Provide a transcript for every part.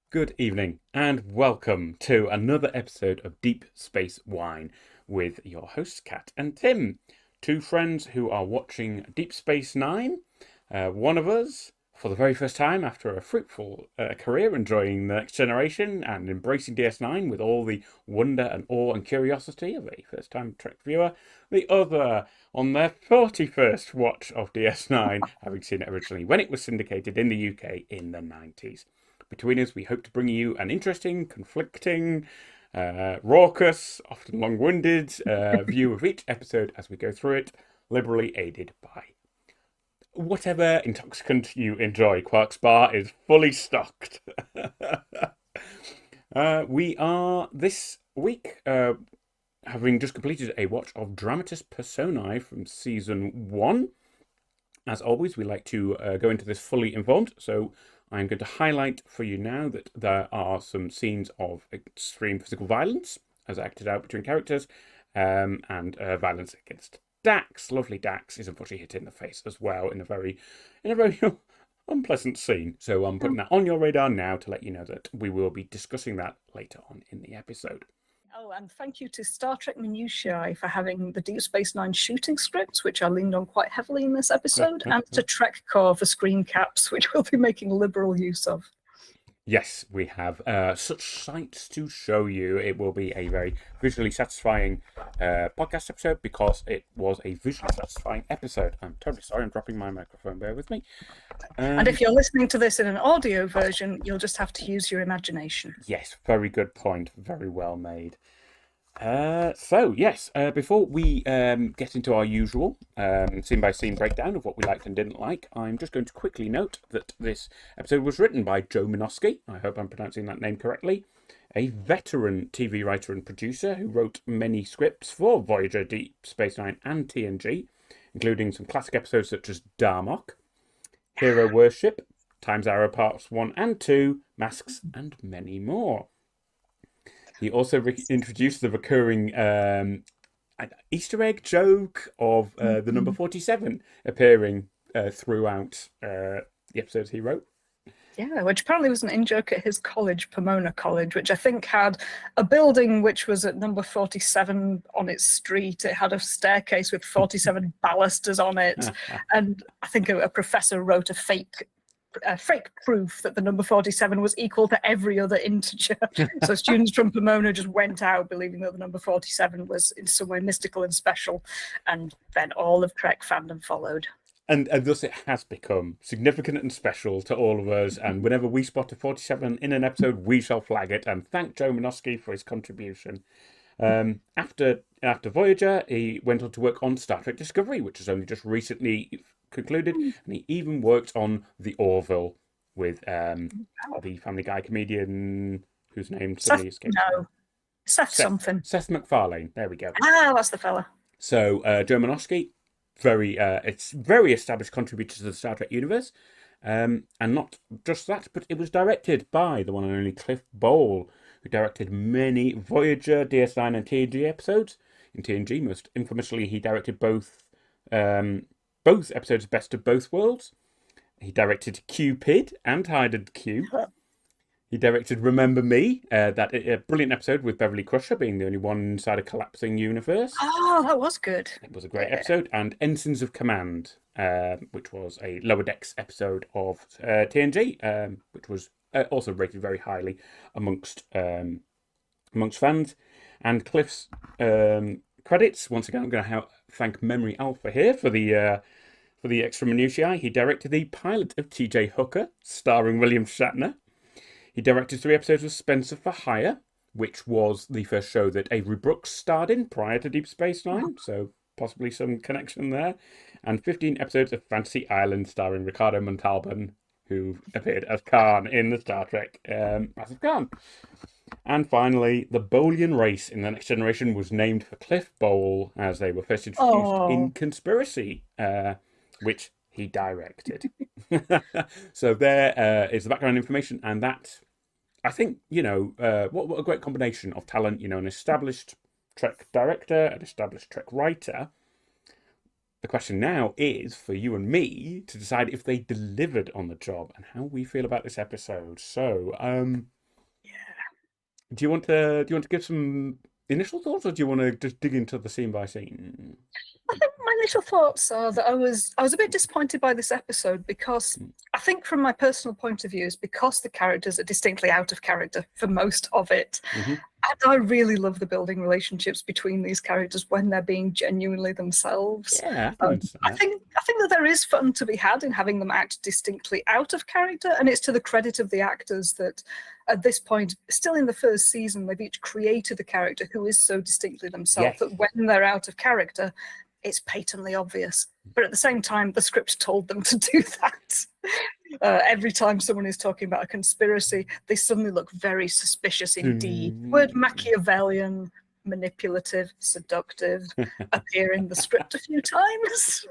Good evening, and welcome to another episode of Deep Space Wine with your hosts, Kat and Tim, two friends who are watching Deep Space Nine. One of us, for the very first time after a fruitful career, enjoying the Next Generation and embracing DS9 with all the wonder and awe and curiosity of a first-time Trek viewer. The other, on their 41st watch of DS9, having seen it originally when it was syndicated in the UK in the 90s. Between us, we hope to bring you an interesting, conflicting, raucous, often long-winded view of each episode as we go through it, liberally aided by whatever intoxicant you enjoy. Quark's Bar is fully stocked. We are, this week, having just completed a watch of Dramatis Personae from Season 1. As always, we like to go into this fully informed, so I'm going to highlight for you now that there are some scenes of extreme physical violence as acted out between characters, and violence against Dax. Lovely Dax is unfortunately hit in the face as well in a very unpleasant scene. So I'm putting that on your radar now to let you know that we will be discussing that later on in the episode. Oh, and thank you to Star Trek Minutiae for having the Deep Space Nine shooting scripts, which I leaned on quite heavily in this episode, and to Trek Core for screen caps, which we'll be making liberal use of. Yes, we have such sights to show you. It will be a very visually satisfying podcast episode because it was a visually satisfying episode. I'm totally sorry, I'm dropping my microphone, bear with me. And if you're listening to this in an audio version, you'll just have to use your imagination. Yes, very good point. Very well made. Before we get into our usual scene-by-scene breakdown of what we liked and didn't like, I'm just going to quickly note that this episode was written by Joe Minosky. I hope I'm pronouncing that name correctly. A veteran TV writer and producer who wrote many scripts for Voyager, Deep Space Nine and TNG, including some classic episodes such as Darmok, Hero Worship, Time's Arrow Parts 1 and 2, Masks, and many more. He also introduced the recurring Easter egg joke of the number 47 appearing throughout the episodes he wrote. Yeah, which apparently was an in-joke at his college, Pomona College, which I think had a building which was at number 47 on its street. It had a staircase with 47 balusters on it. And I think a professor wrote a fake proof that the number 47 was equal to every other integer. So students from Pomona just went out believing that the number 47 was in some way mystical and special. And then all of Trek fandom followed. And thus it has become significant and special to all of us. And whenever we spot a 47 in an episode, we shall flag it and thank Joe Minosky for his contribution. After Voyager, he went on to work on Star Trek Discovery, which has only just recently concluded, and he even worked on The Orville with the Family Guy comedian whose name suddenly escapes me. Seth something. Seth MacFarlane. There we go. Ah, that's the fella. So Joe Minosky, it's very established contributor to the Star Trek universe, and not just that, but it was directed by the one and only Cliff Bole, who directed many Voyager, DS9, and TNG episodes. In TNG, most infamously, he directed both episodes of Best of Both Worlds. He directed Cupid and Hided Q. He directed Remember Me, that a brilliant episode with Beverly Crusher being the only one inside a collapsing universe. Oh, that was good. It was a great episode. And Ensigns of Command, which was a Lower Decks episode of TNG, which was also rated very highly amongst fans. And Cliff's credits, once again, I'm going to thank Memory Alpha here for the extra minutiae. He directed the pilot of T.J. Hooker, starring William Shatner. He directed 3 episodes of Spencer for Hire, which was the first show that Avery Brooks starred in prior to Deep Space Nine, so possibly some connection there. And 15 episodes of Fantasy Island, starring Ricardo Montalban, who appeared as Khan in the Star Trek Wrath of Khan. And finally, the Bolian race in The Next Generation was named for Cliff Bole, as they were first introduced in Conspiracy, which he directed. So there is the background information, and that, I think, what a great combination of talent, an established Trek director, an established Trek writer. The question now is for you and me to decide if they delivered on the job and how we feel about this episode. So, do you want to give some initial thoughts, or do you want to just dig into the scene by scene? I think my initial thoughts are that I was a bit disappointed by this episode because I think from my personal point of view is because the characters are distinctly out of character for most of it. Mm-hmm. And I really love the building relationships between these characters when they're being genuinely themselves. Yeah, I can understand I that. think I think that there is fun to be had in having them act distinctly out of character, and it's to the credit of the actors that at this point, still in the first season, they've each created a character who is so distinctly themselves Yes. that when they're out of character, it's patently obvious. But at the same time, the script told them to do that. Every time someone is talking about a conspiracy, they suddenly look very suspicious indeed. Word Machiavellian, manipulative, seductive appear in the script a few times.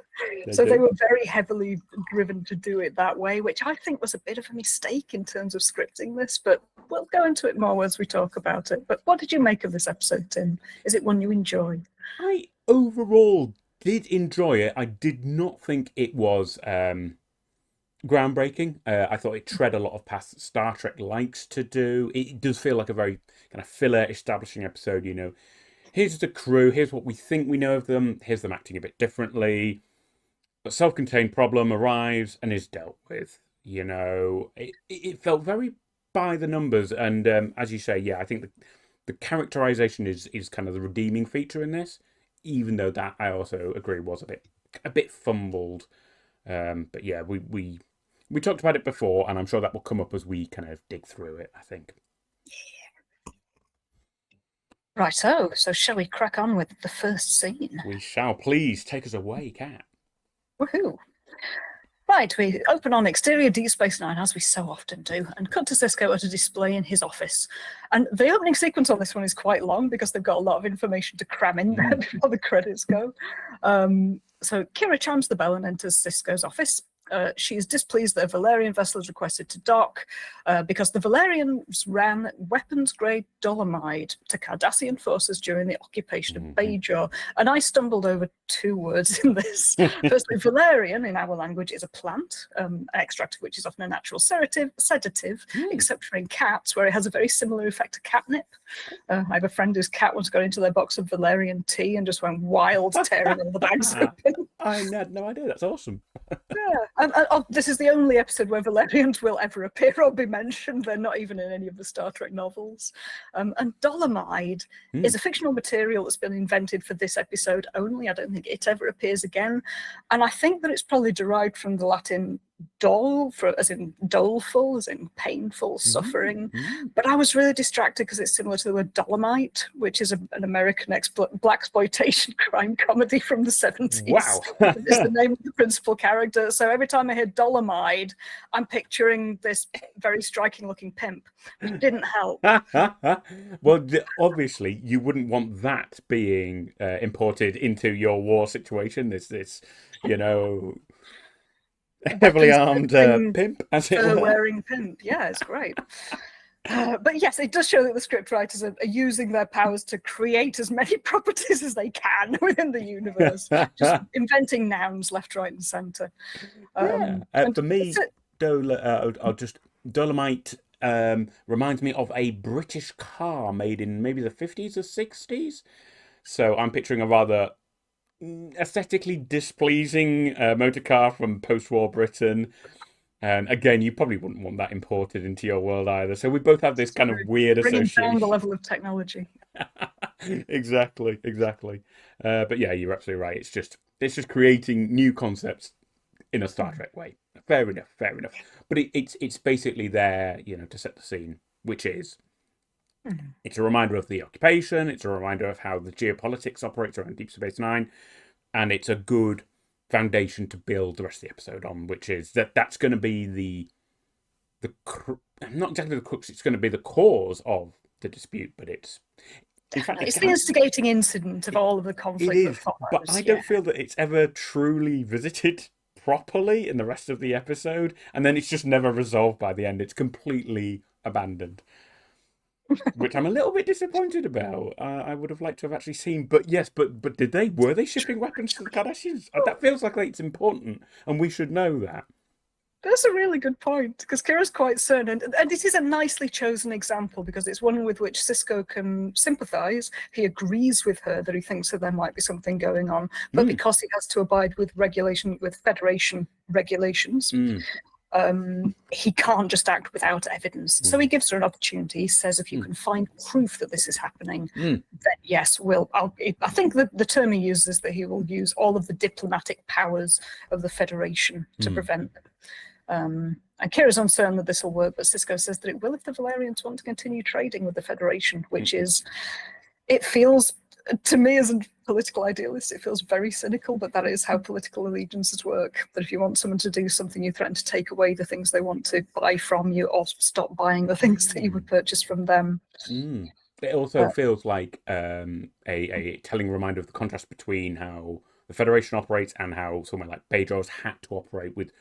So they were very heavily driven to do it that way, which I think was a bit of a mistake in terms of scripting this, but we'll go into it more as we talk about it. But what did you make of this episode, Tim? Is it one you enjoy? I overall did enjoy it. I did not think it was groundbreaking. I thought it tread a lot of paths Star Trek likes to do. It does feel like a very kind of filler establishing episode. Here's the crew. Here's what we think we know of them. Here's them acting a bit differently. A self-contained problem arrives and is dealt with. It felt very by the numbers, and as you say, yeah, I think the characterization is kind of the redeeming feature in this. Even though that I also agree was a bit fumbled. But yeah, we talked about it before, and I'm sure that will come up as we kind of dig through it, I think. Righto, so shall we crack on with the first scene? We shall. Please take us away, Kat. Woohoo! Right, we open on exterior Deep Space Nine, as we so often do, and cut to Cisco at a display in his office. And the opening sequence on this one is quite long because they've got a lot of information to cram in there before the credits go. So Kira chimes the bell and enters Cisco's office. She is displeased that a Valerian vessel is requested to dock because the Valerians ran weapons-grade dolomite to Cardassian forces during the occupation of Bajor. And I stumbled over two words in this. Firstly, Valerian, in our language, is a plant, an extract of which is often a natural sedative, except for in cats, where it has a very similar effect to catnip. I have a friend whose cat once got into their box of Valerian tea and just went wild, tearing all the bags open. I had no idea. That's awesome. Yeah, this is the only episode where Valerians will ever appear or be mentioned. They're not even in any of the Star Trek novels. And dolomite is a fictional material that's been invented for this episode only. I don't think it ever appears again. And I think that it's probably derived from the Latin dol, as in doleful, as in painful, suffering. But I was really distracted because it's similar to the word dolomite, which is an American blaxploitation crime comedy from the 70s. Wow. It's the name of the principal character. So every time I hear dolomite, I'm picturing this very striking looking pimp, which didn't help. Well, obviously, you wouldn't want that being imported into your war situation. This heavily armed pimp, as it were. Wearing pimp. Yeah, it's great. But yes, it does show that the scriptwriters are using their powers to create as many properties as they can within the universe, just inventing nouns left, right, and centre. For me, dolomite reminds me of a British car made in maybe the 50s or 60s. So I'm picturing a rather aesthetically displeasing motor car from post-war Britain. And again, you probably wouldn't want that imported into your world either. So we both have this kind of weird association. Bringing down the level of technology. Exactly. But yeah, you're absolutely right. It's just creating new concepts in a Star Trek way. Fair enough. But it's basically there, to set the scene, which is it's a reminder of the occupation. It's a reminder of how the geopolitics operates around Deep Space Nine, and it's a good foundation to build the rest of the episode on, which is that's going to be the not exactly the crux. It's going to be the cause of the dispute, but it's in fact it's the instigating incident of all of the conflict. It is, but I don't feel that it's ever truly visited properly in the rest of the episode, and then it's just never resolved by the end. It's completely abandoned. Which I'm a little bit disappointed about. I would have liked to have actually seen, but yes, but were they shipping weapons to the Cardassians? That feels like it's important, and we should know that. That's a really good point, because Kira's quite certain, and it is a nicely chosen example because it's one with which Sisko can sympathise. He agrees with her that he thinks that there might be something going on, but because he has to abide with Federation regulations, he can't just act without evidence. So he gives her an opportunity. He says, if you can find proof that this is happening, then yes, I think the term he uses is that he will use all of the diplomatic powers of the Federation to prevent them. And Kira's uncertain that this will work, but Sisko says that it will if the Valerians want to continue trading with the Federation, which is, it feels, to me as a political idealist, it feels very cynical, but that is how political allegiances work. That if you want someone to do something, you threaten to take away the things they want to buy from you or stop buying the things that you would purchase from them. It also feels like a telling reminder of the contrast between how the Federation operates and how somewhere like Bedros had to operate with,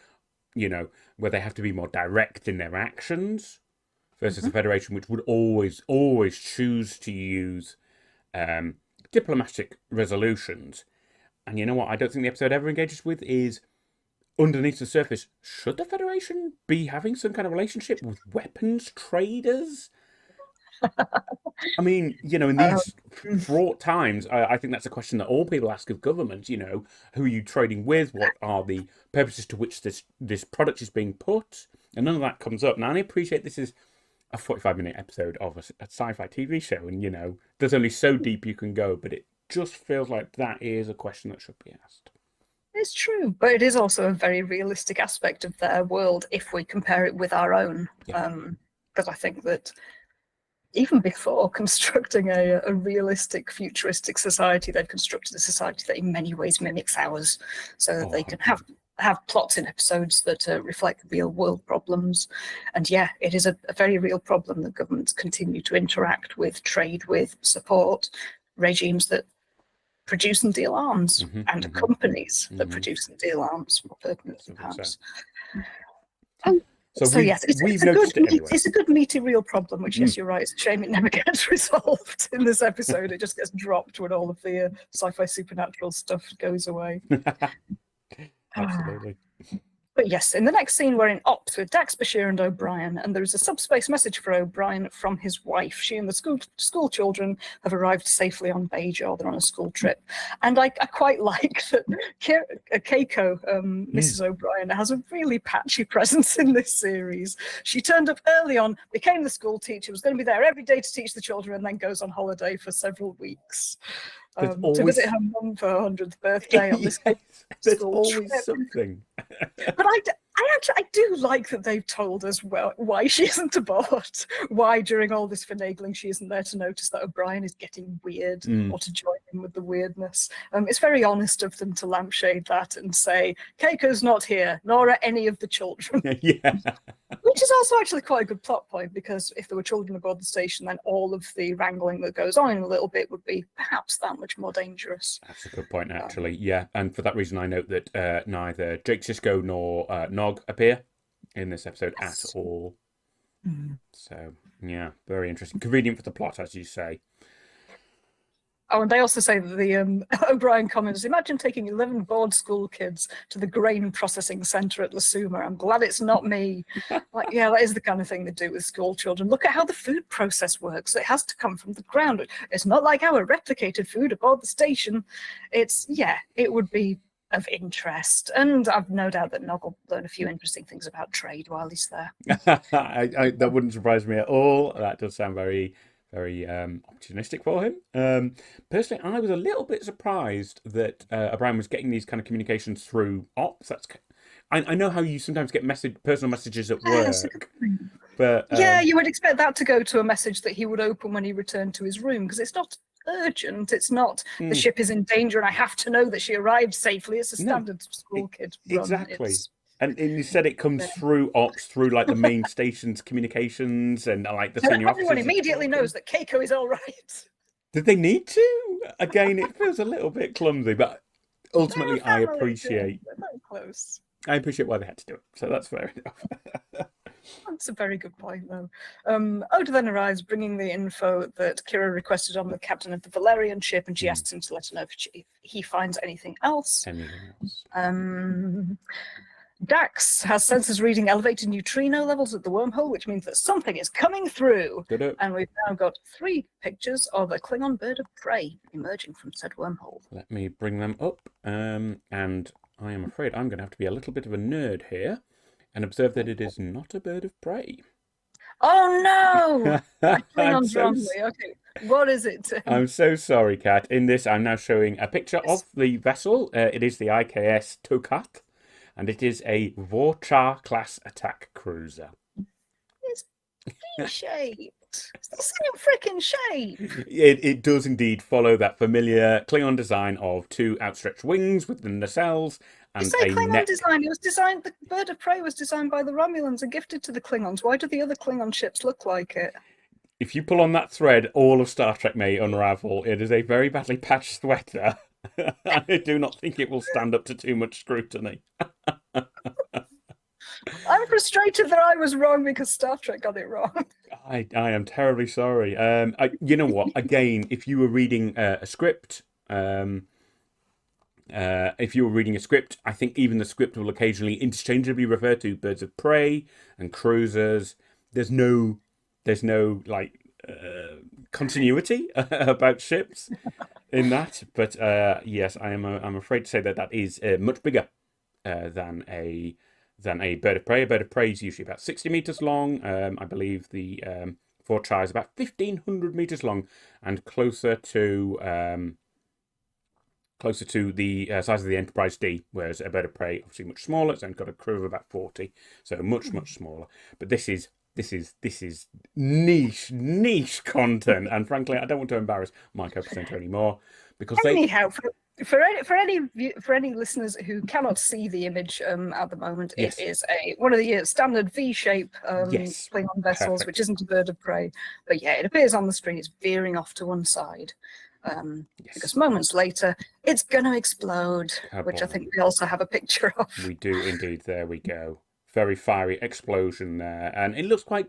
where they have to be more direct in their actions versus the Federation, which would always choose to use diplomatic resolutions. And you know what I don't think the episode ever engages with is, underneath the surface, should the Federation be having some kind of relationship with weapons traders? I mean, in these fraught times, I think that's a question that all people ask of government. Who are you trading with? What are the purposes to which this product is being put? And none of that comes up. Now, I appreciate this is a 45-minute episode of a sci-fi TV show, and there's only so deep you can go. But it just feels like that is a question that should be asked. It's true, but it is also a very realistic aspect of their world if we compare it with our own. Because I think that even before constructing a realistic, futuristic society, they've constructed a society that in many ways mimics ours, so that they can have plots in episodes that reflect real world problems. And yeah, it is a very real problem that governments continue to interact with, trade with, support regimes that produce and deal arms, and companies that produce and deal arms, more pertinently perhaps. So yes, it's a good meaty real problem, which, yes, you're right, it's a shame it never gets resolved in this episode. It just gets dropped when all of the sci-fi supernatural stuff goes away. Absolutely. But yes, in the next scene, we're in Ops with Dax, Bashir, and O'Brien, and there is a subspace message for O'Brien from his wife. She and the school children have arrived safely on Bajor. They're on a school trip. And I quite like that Keiko, Mrs. O'Brien, has a really patchy presence in this series. She turned up early on, became the school teacher, was going to be there every day to teach the children, and then goes on holiday for several weeks. To visit her mum for her 100th birthday on this there's always trip. Something. But I do like that they've told us why she isn't aboard, why during all this finagling she isn't there to notice that O'Brien is getting weird or to join in with the weirdness. It's very honest of them to lampshade that and say, Keiko's not here, nor are any of the children. Which is also actually quite a good plot point, because if there were children aboard the station, then all of the wrangling that goes on in a little bit would be perhaps that much more dangerous. That's a good point, actually. Yeah, and for that reason, I note that neither Jake Sisko nor Nog appear in this episode at all. So, yeah, very interesting. Convenient for the plot, as you say. Oh, and they also say that the O'Brien comments, imagine taking 11 board school kids to the grain processing centre at Lasuma. I'm glad it's not me. Like, yeah, that is the kind of thing they do with school children. Look at how the food process works. It has to come from the ground. It's not like our replicated food aboard the station. It would be of interest. And I've no doubt that Nog will learn a few interesting things about trade while he's there. That wouldn't surprise me at all. That does sound very opportunistic for him. Personally, I was a little bit surprised that O'Brien was getting these kind of communications through Ops. I know how you sometimes get personal messages at work, but you would expect that to go to a message that he would open when he returned to his room, because it's not urgent. It's not the ship is in danger and I have to know that she arrived safely. It's a standard school kid run. Exactly. And instead it comes through Ops, through like the main station's communications and like the senior officers. Everyone immediately knows that Keiko is all right. Did they need to? Again, it feels a little bit clumsy, but ultimately I appreciate why they had to do it. So that's fair enough. That's a very good point, though. Oda then arrives, bringing the info that Kira requested on the captain of the Valerian ship, and she asks him to let her know if he finds anything else. Dax has sensors reading elevated neutrino levels at the wormhole, which means that something is coming through. And we've now got 3 pictures of a Klingon bird of prey emerging from said wormhole. Let me bring them up. And I am afraid I'm going to have to be a little bit of a nerd here and observe that it is not a bird of prey. Oh no! Klingon's wrongly. Okay, what is it? I'm so sorry, Kat. In this, I'm now showing a picture of the vessel. It is the IKS Tokat, and it is a Vorcha class attack cruiser. It's V-shaped. It's the same freaking shape. It does indeed follow that familiar Klingon design of 2 outstretched wings with the nacelles and you say a Klingon neck. design. It was designed. The bird of prey was designed by the Romulans and gifted to the Klingons. Why do the other Klingon ships look like it? If you pull on that thread, all of Star Trek may unravel. It is a very badly patched sweater. I do not think it will stand up to too much scrutiny. I'm frustrated that I was wrong because Star Trek got it wrong. I am terribly sorry. You know what? Again, if you were reading a script, I think even the script will occasionally interchangeably refer to birds of prey and cruisers. There's no like continuity about ships in that. But yes, I'm afraid to say that is much bigger than a bird of prey. A bird of prey is usually about 60 meters long. I believe the Vorcha is about 1,500 meters long and closer to the size of the Enterprise D, whereas a bird of prey obviously much smaller. It's only got a crew of about 40, so much smaller. But this is niche content, and frankly, I don't want to embarrass my co-presenter anymore because anyhow. For any listeners who cannot see the image at the moment, yes. It is one of the standard V-shape Klingon vessels, perfect. Which isn't a bird of prey. But yeah, it appears on the screen. It's veering off to one side. Because moments later, it's going to explode, which I think we also have a picture of. We do indeed. There we go. Very fiery explosion there, and it looks quite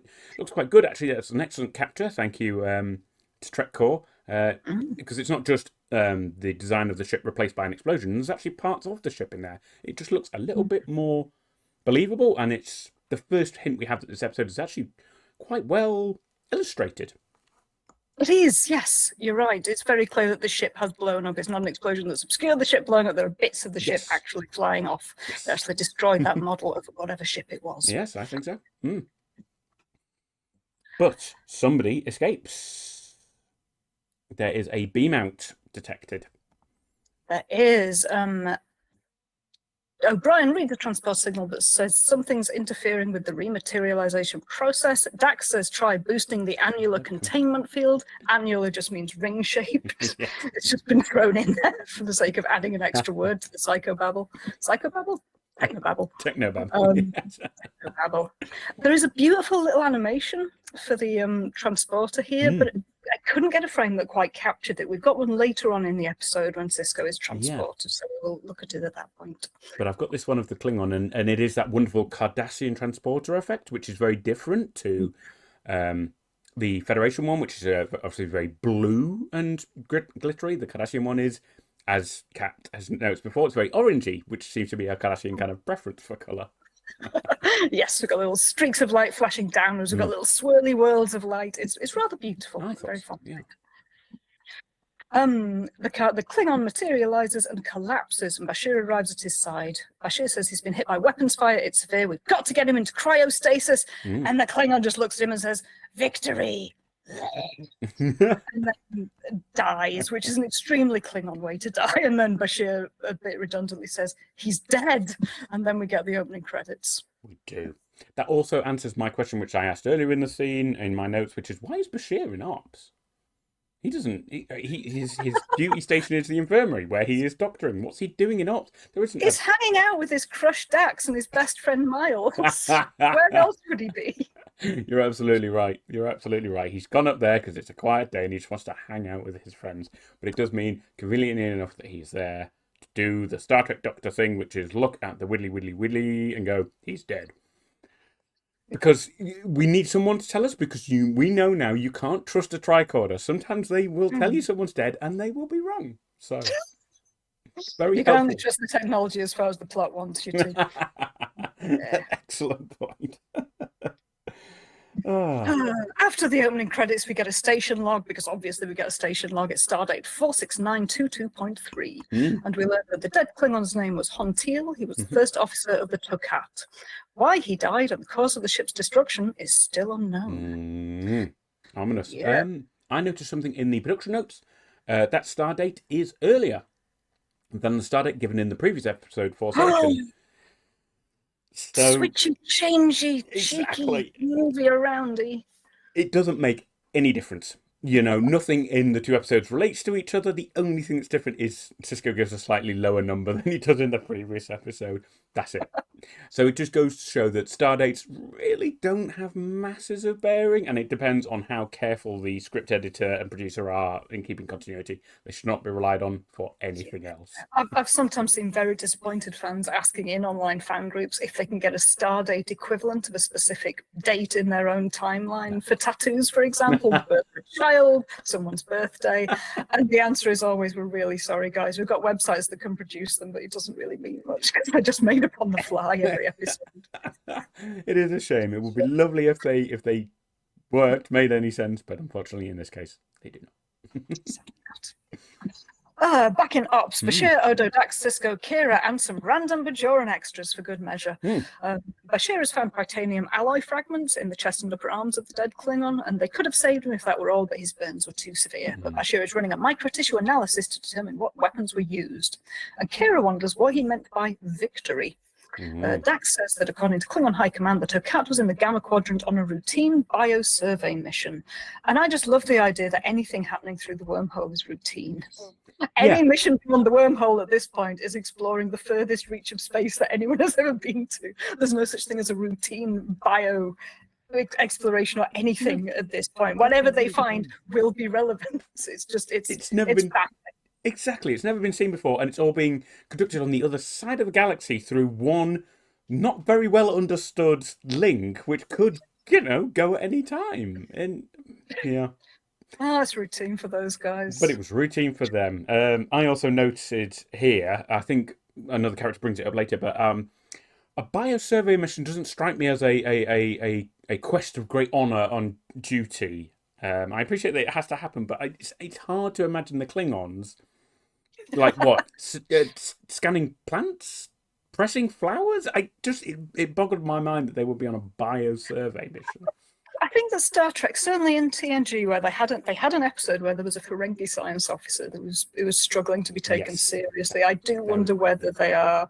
good actually. That's an excellent capture. Thank you to Trek Core, because it's not just the design of the ship replaced by an explosion. There's actually parts of the ship in there. It just looks a little bit more believable, and it's the first hint we have that this episode is actually quite well illustrated. It is, yes, you're right. It's very clear that the ship has blown up. It's not an explosion that's obscured the ship blowing up. There are bits of the ship actually flying off. They actually destroyed that model of whatever ship it was. Yes, I think so. But somebody escapes. There is a beam out detected. There is. O'Brien, read the transport signal that says something's interfering with the rematerialization process. Dax says try boosting the annular containment field. Annular just means ring-shaped. Yeah. It's just been thrown in there for the sake of adding an extra word to the psychobabble. Psychobabble? Technobabble. Technobabble. There is a beautiful little animation for the transporter here, but I couldn't get a frame that quite captured it. We've got one later on in the episode when Sisko is transported, so we'll look at it at that point. But I've got this one of the Klingon, and it is that wonderful Cardassian transporter effect, which is very different to the Federation one, which is obviously very blue and glittery. The Cardassian one is, as Kat has noticed before, it's very orangey, which seems to be a Cardassian kind of preference for colour. Yes, we've got little streaks of light flashing downwards. We've got little swirly worlds of light. It's rather beautiful. Very fun. Yeah. The Klingon materializes and collapses, and Bashir arrives at his side. Bashir says he's been hit by weapons fire. It's severe. We've got to get him into cryostasis. And the Klingon just looks at him and says, "Victory." And then dies, which is an extremely Klingon way to die. And then Bashir, a bit redundantly, says he's dead. And then we get the opening credits. We do. That also answers my question, which I asked earlier in the scene in my notes, which is, why is Bashir in ops? He doesn't. His duty station is the infirmary where he is doctoring. What's he doing in ops? He's hanging out with his crushed Dax and his best friend Miles. Where else would he be? You're absolutely right. He's gone up there because it's a quiet day and he just wants to hang out with his friends. But it does mean conveniently enough that he's there to do the Star Trek Doctor thing, which is look at the widdly and go, he's dead. Because we need someone to tell us, because we know now you can't trust a tricorder. Sometimes they will tell you someone's dead and they will be wrong. So, very You can only trust the technology as far as the plot wants you to. Excellent point. Oh. After the opening credits, we get a station log, because obviously we get a station log. It's stardate 46922.3. And we learn that the dead Klingon's name was Hontiel. He was the first officer of the Tokat. Why he died and the cause of the ship's destruction is still unknown. Ominous. Yeah. I noticed something in the production notes. That stardate is earlier than the stardate given in the previous episode for selection. So, switchy, changey, cheeky, movie aroundy. It doesn't make any difference. Nothing in the two episodes relates to each other. The only thing that's different is Sisko gives a slightly lower number than he does in the previous episode. That's it. So it just goes to show that stardates really don't have masses of bearing, and it depends on how careful the script editor and producer are in keeping continuity. They should not be relied on for anything else. I've sometimes seen very disappointed fans asking in online fan groups if they can get a stardate equivalent of a specific date in their own timeline for tattoos, for example, birth of a child, someone's birthday. And the answer is always, we're really sorry, guys. We've got websites that can produce them, but it doesn't really mean much because they're just made up on the fly every episode. It is a shame. It would be lovely if they made any sense, but unfortunately in this case they do not. Back in Ops, Bashir, Odo, Dax, Sisko, Kira, and some random Bajoran extras for good measure. Bashir has found titanium alloy fragments in the chest and upper arms of the dead Klingon, and they could have saved him if that were all, but his burns were too severe. But Bashir is running a microtissue analysis to determine what weapons were used. And Kira wonders what he meant by victory. Dax says that according to Klingon High Command, the Tokat was in the Gamma Quadrant on a routine biosurvey mission. And I just love the idea that anything happening through the wormhole is routine. Any mission beyond the wormhole at this point is exploring the furthest reach of space that anyone has ever been to. There's no such thing as a routine bio exploration or anything at this point. Whatever they find will be relevant. It's never been back. Exactly. It's never been seen before, and it's all being conducted on the other side of the galaxy through one not very well understood link, which could, go at any time. And it's routine for those guys. But it was routine for them. I also noted here, I think another character brings it up later, but a biosurvey mission doesn't strike me as a quest of great honour on duty. I appreciate that it has to happen, but it's hard to imagine the Klingons like what? Scanning plants? Pressing flowers? It boggled my mind that they would be on a biosurvey mission. I think that Star Trek, certainly in TNG, where they had an episode where there was a Ferengi science officer that was struggling to be taken seriously. I do wonder whether they are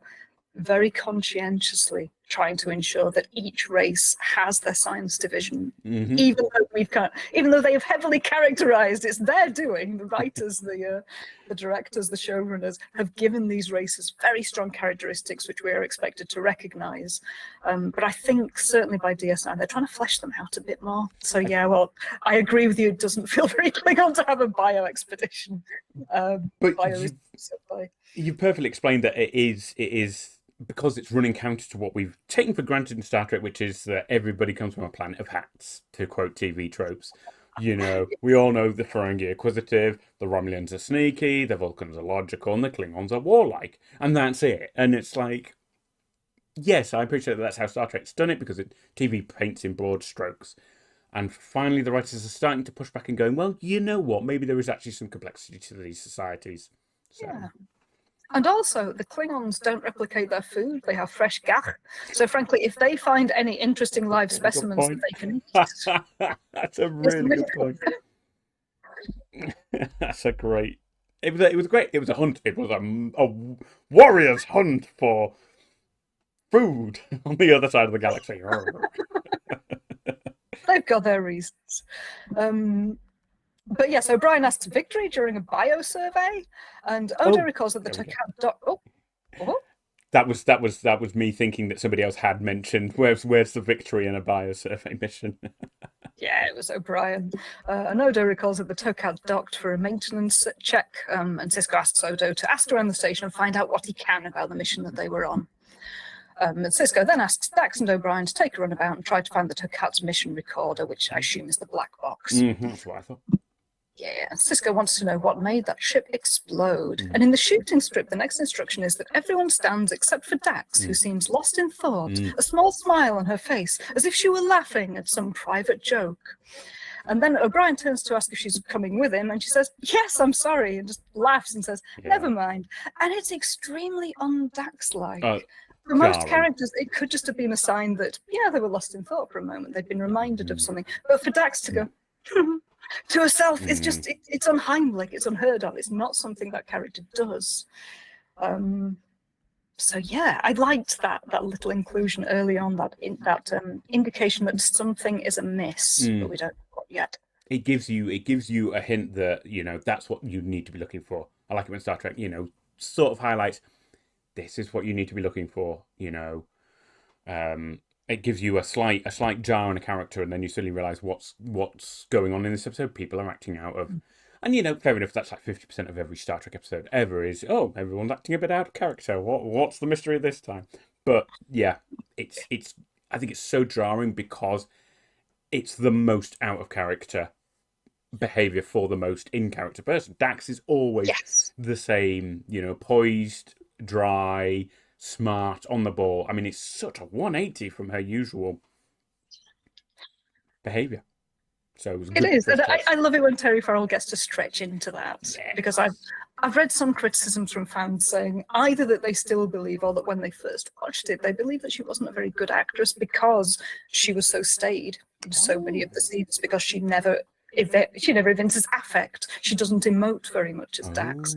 very conscientiously trying to ensure that each race has their science division, even though they have heavily characterized it's their doing. The writers, the directors, the showrunners have given these races very strong characteristics which we are expected to recognize. But I think certainly by DS9 they're trying to flesh them out a bit more. So I agree with you. It doesn't feel very Klingon to have a bio expedition. You perfectly explained that it is. Because it's running counter to what we've taken for granted in Star Trek, which is that everybody comes from a planet of hats, to quote TV tropes. We all know the Ferengi are acquisitive, the Romulans are sneaky, the Vulcans are logical, and the Klingons are warlike. And that's it. And it's like, yes, I appreciate that that's how Star Trek's done it, because TV paints in broad strokes. And finally, the writers are starting to push back and going, well, you know what? Maybe there is actually some complexity to these societies. So. Yeah. And also, the Klingons don't replicate their food. They have fresh gach. So frankly, if they find any interesting live specimens that they can eat... That's a really good point. That's a great... It was great. It was a hunt. It was a warrior's hunt for food on the other side of the galaxy. They've got their reasons. But yes, O'Brien asks victory during a biosurvey, and Odo recalls that the Tokat... That was me thinking that somebody else had mentioned where's the victory in a biosurvey mission. Yeah, it was O'Brien. And Odo recalls that the Tokat docked for a maintenance check, and Sisko asks Odo to ask around the station and find out what he can about the mission that they were on. And Sisko then asks Dax and O'Brien to take a runabout and try to find the Tokat's mission recorder, which I assume is the black box. That's what I thought. Yeah, Cisco wants to know what made that ship explode. And in the shooting strip, the next instruction is that everyone stands except for Dax, who seems lost in thought, a small smile on her face, as if she were laughing at some private joke. And then O'Brien turns to ask if she's coming with him, and she says, yes, I'm sorry, and just laughs and says, never mind. And it's extremely un-Dax-like. For most characters, it could just have been a sign that, yeah, they were lost in thought for a moment. They'd been reminded of something. But for Dax to go, to herself, it's just, it's unheimlich, it's unheard of. It's not something that character does. So yeah, I liked that little inclusion early on, that indication that something is amiss, but we don't know what yet. It gives you a hint that, you know, that's what you need to be looking for. I like it when Star Trek, you know, sort of highlights, this is what you need to be looking for, you know. It gives you a slight jar in a character, and then you suddenly realise what's going on in this episode. People are acting out of, and you know, fair enough. That's like 50% of every Star Trek episode ever is, oh, everyone's acting a bit out of character. What's the mystery this time? But yeah, it's I think it's so jarring because it's the most out of character behavior for the most in character person. Dax is always the same, you know, poised, dry, smart, on the ball. I mean, it's such a 180 from her usual behavior. So it was good. It is, and I love it when Terry Farrell gets to stretch into that, because I've read some criticisms from fans saying either that they still believe, or that when they first watched it, they believe that she wasn't a very good actress because she was so staid in so many of the scenes, because she never evinces affect. She doesn't emote very much as Dax.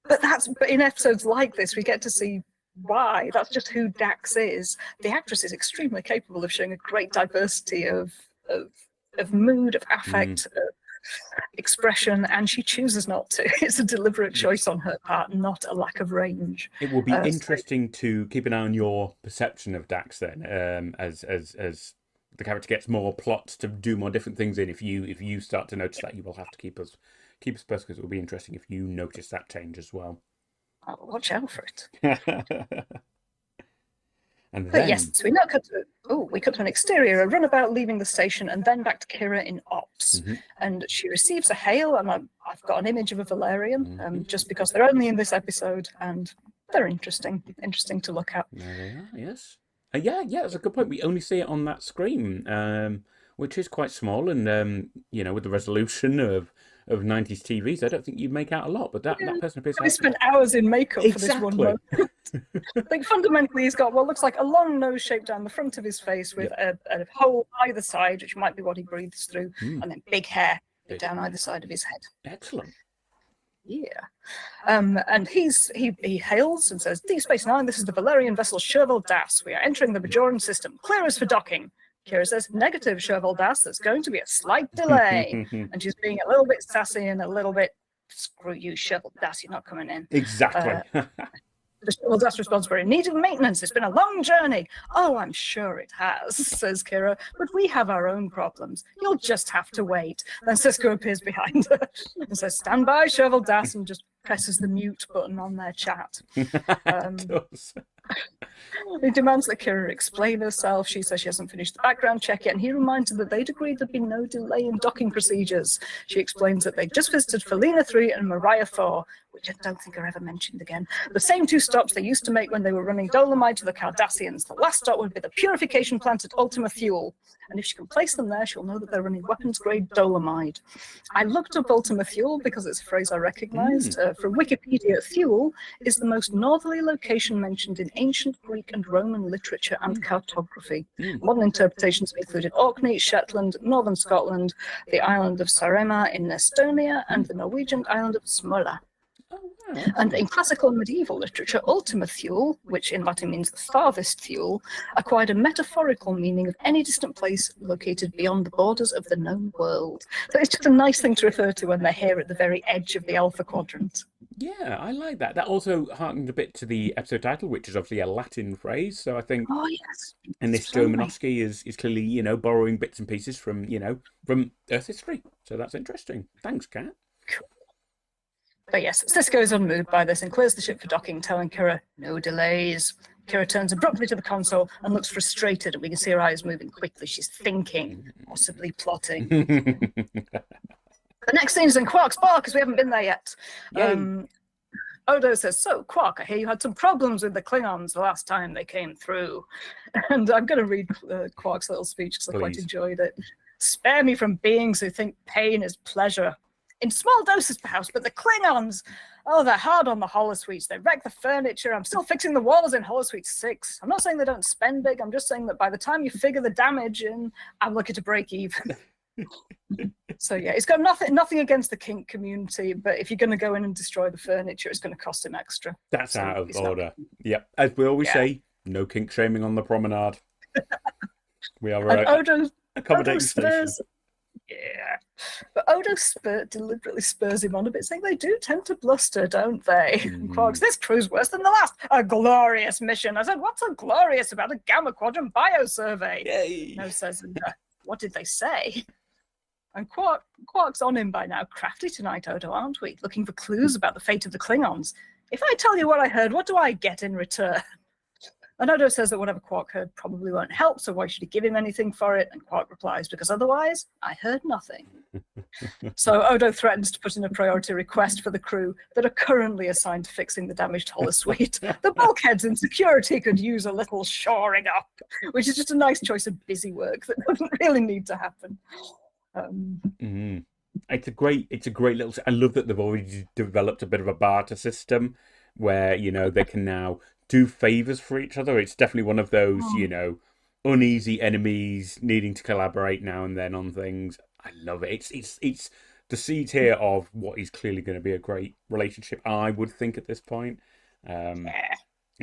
But in episodes like this, we get to see why. That's just who Dax is. The actress is extremely capable of showing a great diversity of mood, of affect, of expression, and she chooses not to. It's a deliberate choice on her part, not a lack of range. It will be interesting to keep an eye on your perception of Dax then, as the character gets more plots to do more different things in. If you start to notice that, you will have to keep us posted, because it will be interesting if you notice that change as well. I'll watch out for it. And but yes, so we now cut to an exterior, a runabout leaving the station, and then back to Kira in ops. And she receives a hail, and I've got an image of a Valerian, just because they're only in this episode, and they're interesting to look at. There they are, yes. Yeah, that's a good point. We only see it on that screen, which is quite small, and you know, with the resolution of 90s TVs, I don't think you'd make out a lot, but that person appears. We spent hours in makeup for this one moment. Like, fundamentally, he's got what looks like a long nose shape down the front of his face, with a hole either side, which might be what he breathes through, and then big hair down either side of his head. Excellent. Yeah. And he hails and says, Deep Space Nine, this is the Valerian vessel Chervil Das. We are entering the Bajoran system. Clear us for docking. Kira says, negative, Chervil Das. There's going to be a slight delay. And she's being a little bit sassy and a little bit, screw you, Chervil Das, you're not coming in. Exactly. The Chervil Das responds, we're in need of maintenance. It's been a long journey. Oh, I'm sure it has, says Kira, but we have our own problems. You'll just have to wait. Then Cisco appears behind her and says, stand by, Chervil Das, and just presses the mute button on their chat. He demands that Kira explain herself. She says she hasn't finished the background check yet, and he reminds her that they'd agreed there'd be no delay in docking procedures. She explains that they'd just visited Felina 3 and Mariah 4, which I don't think are ever mentioned again. The same two stops they used to make when they were running Dolomite to the Cardassians. The last stop would be the purification plant at Ultima Thule, and if she can place them there, she'll know that they're running weapons-grade Dolomite. I looked up Ultima Thule because it's a phrase I recognised. From Wikipedia, Thule is the most northerly location mentioned in ancient Greek and Roman literature and cartography. Modern interpretations have included Orkney, Shetland, northern Scotland, the island of Saaremaa in Estonia, and the Norwegian island of Smola. And in classical and medieval literature, Ultima Thule, which in Latin means the farthest Thule, acquired a metaphorical meaning of any distant place located beyond the borders of the known world. So it's just a nice thing to refer to when they're here at the very edge of the Alpha Quadrant. Yeah, I like that. That also harkened a bit to the episode title, which is obviously a Latin phrase. So I think, and this Joe Minosky is clearly, you know, borrowing bits and pieces from, you know, from Earth history. So that's interesting. Thanks, Kat. Cool. But yes, Cisco is unmoved by this and clears the ship for docking, telling Kira, no delays. Kira turns abruptly to the console and looks frustrated, and we can see her eyes moving quickly. She's thinking, possibly plotting. The next scene is in Quark's bar because we haven't been there yet. Yay. Odo says, "So, Quark, I hear you had some problems with the Klingons the last time they came through." And I'm going to read Quark's little speech because I quite enjoyed it. "Spare me from beings who think pain is pleasure. In small doses, perhaps, but the Klingons, oh, they're hard on the holosuites. They wreck the furniture. I'm still fixing the walls in holosuite 6. I'm not saying they don't spend big. I'm just saying that by the time you figure the damage in, I'm looking to break even." So yeah, it's got nothing against the kink community, but if you're going to go in and destroy the furniture, it's going to cost him extra. That's out of order. Yep, as we always say, no kink shaming on the promenade. We are accommodating station. Yeah, but Odo deliberately spurs him on a bit, saying they do tend to bluster, don't they? And Quark's, "This crew's worse than the last. A glorious mission." I said, "What's so glorious about a Gamma Quadrant biosurvey?" Yay. No says, "What did they say?" And Quark's on him by now. "Crafty tonight, Odo, aren't we? Looking for clues about the fate of the Klingons. If I tell you what I heard, what do I get in return?" And Odo says that whatever Quark heard probably won't help, so why should he give him anything for it? And Quark replies, "Because otherwise, I heard nothing." So Odo threatens to put in a priority request for the crew that are currently assigned to fixing the damaged holosuite. The bulkheads in security could use a little shoring up, which is just a nice choice of busy work that doesn't really need to happen. It's a great little. I love that they've already developed a bit of a barter system where they can now do favors for each other. It's definitely one of those uneasy enemies needing to collaborate now and then on things. I love it. It's the seed here of what is clearly going to be a great relationship, I would think, at this point.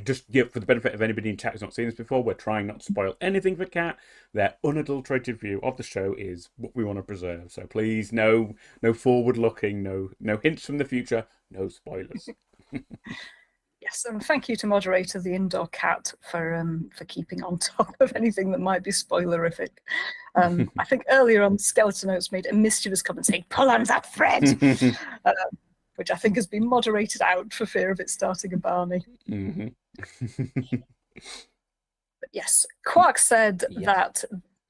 Just for the benefit of anybody in chat who's not seen this before, we're trying not to spoil anything for Cat. Their unadulterated view of the show is what we want to preserve. So please, no forward looking, no hints from the future, no spoilers. Yes, and thank you to moderator the Indoor Cat for keeping on top of anything that might be spoilerific. I think earlier on, Skeleton Notes made a mischievous comment saying, "Pull on that thread," which I think has been moderated out for fear of it starting a Barney. But yes, Quark said that,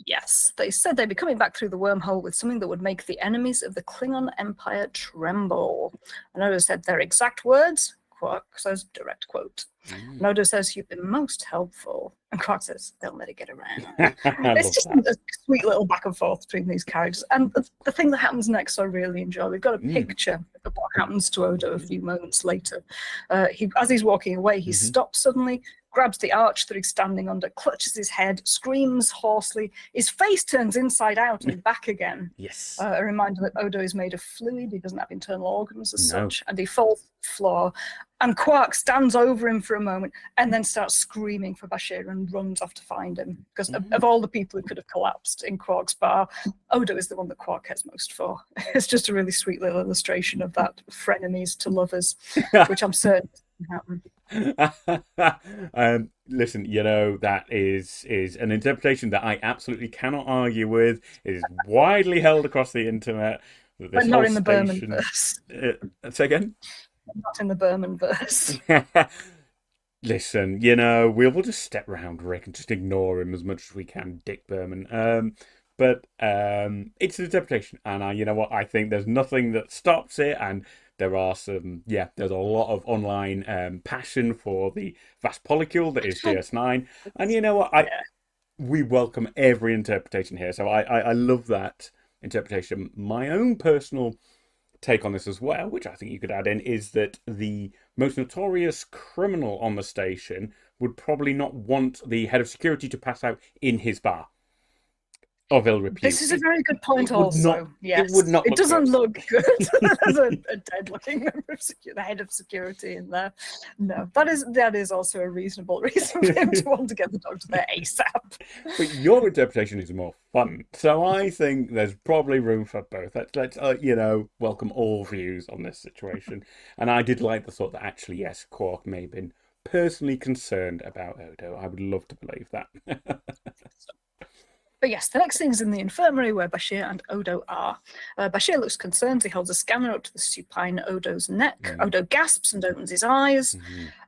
yes, they said they'd be coming back through the wormhole with something that would make the enemies of the Klingon Empire tremble. And Odo said their exact words. Quark says, direct quote. And Odo says, "You've been most helpful." And Quark says, "They'll let it get around." It's just a sweet little back and forth between these characters. And the thing that happens next I really enjoy. We've got a picture of what happens to Odo a few moments later. As he's walking away, he stops suddenly, grabs the arch that he's standing under, clutches his head, screams hoarsely. His face turns inside out and back again. Yes. A reminder that Odo is made of fluid. He doesn't have internal organs as such. And he falls to the floor. And Quark stands over him for a moment and then starts screaming for Bashir and runs off to find him. Because of all the people who could have collapsed in Quark's bar, Odo is the one that Quark cares most for. It's just a really sweet little illustration of that frenemies to lovers, which I'm certain doesn't happen. Listen, that is an interpretation that I absolutely cannot argue with. It is widely held across the internet. But not in the Berman verse. Say again? Not in the Berman verse. Listen, we'll just step round Rick and just ignore him as much as we can, Dick Berman. But it's an interpretation, and you know what? I think there's nothing that stops it, and there are there's a lot of online passion for the vast polycule that is DS9, and you know what? We welcome every interpretation here, so I love that interpretation. My own personal take on this as well, which I think you could add in, is that the most notorious criminal on the station would probably not want the head of security to pass out in his bar of ill repute. This is a very good point also. Yes. It would not. It doesn't look good. There's a dead-looking member of the head of security in there. No, that is also a reasonable reason for him to want to get the doctor there ASAP. But your interpretation is more fun, so I think there's probably room for both. Let's welcome all views on this situation. And I did like the thought that actually, yes, Quark may have been personally concerned about Odo. I would love to believe that. But yes, the next thing is in the infirmary where Bashir and Odo are. Bashir looks concerned. He holds a scanner up to the supine Odo's neck. Odo gasps and opens his eyes.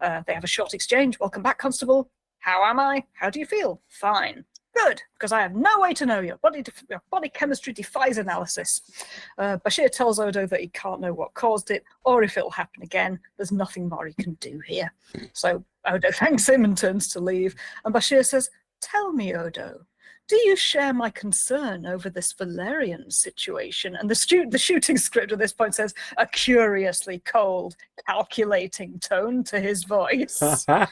They have a short exchange. "Welcome back, Constable. How am I? How do you feel?" "Fine." Good, because I have no way to know. Your body chemistry defies analysis. Bashir tells Odo that he can't know what caused it, or if it'll happen again. There's nothing more he can do here. So Odo thanks him and turns to leave. And Bashir says, "Tell me, Odo, do you share my concern over this Valerian situation?" And the shooting script at this point says, a curiously cold, calculating tone to his voice.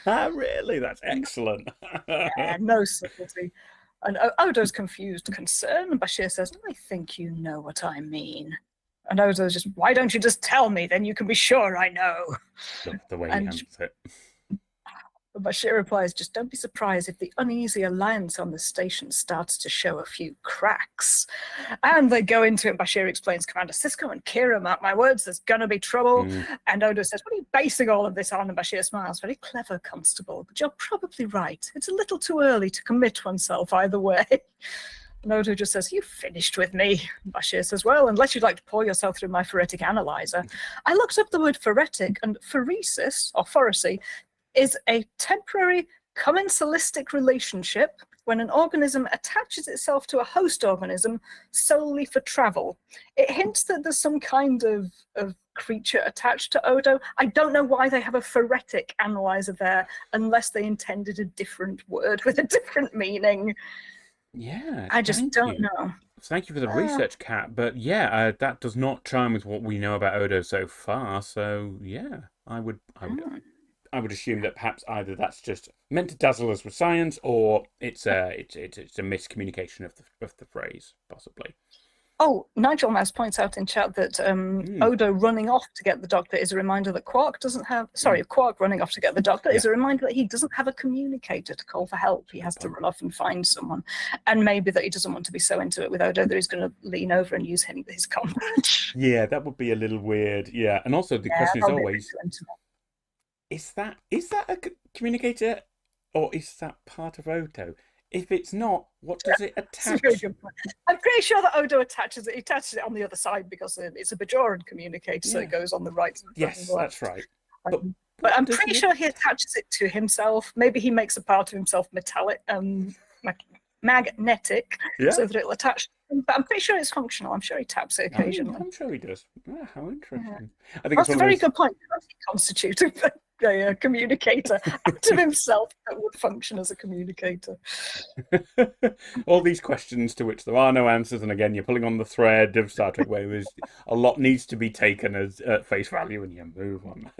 Really? That's excellent. Yeah, no subtlety. And Odo's confused concern, and Bashir says, "I think you know what I mean." And Odo's just, "Why don't you just tell me? Then you can be sure I know." Love the way he handles it. Bashir replies, "Just don't be surprised if the uneasy alliance on the station starts to show a few cracks." And they go into it. Bashir explains, "Commander Sisko and Kira, mark my words, there's going to be trouble." And Odo says, "What are you basing all of this on?" And Bashir smiles, "Very clever, Constable, but you're probably right. It's a little too early to commit oneself either way." And Odo just says, "You finished with me." Bashir says, "Well, unless you'd like to pour yourself through my phoretic analyzer." I looked up the word phoretic, and phoresis, or phorecy, is a temporary commensalistic relationship when an organism attaches itself to a host organism solely for travel. It hints that there's some kind of creature attached to Odo. I don't know why they have a phoretic analyzer there, unless they intended a different word with a different meaning. Yeah, I just don't know. Thank you for the research, Kat. But yeah, that does not chime with what we know about Odo so far. So yeah, I would assume that perhaps either that's just meant to dazzle us with science, or it's a miscommunication of the phrase, possibly. Oh, Nigel Mouse points out in chat that Odo running off to get the doctor is a reminder that Quark doesn't have. Quark running off to get the doctor is a reminder that he doesn't have a communicator to call for help. He has to run off and find someone, and maybe that he doesn't want to be so into it with Odo that he's going to lean over and use his combat. Yeah, that would be a little weird. Yeah, and also the question is always, is that a communicator, or is that part of Odo? If it's not, what does it attach? That's a very good point. I'm pretty sure that Odo attaches it. He attaches it on the other side because it's a Bajoran communicator, so it goes on the right. Yes, that's right. But I'm pretty sure he attaches it to himself. Maybe he makes a part of himself metallic, magnetic, so that it'll attach. But I'm pretty sure it's functional. I'm sure he taps it occasionally. I'm sure he does. Oh, how interesting. Yeah. I think that's a very good point. He constitutes a communicator out of himself that would function as a communicator. All these questions to which there are no answers, and again, you're pulling on the thread of Star Trek where a lot needs to be taken as at face value, and you move on.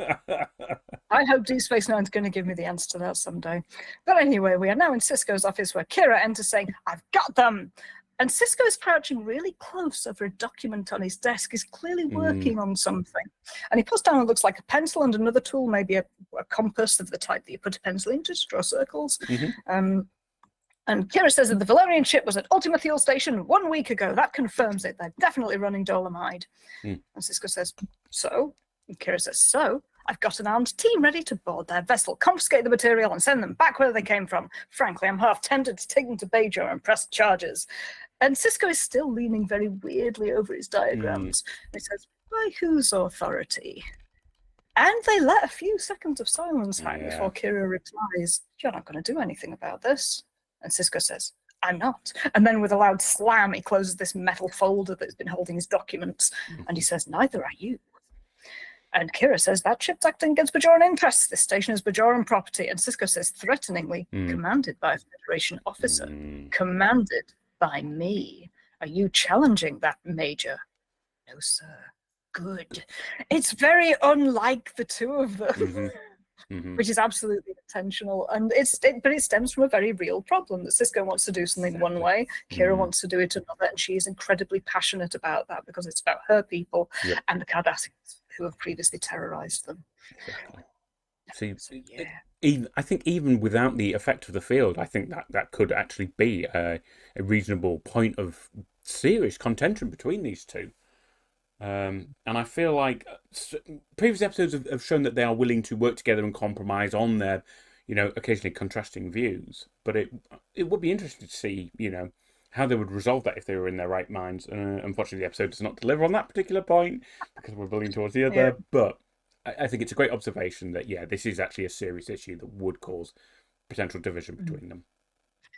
I hope Deep Space Nine's going to give me the answer to that someday. But anyway, we are now in Sisko's office where Kira enters saying, "I've got them!" And Sisko is crouching really close over a document on his desk. He's clearly working on something. And he puts down what looks like a pencil and another tool, maybe a compass of the type that you put a pencil into to draw circles. And Kira says that the Valerian ship was at Ultima Thule Station 1 week ago. That confirms it. They're definitely running Dolomide. And Sisko says, "So?" And Kira says, "So? I've got an armed team ready to board their vessel, confiscate the material, and send them back where they came from. Frankly, I'm half tempted to take them to Bajor and press charges." And Sisko is still leaning very weirdly over his diagrams. And he says, "By whose authority?" And they let a few seconds of silence hang before Kira replies, "You're not going to do anything about this." And Sisko says, "I'm not." And then with a loud slam, he closes this metal folder that's been holding his documents. And he says, "Neither are you." And Kira says, "That ship's acting against Bajoran interests. This station is Bajoran property." And Sisko says, threateningly, "Commanded by a Federation officer. Commanded by me. Are you challenging that, Major?" "No, sir." Good. It's very unlike the two of them, which is absolutely intentional. And but it stems from a very real problem that Sisko wants to do something one way, Kira wants to do it another, and she is incredibly passionate about that because it's about her people and the Cardassians who have previously terrorized them. Exactly. I think even without the effect of the field, I think that could actually be a reasonable point of serious contention between these two. And I feel like previous episodes have shown that they are willing to work together and compromise on their, occasionally contrasting views. But it would be interesting to see, how they would resolve that if they were in their right minds. Unfortunately, the episode does not deliver on that particular point because we're building towards the other. But I think it's a great observation that, this is actually a serious issue that would cause potential division between them.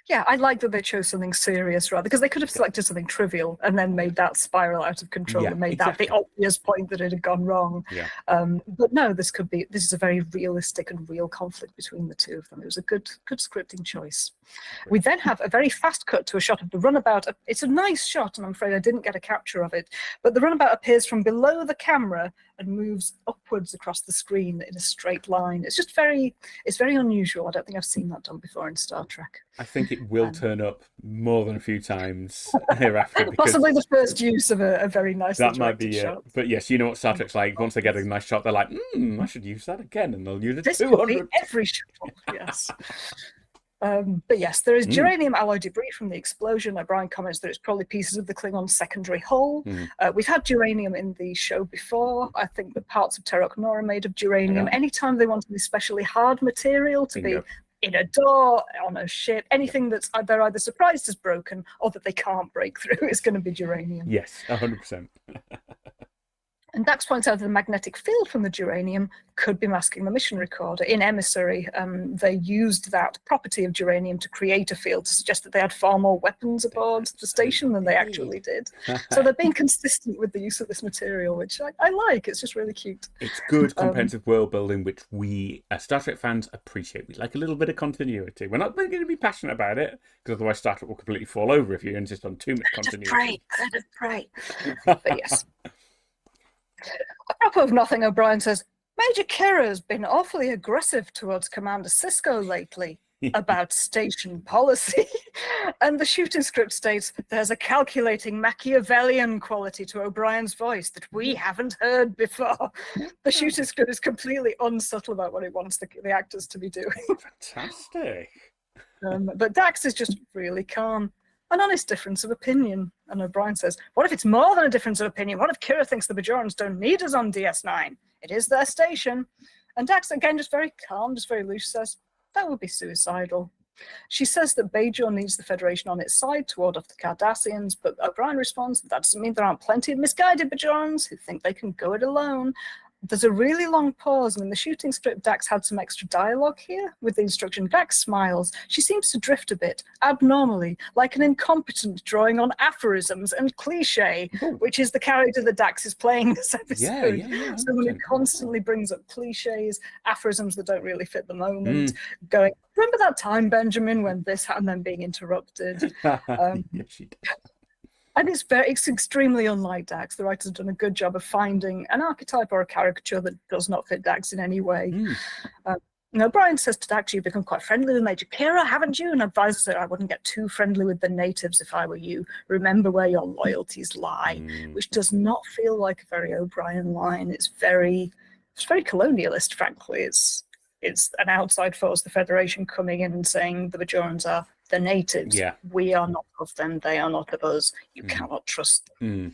Yeah, I like that they chose something serious rather, because they could have selected something trivial and then made that spiral out of control and made that the obvious point that it had gone wrong. Yeah. But no, this is a very realistic and real conflict between the two of them. It was a good scripting choice. We then have a very fast cut to a shot of the runabout. It's a nice shot, and I'm afraid I didn't get a capture of it, but the runabout appears from below the camera and moves upwards across the screen in a straight line. It's very unusual. I don't think I've seen that done before in Star Trek. I think it will turn up more than a few times hereafter. Possibly the first use of a very nice shot. That might be it. But yes, you know what Star Trek's like. Once they get a nice shot, they're like, I should use that again, and they'll use it 200. Every shot, yes. But yes, there is geranium alloy debris from the explosion. O'Brien comments that it's probably pieces of the Klingon secondary hull. We've had geranium in the show before. I think that parts of Terok Nor are made of geranium. Anytime they want an especially hard material to be in a door, on a ship, anything that's they're either surprised as broken or that they can't break through is going to be geranium. Yes, 100%. And Dax points out that the magnetic field from the geranium could be masking the mission recorder. In Emissary, they used that property of geranium to create a field to suggest that they had far more weapons aboard the station than they actually did. So they're being consistent with the use of this material, which I like. It's just really cute. It's good, comprehensive world building, which we, as Star Trek fans, appreciate. We like a little bit of continuity. We're not going to be passionate about it, because otherwise Star Trek will completely fall over if you insist on too much continuity. Pray. But yes. Apropos of nothing, O'Brien says, Major Kira's been awfully aggressive towards Commander Sisko lately about station policy. And the shooting script states there's a calculating Machiavellian quality to O'Brien's voice that we haven't heard before. The shooting script is completely unsubtle about what it wants the actors to be doing. Fantastic. But Dax is just really calm. An honest difference of opinion. And O'Brien says, what if it's more than a difference of opinion? What if Kira thinks the Bajorans don't need us on DS9? It is their station. And Dax, again, just very calm, just very loose, says, that would be suicidal. She says that Bajor needs the Federation on its side to ward off the Cardassians, but O'Brien responds that doesn't mean there aren't plenty of misguided Bajorans who think they can go it alone. There's a really long pause, and in the shooting script, Dax had some extra dialogue here with the instruction. Dax smiles. She seems to drift a bit, abnormally, like an incompetent drawing on aphorisms and cliche, which is the character that Dax is playing this episode. Someone who constantly brings up cliches, aphorisms that don't really fit the moment, going, remember that time, Benjamin, when this happened, and then being interrupted? Yes, she does. And it's extremely unlike Dax. The writers have done a good job of finding an archetype or a caricature that does not fit Dax in any way. O'Brien says to Dax, you've become quite friendly with Major Kira, haven't you? And advises her, I wouldn't get too friendly with the natives if I were you. Remember where your loyalties lie, which does not feel like a very O'Brien line. It's very colonialist, frankly. It's an outside force, the Federation, coming in and saying the Bajorans are the natives. We are not of them, they are not of us. You cannot trust them.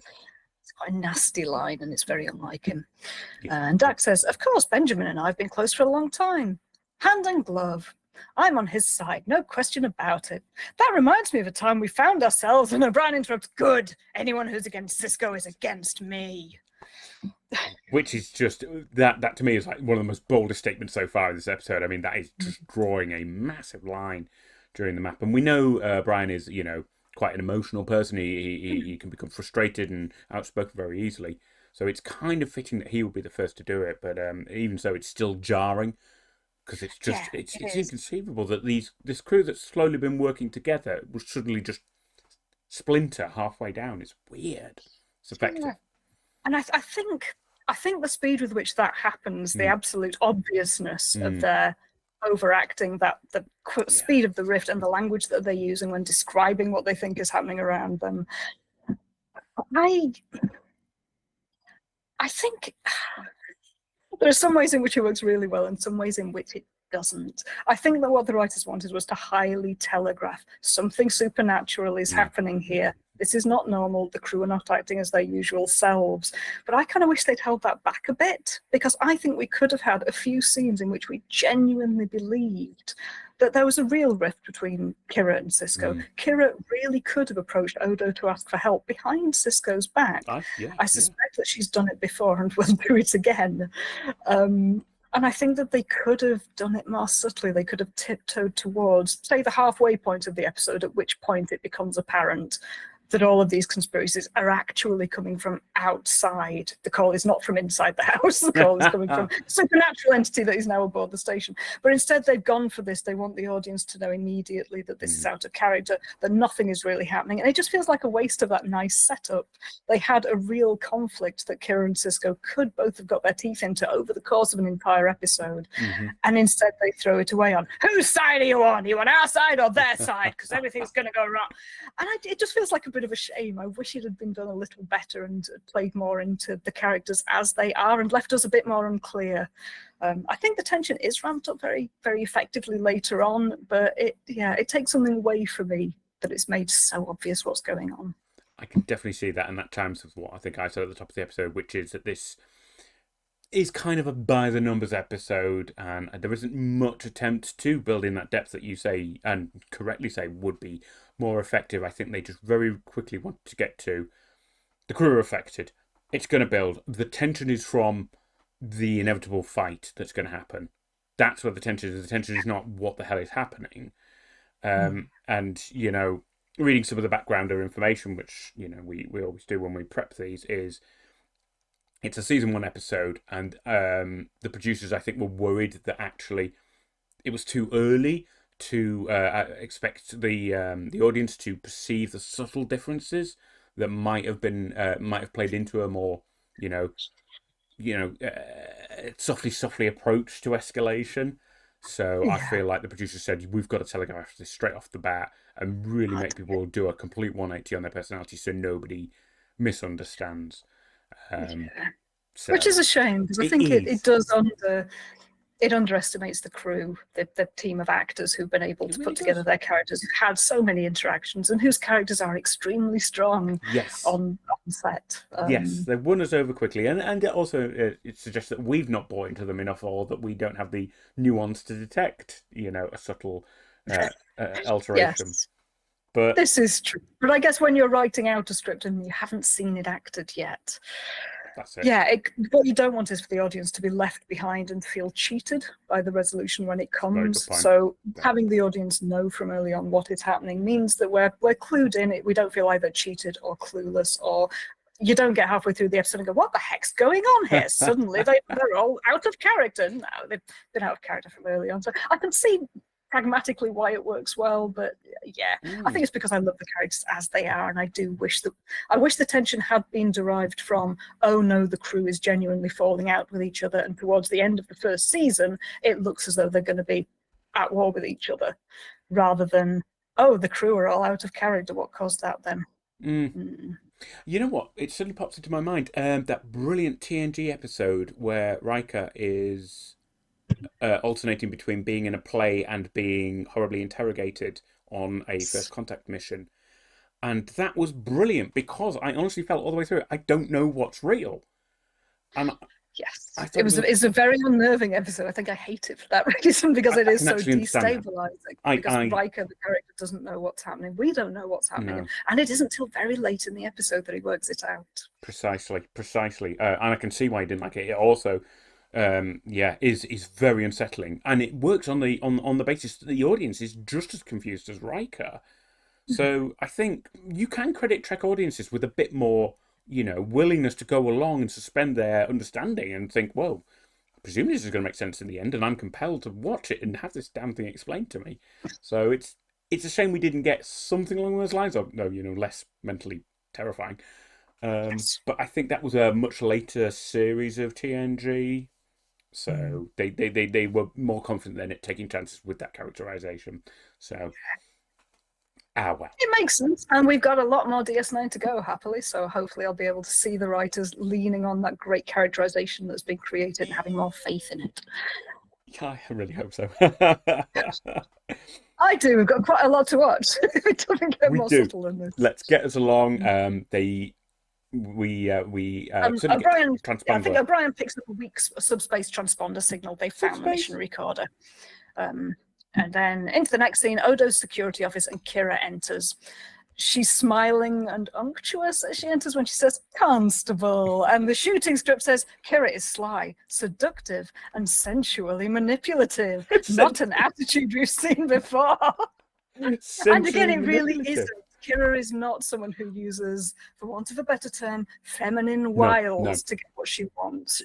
It's quite a nasty line, and it's very unlike him. And Dax says, of course, Benjamin and I have been close for a long time. Hand and glove. I'm on his side, no question about it. That reminds me of a time we found ourselves, and O'Brien interrupts, good, anyone who's against Sisko is against me. Which is just, that to me is like one of the most boldest statements so far in this episode. I mean, that is just drawing a massive line during the map. And we know Brian is, quite an emotional person. He can become frustrated and outspoken very easily. So it's kind of fitting that he would be the first to do it. But even so, it's still jarring, because it's just it's inconceivable that this crew that's slowly been working together will suddenly just splinter halfway down. It's weird. It's effective. Yeah. And I think the speed with which that happens, the absolute obviousness of their overacting, the speed of the rift and the language that they're using when describing what they think is happening around them. I think there are some ways in which it works really well and some ways in which it doesn't. I think that what the writers wanted was to highly telegraph something supernatural is happening here. This is not normal. The crew are not acting as their usual selves. But I kind of wish they'd held that back a bit, because I think we could have had a few scenes in which we genuinely believed that there was a real rift between Kira and Sisko. Kira really could have approached Odo to ask for help behind Sisko's back. I suspect that she's done it before and will do it again. And I think that they could have done it more subtly. They could have tiptoed towards, say, the halfway point of the episode, at which point it becomes apparent that all of these conspiracies are actually coming from outside. The call is not from inside the house. The call is coming from a supernatural entity that is now aboard the station. But instead, they've gone for this. They want the audience to know immediately that this is out of character, that nothing is really happening. And it just feels like a waste of that nice setup. They had a real conflict that Kira and Sisko could both have got their teeth into over the course of an entire episode. And instead, they throw it away on, whose side are you on? Are you on our side or their side? Because everything's going to go wrong. And it just feels like a bit of a shame. I wish it had been done a little better and played more into the characters as they are and left us a bit more unclear. I think the tension is ramped up very, very effectively later on, but it takes something away from me that it's made so obvious what's going on. I can definitely see that, and that chimes with what I think I said at the top of the episode, which is that this is kind of a by the numbers episode, and there isn't much attempt to build in that depth that you say and correctly say would be more effective. I think they just very quickly want to get to the crew are affected. It's going to build. The tension is from the inevitable fight that's going to happen. That's where the tension is. The tension is not what the hell is happening. And, you know, reading some of the backgrounder information, which, you know, we always do when we prep these, is it's a season 1 episode, and the producers, I think, were worried that actually it was too early to expect the audience to perceive the subtle differences that might have played into a more softly approach to escalation. So I feel like the producers said, we've got to telegraph this straight off the bat and really make people do a complete 180 on their personality so nobody misunderstands. So which is a shame, because I think it does it underestimates the crew, the team of actors who've been able to put together their characters, who've had so many interactions, and whose characters are extremely strong on set. Yes, they've won us over quickly, and it also it suggests that we've not bought into them enough, or that we don't have the nuance to detect, a subtle alteration. Yes. But this is true. But I guess when you're writing out a script and you haven't seen it acted yet, that's it. Yeah, what you don't want is for the audience to be left behind and feel cheated by the resolution when it comes. So having the audience know from early on what is happening means that we're clued in. We don't feel either cheated or clueless, or you don't get halfway through the episode and go, what the heck's going on here? Suddenly they're all out of character. No, they've been out of character from early on. So I can see pragmatically why it works well, but I think it's because I love the characters as they are, and I wish the tension had been derived from, oh no, the crew is genuinely falling out with each other, and towards the end of the first season it looks as though they're going to be at war with each other, rather than, oh, the crew are all out of character, what caused that then? You know what, it suddenly pops into my mind, that brilliant TNG episode where Riker is alternating between being in a play and being horribly interrogated on a first contact mission. And that was brilliant, because I honestly felt all the way through it, I don't know what's real. And yes, it's a very unnerving episode. I think I hate it for that reason, because it is so destabilizing. Because Riker, the character, doesn't know what's happening. We don't know what's happening. And it isn't till very late in the episode that he works it out. Precisely. And I can see why he didn't like it. It also is very unsettling, and it works on the basis that the audience is just as confused as Riker. So I think you can credit Trek audiences with a bit more, willingness to go along and suspend their understanding and think, well, presumably this is going to make sense in the end, and I'm compelled to watch it and have this damn thing explained to me. So it's a shame we didn't get something along those lines, or less mentally terrifying. But I think that was a much later series of TNG. So they were more confident than it taking chances with that characterization. So, well. It makes sense. And we've got a lot more DS9 to go, happily. So hopefully I'll be able to see the writers leaning on that great characterization that's been created and having more faith in it. Yeah, I really hope so. I do. We've got quite a lot to watch. It doesn't get more subtle than this. Let's get us along. O'Brien picks up a weak subspace transponder signal they found on the mission recorder. And then into the next scene, Odo's security office, and Kira enters. she's smiling and unctuous as she enters when she says, "Constable." And the shooting script says, Kira is sly, seductive, and sensually manipulative. Not an attitude we've seen before. And again, it really isn't. Kira is not someone who uses, for want of a better term, feminine wiles to get what she wants.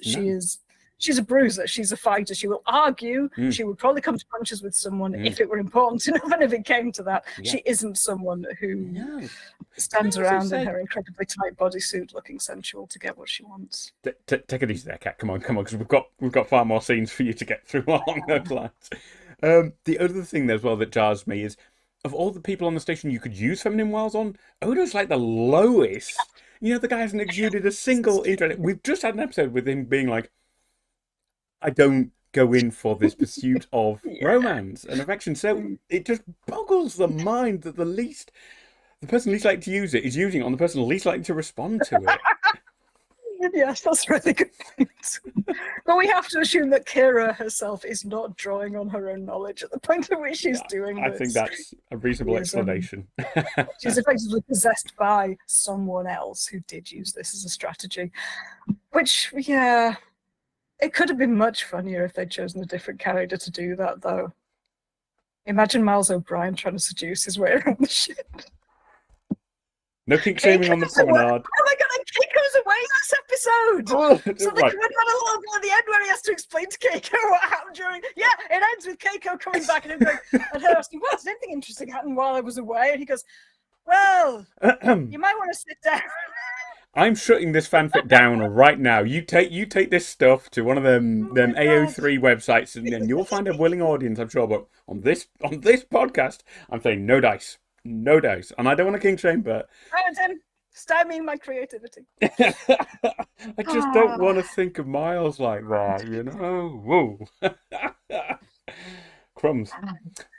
She's a bruiser. She's a fighter. She will argue. She would probably come to punches with someone if it were important enough, and if it came to that. She isn't someone who stands around in her incredibly tight bodysuit looking sensual to get what she wants. Take it easy there, Kat. Come on, because we've got far more scenes for you to get through along those lines. The other thing as well that jars me is, of all the people on the station you could use feminine wiles on, Odo's like the lowest. You know, the guy hasn't exuded a single interest. We've just had an episode with him being like, I don't go in for this pursuit of romance and affection. So it just boggles the mind that the person least likely to use it is using it on the person least likely to respond to it. Yes, that's a really good point. But we have to assume that Kira herself is not drawing on her own knowledge at the point at which she's doing this. I think that's a reasonable explanation. She's effectively possessed by someone else who did use this as a strategy. Which, it could have been much funnier if they'd chosen a different character to do that, though. Imagine Miles O'Brien trying to seduce his way around the ship. No kink shaming on the promenade. Oh my god, Keiko's away this episode! So they could have got a little bit at the end where he has to explain to Keiko what happened during... Yeah, it ends with Keiko coming back and her asking, well, did anything interesting happen while I was away? And he goes, well, you might want to sit down. I'm shutting this fanfic down right now. You take this stuff to one of them AO3 websites, and then you'll find a willing audience, I'm sure. But on this podcast, I'm saying no dice, and I don't want to kink shame, but stymieing my creativity. I just don't want to think of Miles like that, you know. Whoa. Crumbs.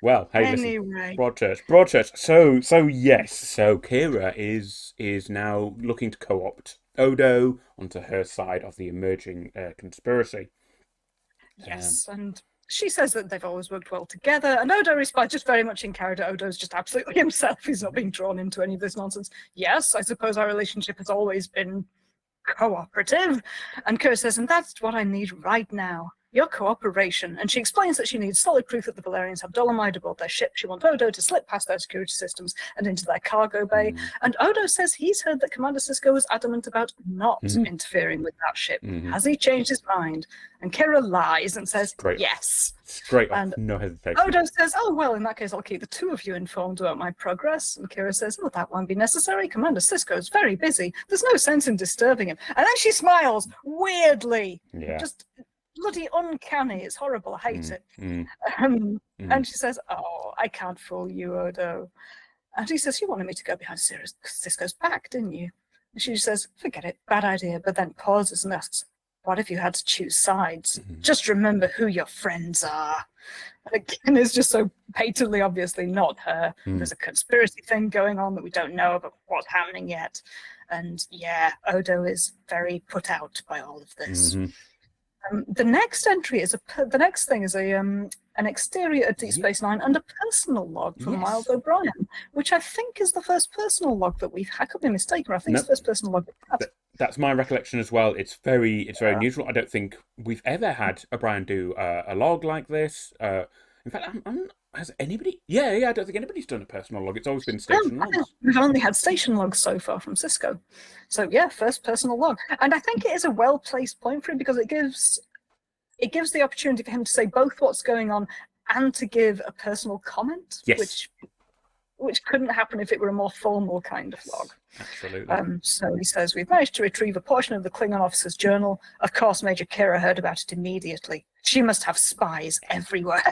Well, hey, anyway. Listen, Broadchurch. So yes. So Kira is now looking to co-opt Odo onto her side of the emerging conspiracy. Yes, and she says that they've always worked well together, and Odo responds just very much in character. Odo's just absolutely himself. He's not being drawn into any of this nonsense. Yes, I suppose our relationship has always been cooperative. And Kira says, and that's what I need right now. Your cooperation. And she explains that she needs solid proof that the Valerians have Dolomite aboard their ship. She wants Odo to slip past their security systems and into their cargo bay. And Odo says he's heard that Commander Sisko was adamant about not interfering with that ship. Has he changed his mind? And Kira lies and says yes. Straight off, no hesitation. Odo says, oh, well, in that case, I'll keep the two of you informed about my progress. And Kira says, oh, that won't be necessary. Commander Sisko's very busy. There's no sense in disturbing him. And then she smiles weirdly. Just bloody uncanny. It's horrible. I hate it. And she says, oh, I can't fool you, Odo. And he says, you wanted me to go behind Sisko's back, didn't you? And she says, forget it, bad idea, but then pauses and asks, what if you had to choose sides? Just remember who your friends are. And again, it's just so patently, obviously not her. There's a conspiracy thing going on that we don't know about what's happening yet. And Odo is very put out by all of this. The next entry is the next thing is an exterior at Deep Space Nine and a personal log from Miles O'Brien, which I think is the first personal log that we've had. I could be mistaken. I think it's the first personal log we've had. That's my recollection as well. It's very unusual. I don't think we've ever had O'Brien do a log like this. In fact, has anybody? I don't think anybody's done a personal log. It's always been station logs. We've only had station logs so far from Sisko. So first personal log. And I think it is a well-placed point for him because it gives the opportunity for him to say both what's going on and to give a personal comment. Yes. Which couldn't happen if it were a more formal kind of log. Absolutely. So he says, we've managed to retrieve a portion of the Klingon officer's journal. Of course, Major Kira heard about it immediately. She must have spies everywhere.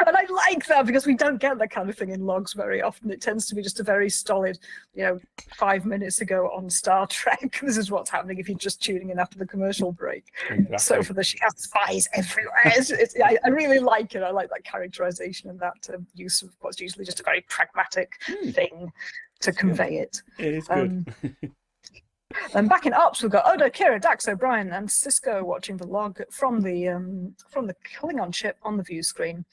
And I like that because we don't get that kind of thing in logs very often. It tends to be just a very stolid, 5 minutes ago on Star Trek. This is what's happening if you're just tuning in after the commercial break. Exactly. So for she has spies everywhere. I really like it. I like that characterization and that use of what's usually just a very pragmatic thing to convey it. It is good. And back in Ops, we've got Odo, Kira, Dax, O'Brien, and Sisko watching the log from the Klingon ship on the view screen.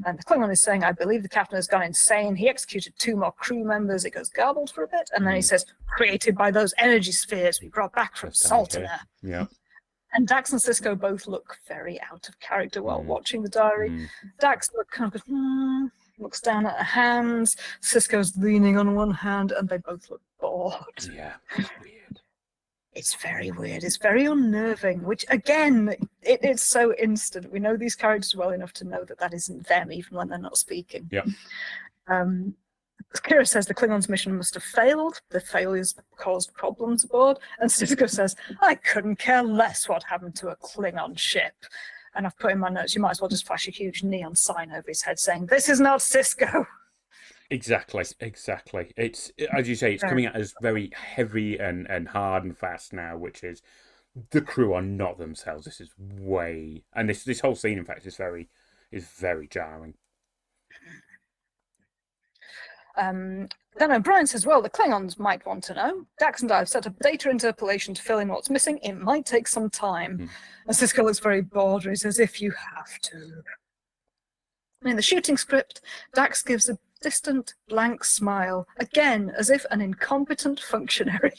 And the Klingon is saying, I believe the captain has gone insane. He executed 2 more crew members. It goes garbled for a bit. And then he says, created by those energy spheres we brought back from Saltana. Yeah. And Dax and Sisko both look very out of character while watching the diary. Dax looks down at her hands. Sisko's leaning on one hand, and they both look bored. Yeah, it's weird. It's very weird. It's very unnerving, which, again, it's so instant. We know these characters well enough to know that that isn't them, even when they're not speaking. Yeah. Kira says the Klingons' mission must have failed. The failures caused problems aboard. And Sisko says, I couldn't care less what happened to a Klingon ship. And I've put in my notes, you might as well just flash a huge neon sign over his head saying, this is not Sisko. Exactly. It's, as you say, it's coming at us very heavy and hard and fast now, which is the crew are not themselves. This is way, and this whole scene, in fact, is very jarring. Then O'Brien says, well, the Klingons might want to know. Dax and I have set up data interpolation to fill in what's missing. It might take some time. And Sisko looks very bored, and he says, if you have to. In the shooting script, Dax gives a distant, blank smile, again, as if an incompetent functionary.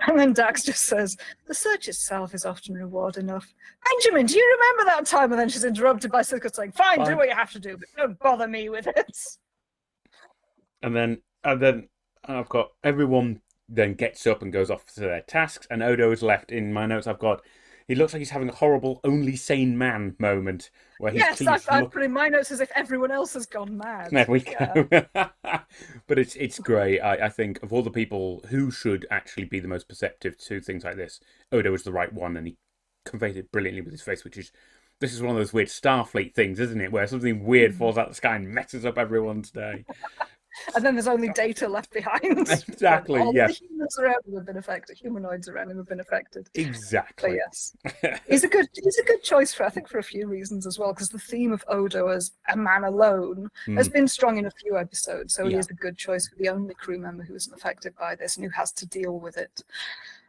And then Dax just says, the search itself is often reward enough. Benjamin, do you remember that time? And then she's interrupted by Sisko saying, fine, do what you have to do, but don't bother me with it. And then I've got everyone then gets up and goes off to their tasks, and Odo is left. In my notes, I've got, he looks like he's having a horrible only sane man moment where he's I've put in my notes as if everyone else has gone mad. There we go. But it's great. I think of all the people who should actually be the most perceptive to things like this, Odo is the right one, and he conveyed it brilliantly with his face, this is one of those weird Starfleet things, isn't it, where something weird falls out of the sky and messes up everyone's day. And then there's only data left behind. Exactly, all yes. the humans around him have been affected. Humanoids around him have been affected. Exactly. But yes. He's a good choice for a few reasons as well, because the theme of Odo as a man alone has been strong in a few episodes, so he is a good choice for the only crew member who isn't affected by this and who has to deal with it.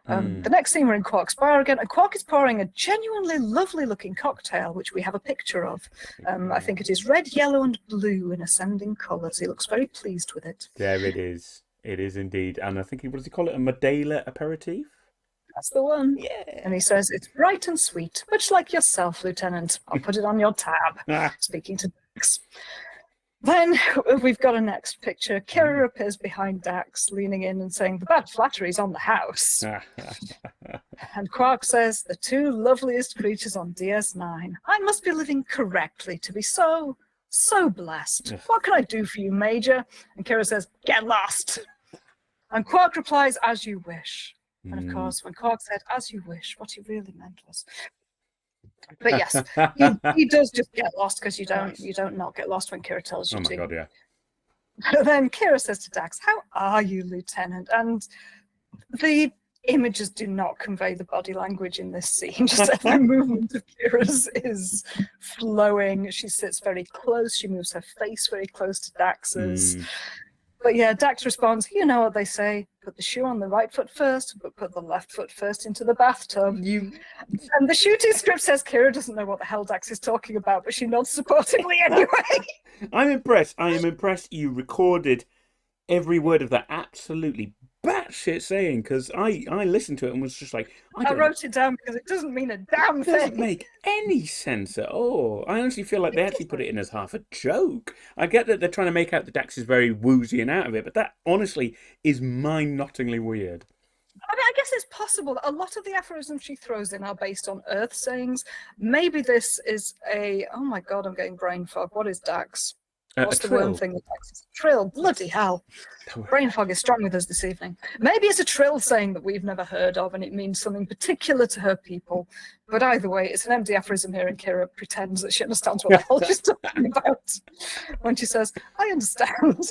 The next scene, we're in Quark's bar again, and Quark is pouring a genuinely lovely-looking cocktail, which we have a picture of. I think it is red, yellow, and blue in ascending colours. He looks very pleased with it. There it is. It is indeed. And I think, what does he call it? A Madeira aperitif? That's the one. Yeah. And he says, it's bright and sweet, much like yourself, Lieutenant. I'll put it on your tab. Speaking to Dax. Then we've got a next picture. Kira appears behind Dax, leaning in and saying, the bad flattery's on the house. And Quark says, the 2 loveliest creatures on DS9. I must be living correctly to be so blessed. What can I do for you, Major? And Kira says, get lost. And Quark replies, as you wish. And of course, when Quark said, as you wish, what he really meant was... But yes, he does just get lost, because you don't not get lost when Kira tells you to. Oh my god, yeah. Then Kira says to Dax, how are you, Lieutenant? And the images do not convey the body language in this scene. Just every movement of Kira's is flowing. She sits very close. She moves her face very close to Dax's. But yeah, Dax responds, you know what they say, put the shoe on the right foot first, but put the left foot first into the bathtub. And the shooting script says Kira doesn't know what the hell Dax is talking about, but she nods supportingly anyway. I'm impressed. I am impressed you recorded every word of that absolutely batshit saying, because I listened to it and was just like, I wrote it down because it doesn't mean a damn thing. It doesn't make any sense at all. I honestly feel like they actually put it in as half a joke. I get that they're trying to make out that Dax is very woozy and out of it, but that honestly is mind-knottingly weird. I mean, I guess it's possible that a lot of the aphorisms she throws in are based on Earth sayings. Maybe this is oh my god, I'm getting brain fog. What is Dax? What's the one thing that Dax is? Trill. Bloody hell. Brain fog is strong with us this evening. Maybe it's a trill saying that we've never heard of and it means something particular to her people. But either way, it's an empty aphorism here, and Kira pretends that she understands what the hell she's talking about when she says, I understand.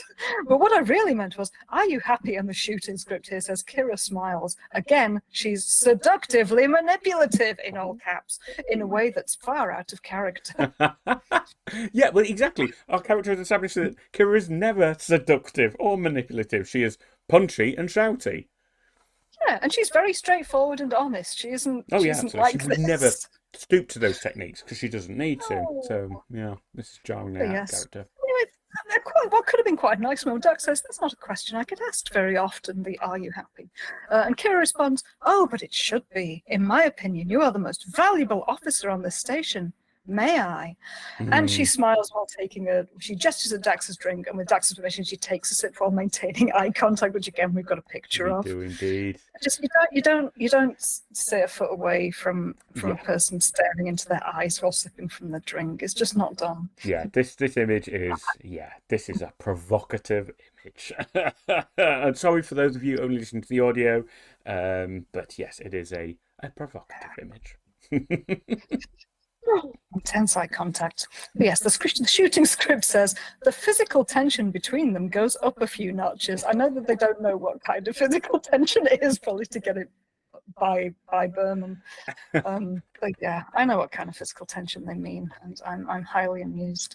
But what I really meant was, are you happy? And the shooting script here says, Kira smiles. Again, she's seductively manipulative, in all caps, in a way that's far out of character. Yeah, well, exactly. Our character has established that Kira is never seductive or manipulative. She is punchy and shouty. Yeah, and she's very straightforward and honest. She isn't. Oh, she yeah, isn't absolutely. like She would this. never stoop to those techniques because she doesn't need to. So Oh, yeah, this is jarringly out of yes. character. Anyway, what could have been quite a nice moment. Doug says, that's not a question I get asked very often, the "are you happy?" And Kira responds, oh, but it should be. In my opinion, you are the most valuable officer on this station. May I? And she smiles while she gestures at Dax's drink, and with Dax's permission, she takes a sip while maintaining eye contact, which again, we've got a picture We of. do indeed. Just you don't stay a foot away from a person staring into their eyes while sipping from the drink. It's just not done. Yeah, this image is this is a provocative image. I'm sorry for those of you only listening to the audio, but yes, it is a provocative image. Intense eye contact. But yes, the shooting script says the physical tension between them goes up a few notches. I know that they don't know what kind of physical tension it is, probably to get it by Berman. But yeah, I know what kind of physical tension they mean, and I'm highly amused.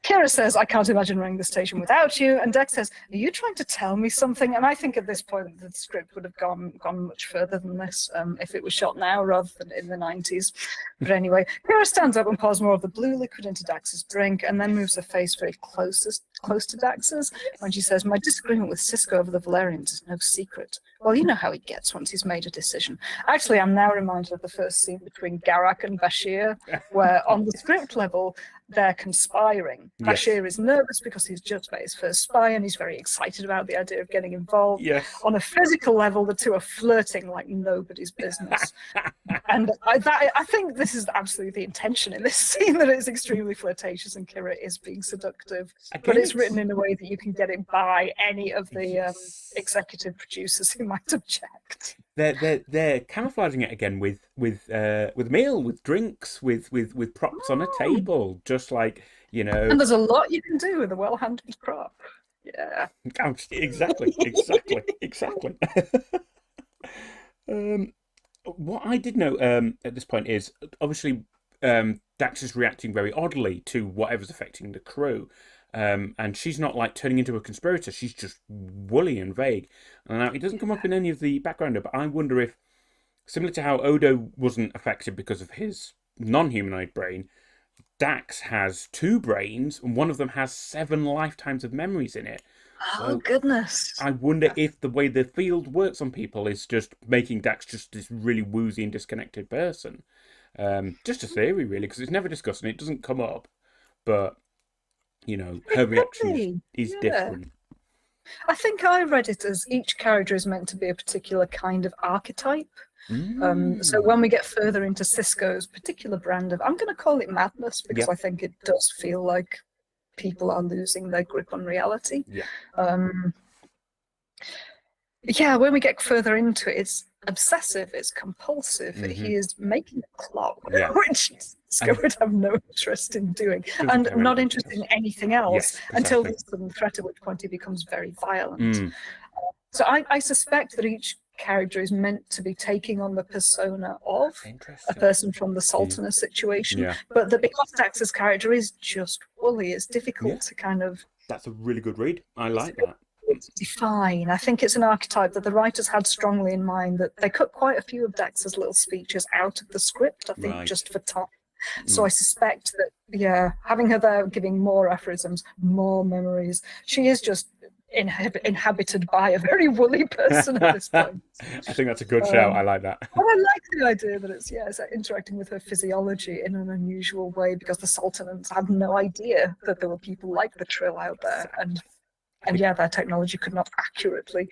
Kira says, I can't imagine running the station without you, and Dex says, are you trying to tell me something? And I think at this point the script would have gone much further than this if it was shot now rather than in the 90s. But anyway, Kira stands up and pours more of the blue liquid into Dax's drink, and then moves her face very close to Dax's when she says, my disagreement with Cisco over the Valerians is no secret. Well, you know how he gets once he's made a decision. Actually, I'm now reminded of the first scene between Garak and Bashir, where on the script level, they're conspiring. Yes. Bashir is nervous because he's just about his first spy and he's very excited about the idea of getting involved. Yes. On a physical level, the two are flirting like nobody's business. And I think this is absolutely the intention in this scene, that it's extremely flirtatious and Kira is being seductive. Again, but it's written in a way that you can get it by any of the executive producers who might object. They're camouflaging it again with meal, with drinks, with props on a table, just like, you know. And there's a lot you can do with a well-handled prop. Yeah. Exactly. What I did know at this point is obviously Dax is reacting very oddly to whatever's affecting the crew. And she's not like turning into a conspirator. She's just woolly and vague. And now it doesn't come up in any of the background, but I wonder if, similar to how Odo wasn't affected because of his non-humanoid brain, Dax has 2 brains, and one of them has 7 lifetimes of memories in it. Oh, goodness. I wonder if the way the field works on people is just making Dax just this really woozy and disconnected person. Just a theory, really, because it's never discussed and it doesn't come up. But, you know, her reaction is different. I think I read it as each character is meant to be a particular kind of archetype. So when we get further into Cisco's particular brand of, I'm going to call it madness, because I think it does feel like people are losing their grip on reality. When we get further into it, it's obsessive, it's compulsive. He is making a clock, which Cisco would have no interest in doing, and not interested in anything else until the sudden threat, at which point he becomes very violent. So I suspect that each character is meant to be taking on the persona of a person from the Sultana situation, but that because Dax's character is just woolly, it's difficult to kind of... That's a really good read. I like that. Define. I think it's an archetype that the writers had strongly in mind, that they cut quite a few of Dax's little speeches out of the script, I think, just for time. So I suspect that, having her there giving more aphorisms, more memories, she is just inhabited by a very woolly person at this point. I think that's a good shout. I like that. But I like the idea that it's interacting with her physiology in an unusual way, because the Sultanans had no idea that there were people like the Trill out there, and their technology could not accurately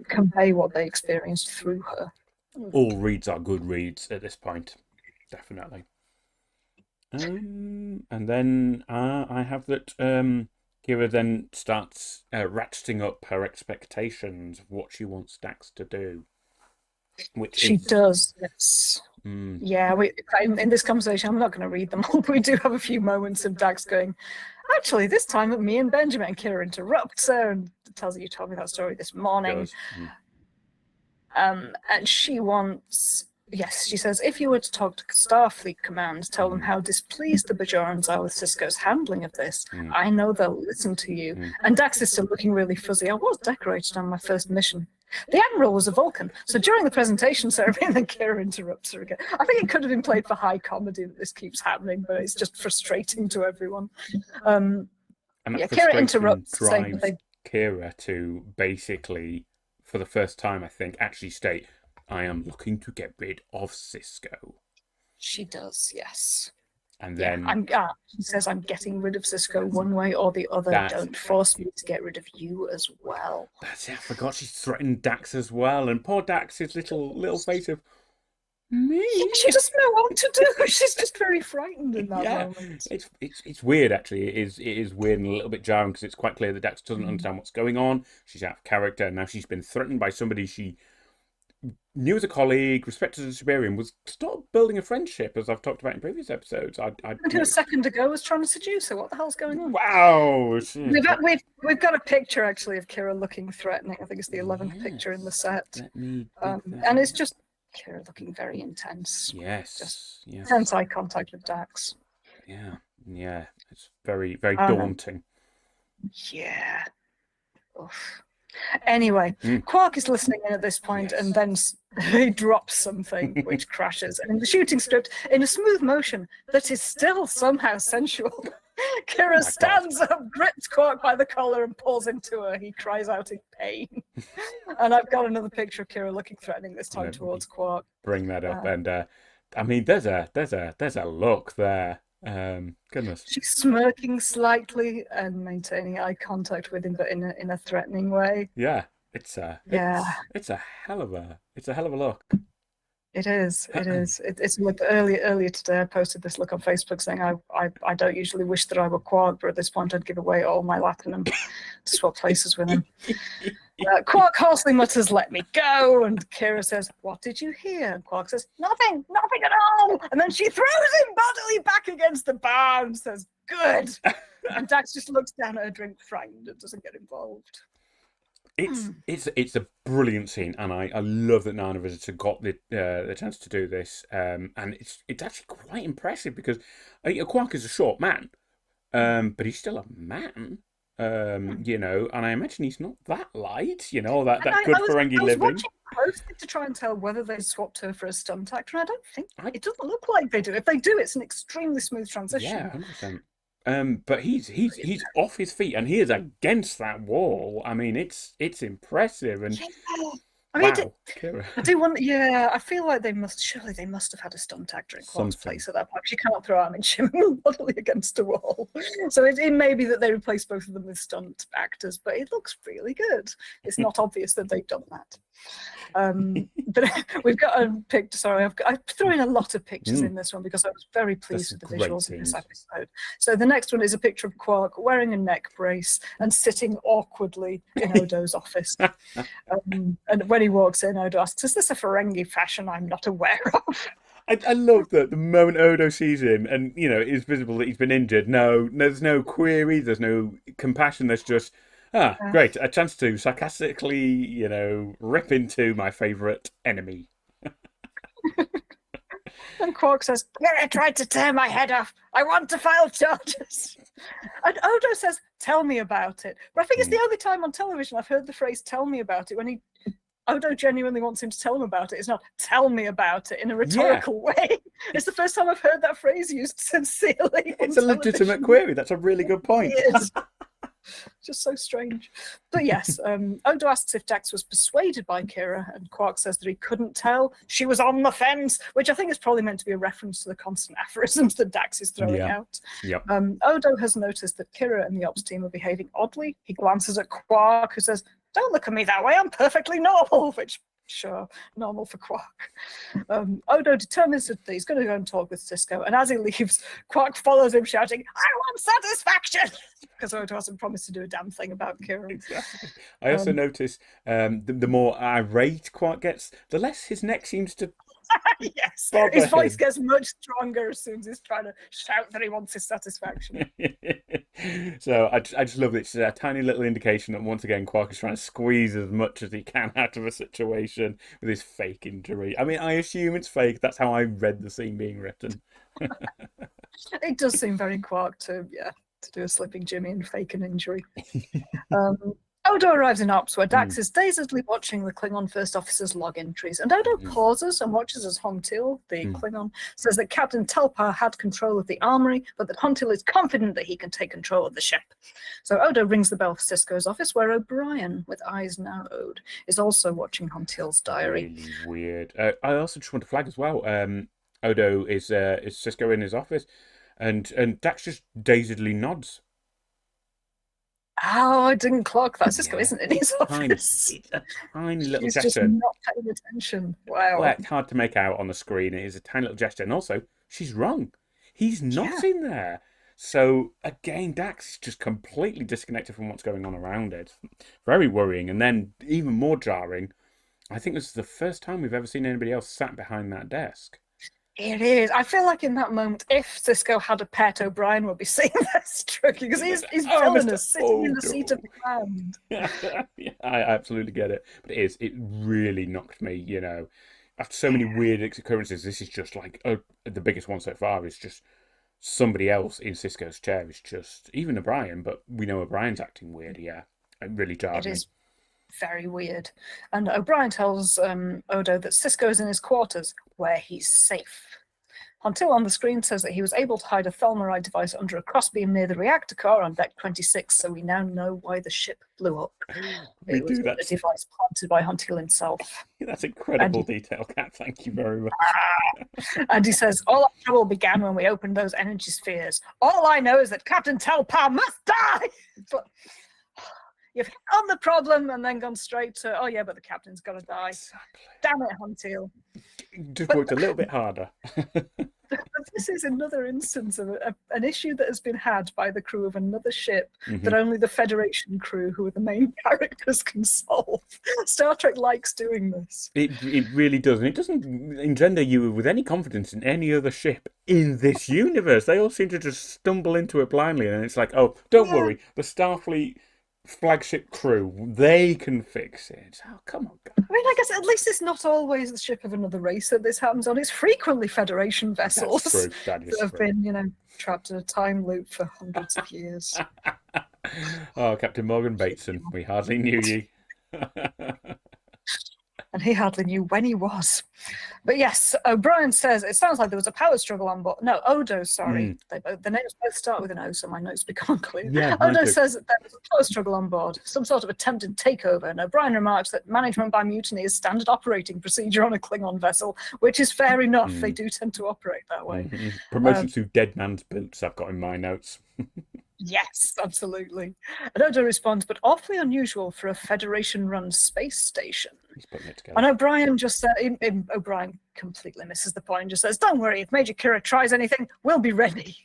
convey what they experienced through her. All reads are good reads at this point, definitely. And then I have that Kira then starts ratcheting up her expectations of what she wants Dax to do. Which she does, yes. Yeah, in this conversation, I'm not going to read them all, but we do have a few moments of Dax going, actually, this time me and Benjamin, and Kira interrupts her and tells her, you told me that story this morning. And she wants... Yes, she says, if you were to talk to Starfleet Command, tell them how displeased the Bajorans are with Cisco's handling of this. I know they'll listen to you. And Dax is still looking really fuzzy. I was decorated on my first mission. The Admiral was a Vulcan. So during the presentation ceremony, and then Kira interrupts her again. I think it could have been played for high comedy that this keeps happening, but it's just frustrating to everyone. And that Kira frustration interrupts, saying drives that Kira to basically, for the first time, I think, actually state, I am looking to get rid of Cisco. she does, yes. And Yeah, then she says, I'm getting rid of Cisco one way or the other. Don't force me to get rid of you as well. That's it. I forgot she's threatened Dax as well. And poor Dax's little face of, me? She doesn't know what to do. She's just very frightened in that moment. It's weird, actually. It is weird and a little bit jarring because it's quite clear that Dax doesn't understand what's going on. She's out of character. And now she's been threatened by somebody she knew as a colleague, respected as a superior, and was start building a friendship, as I've talked about in previous episodes. And who a second ago was trying to seduce her. What the hell's going on? Wow! We've got a picture, actually, of Kira looking threatening. I think it's the 11th picture in the set. And it's just Kira looking very intense. Yes. Intense eye contact with Dax. Yeah. It's very, very daunting. Yeah. Oof. Anyway, Quark is listening in at this point, and then he drops something which crashes. And in the shooting script, in a smooth motion that is still somehow sensual, Kira stands up, grips Quark by the collar, and pulls him to her. He cries out in pain. And I've got another picture of Kira looking threatening, this time towards Quark. Bring that up, and I mean, there's a look there. Goodness. She's smirking slightly and maintaining eye contact with him, but in a threatening way. Yeah, it's a hell of a look. It is. It's like earlier today. I posted this look on Facebook saying I don't usually wish that I were Quark, but at this point I'd give away all my Latinum to swap places with him. Quark hoarsely mutters, "Let me go," and Kira says, "What did you hear?" And Quark says, nothing at all. And then she throws him bodily back against the bar and says, "Good." And Dax just looks down at her drink, frightened, and doesn't get involved. It's a brilliant scene, and I love that Nana Visitor got the chance to do this. And it's actually quite impressive because Quark is a short man, but he's still a man. And I imagine he's not that light, that good Ferengi living. I was watching closely to try and tell whether they swapped her for a stunt actor, and I don't think it doesn't look like they do. If they do, it's an extremely smooth transition. Yeah, 100%. But he's off his feet and he is against that wall. I mean, it's impressive and I mean, wow, Kira. I do want. Yeah, I feel like they must have had a stunt actor in Quark's place at that point. You cannot throw Armin Shimon bodily against a wall. So it may be that they replace both of them with stunt actors, but it looks really good. It's not obvious that they've done that. But we've got a picture. Sorry, I threw in a lot of pictures in this one because I was very pleased with the visuals in this episode. So the next one is a picture of Quark wearing a neck brace and sitting awkwardly in Odo's office. And when he walks in, Odo asks, "Is this a Ferengi fashion I'm not aware of?" I love that the moment Odo sees him and it's visible that he's been injured. No, there's no query, there's no compassion. There's just great, a chance to sarcastically, rip into my favourite enemy. And Quark says, "Kira tried to tear my head off. I want to file charges." And Odo says, "Tell me about it." But I think it's the only time on television I've heard the phrase "tell me about it" when Odo genuinely wants him to tell him about it. It's not "tell me about it" in a rhetorical way. It's the first time I've heard that phrase used sincerely. It's a legitimate query. That's a really good point. It is. Just so strange. But yes, Odo asks if Dax was persuaded by Kira, and Quark says that he couldn't tell. She was on the fence, which I think is probably meant to be a reference to the constant aphorisms that Dax is throwing out. Yep. Odo has noticed that Kira and the ops team are behaving oddly. He glances at Quark, who says, "Don't look at me that way, I'm perfectly normal," which, sure, normal for Quark. Odo determines that he's going to go and talk with Cisco, and as he leaves, Quark follows him shouting, "I want satisfaction!" because Odo hasn't promised to do a damn thing about Kira. Exactly. I also notice the more irate Quark gets, the less his neck seems to yes, his voice gets much stronger as soon as he's trying to shout that he wants his satisfaction. So I just love it. It's a tiny little indication that once again Quark is trying to squeeze as much as he can out of a situation with his fake injury. I mean, I assume it's fake. That's how I read the scene being written. It does seem very Quark to do a slipping Jimmy and fake an injury. Odo arrives in Ops, where Dax Mm. is dazedly watching the Klingon First Officer's log entries, and Odo pauses and watches as Hontil, the Klingon, says that Captain Telpar had control of the armory, but that Hontil is confident that he can take control of the ship. So Odo rings the bell for Sisko's office, where O'Brien, with eyes narrowed, is also watching Hontil's diary. Really weird. I also just want to flag as well. Odo is Sisko in his office, and Dax just dazedly nods. Oh, I didn't clock that. Sisko Yeah, isn't in his Tiny, office. it's a tiny little He's just gesture. not paying attention. Wow. Well, it's hard to make out on the screen. It is a tiny little gesture, and also she's wrong. He's not in there. So again, Dax is just completely disconnected from what's going on around it. Very worrying, and then even more jarring. I think this is the first time we've ever seen anybody else sat behind that desk. It is. I feel like in that moment, if Sisko had a pet, O'Brien would be seeing this tricky because he's villainous, sitting in the seat of command. Yeah, I absolutely get it. But it really knocked me, after so many weird occurrences, this is just like the biggest one so far is just somebody else in Sisko's chair. Is just, even O'Brien, but we know O'Brien's acting weird, yeah. It really jarred me. It is very weird. And O'Brien tells Odo that Sisko is in his quarters, where he's safe. Hontil on the screen says that he was able to hide a thelmaride device under a crossbeam near the reactor core on deck 26, so we now know why the ship blew up. It was a device planted by Hontil himself. That's incredible detail, Kat. Thank you very much. And he says, all our trouble began when we opened those energy spheres. All I know is that Captain Telpar must die! But you've hit on the problem and then gone straight to, oh yeah, but the captain's got to die. Exactly. Damn it, Hontil. Just worked a little bit harder. This is another instance of an issue that has been had by the crew of another ship that only the Federation crew, who are the main characters, can solve. Star Trek likes doing this. It really does. And it doesn't engender you with any confidence in any other ship in this universe. They all seem to just stumble into it blindly. And it's like, oh, don't worry. The Starfleet flagship crew, they can fix it. Oh, come on, guys. I mean, I guess at least it's not always the ship of another race that this happens on. It's frequently Federation vessels that have been, trapped in a time loop for hundreds of years. Oh, Captain Morgan Bateson, we hardly knew you. And he hardly knew when he was. But yes, O'Brien says it sounds like there was a power struggle on board. No, Odo, sorry. The names both start with an O, so my notes become unclear. Yeah, Odo says that there was a power struggle on board, some sort of attempted takeover, and O'Brien remarks that management by mutiny is standard operating procedure on a Klingon vessel, which is fair enough. They do tend to operate that way. Promotion to dead man's boots, I've got in my notes. Yes, absolutely. And Odo responds, but awfully unusual for a Federation-run space station. He's putting it together. And O'Brien just said, O'Brien completely misses the point, just says, don't worry, if Major Kira tries anything, we'll be ready.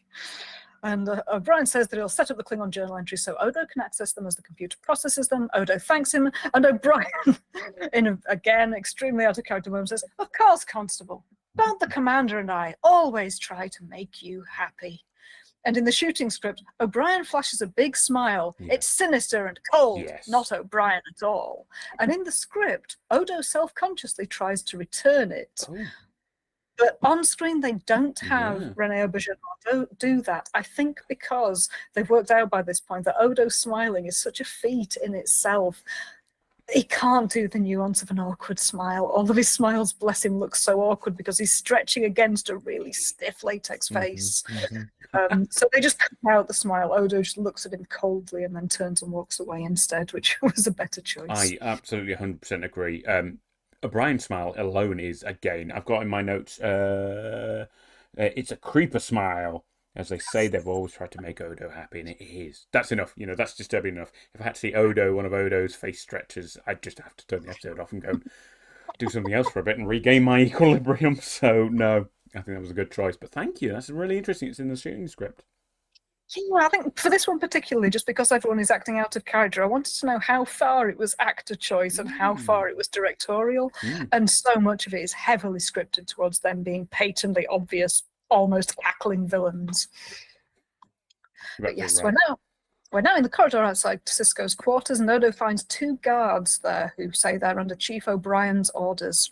And O'Brien says that he'll set up the Klingon journal entries so Odo can access them as the computer processes them. Odo thanks him, and O'Brien, again, extremely out of character moment, says, of course, Constable, don't the Commander and I always try to make you happy? And in the shooting script, O'Brien flashes a big smile. Yeah. It's sinister and cold, not O'Brien at all. And in the script, Odo self-consciously tries to return it. Oh. But on screen, they don't have Rene Auberjonois do that. I think because they've worked out by this point that Odo smiling is such a feat in itself. He can't do the nuance of an awkward smile. All of his smiles, bless him, look so awkward because he's stretching against a really stiff latex face. So they just cut out the smile. Odo just looks at him coldly and then turns and walks away instead, which was a better choice. I absolutely 100% agree. O'Brien's smile alone is, again, I've got in my notes, it's a creeper smile. As they say, they've always tried to make Odo happy, and it is. That's enough. That's disturbing enough. If I had to see one of Odo's face stretches, I'd just have to turn the episode off and go do something else for a bit and regain my equilibrium. So, no, I think that was a good choice. But thank you. That's really interesting. It's in the shooting script. Yeah, I think for this one particularly, just because everyone is acting out of character, I wanted to know how far it was actor choice and how far it was directorial. And so much of it is heavily scripted towards them being patently obvious, almost cackling villains. But yes, right. We're now in the corridor outside Sisko's quarters, and Odo finds 2 guards there who say they're under Chief O'Brien's orders.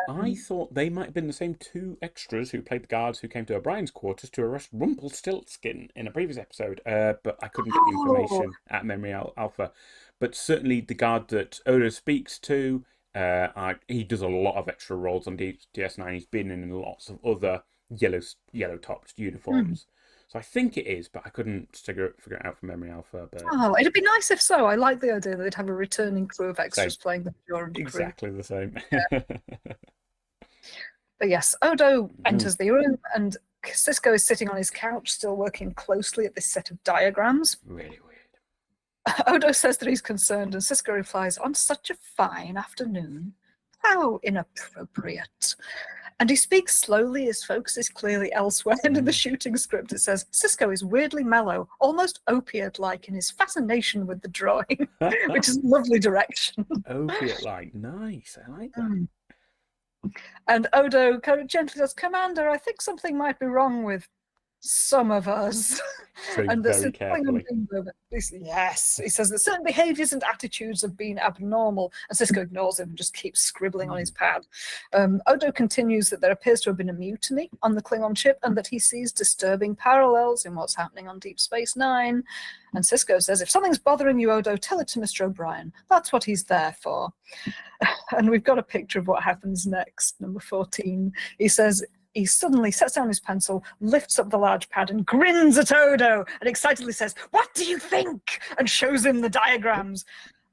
I thought they might have been the same 2 extras who played the guards who came to O'Brien's quarters to arrest Rumpelstiltskin in a previous episode, but I couldn't get the information at Memory Alpha. but certainly the guard that Odo speaks to, he does a lot of extra roles on DS9. He's been in lots of other yellow topped uniforms. So I think it is, but I couldn't figure it out from memory alpha. But Oh, it'd be nice if so. I like the idea that they'd have a returning crew of extras same. playing the Fjord crew. Exactly the same. But yes, Odo enters the room, and Cisco is sitting on his couch, still working closely at this set of diagrams. Really weird. Odo says that he's concerned, and Cisco replies, "On such a fine afternoon? How inappropriate." And he speaks slowly, his focus is clearly elsewhere. And in the shooting script, it says, Cisco is weirdly mellow, almost opiate-like in his fascination with the drawing, which is a lovely direction. Opiate-like, nice. I like that. And Odo kind of gently says, "Commander, I think something might be wrong with some of us." And very carefully. Yes, he says that certain behaviors and attitudes have been abnormal, and Cisco ignores him and just keeps scribbling on his pad. Odo continues that there appears to have been a mutiny on the Klingon ship, and that he sees disturbing parallels in what's happening on Deep Space Nine. And Cisco says, "If something's bothering you, Odo, tell it to Mr. O'Brien. That's what he's there for." And we've got a picture of what happens next, number 14. He says, he suddenly sets down his pencil, lifts up the large pad, and grins at Odo, and excitedly says, "What do you think?" and shows him the diagrams.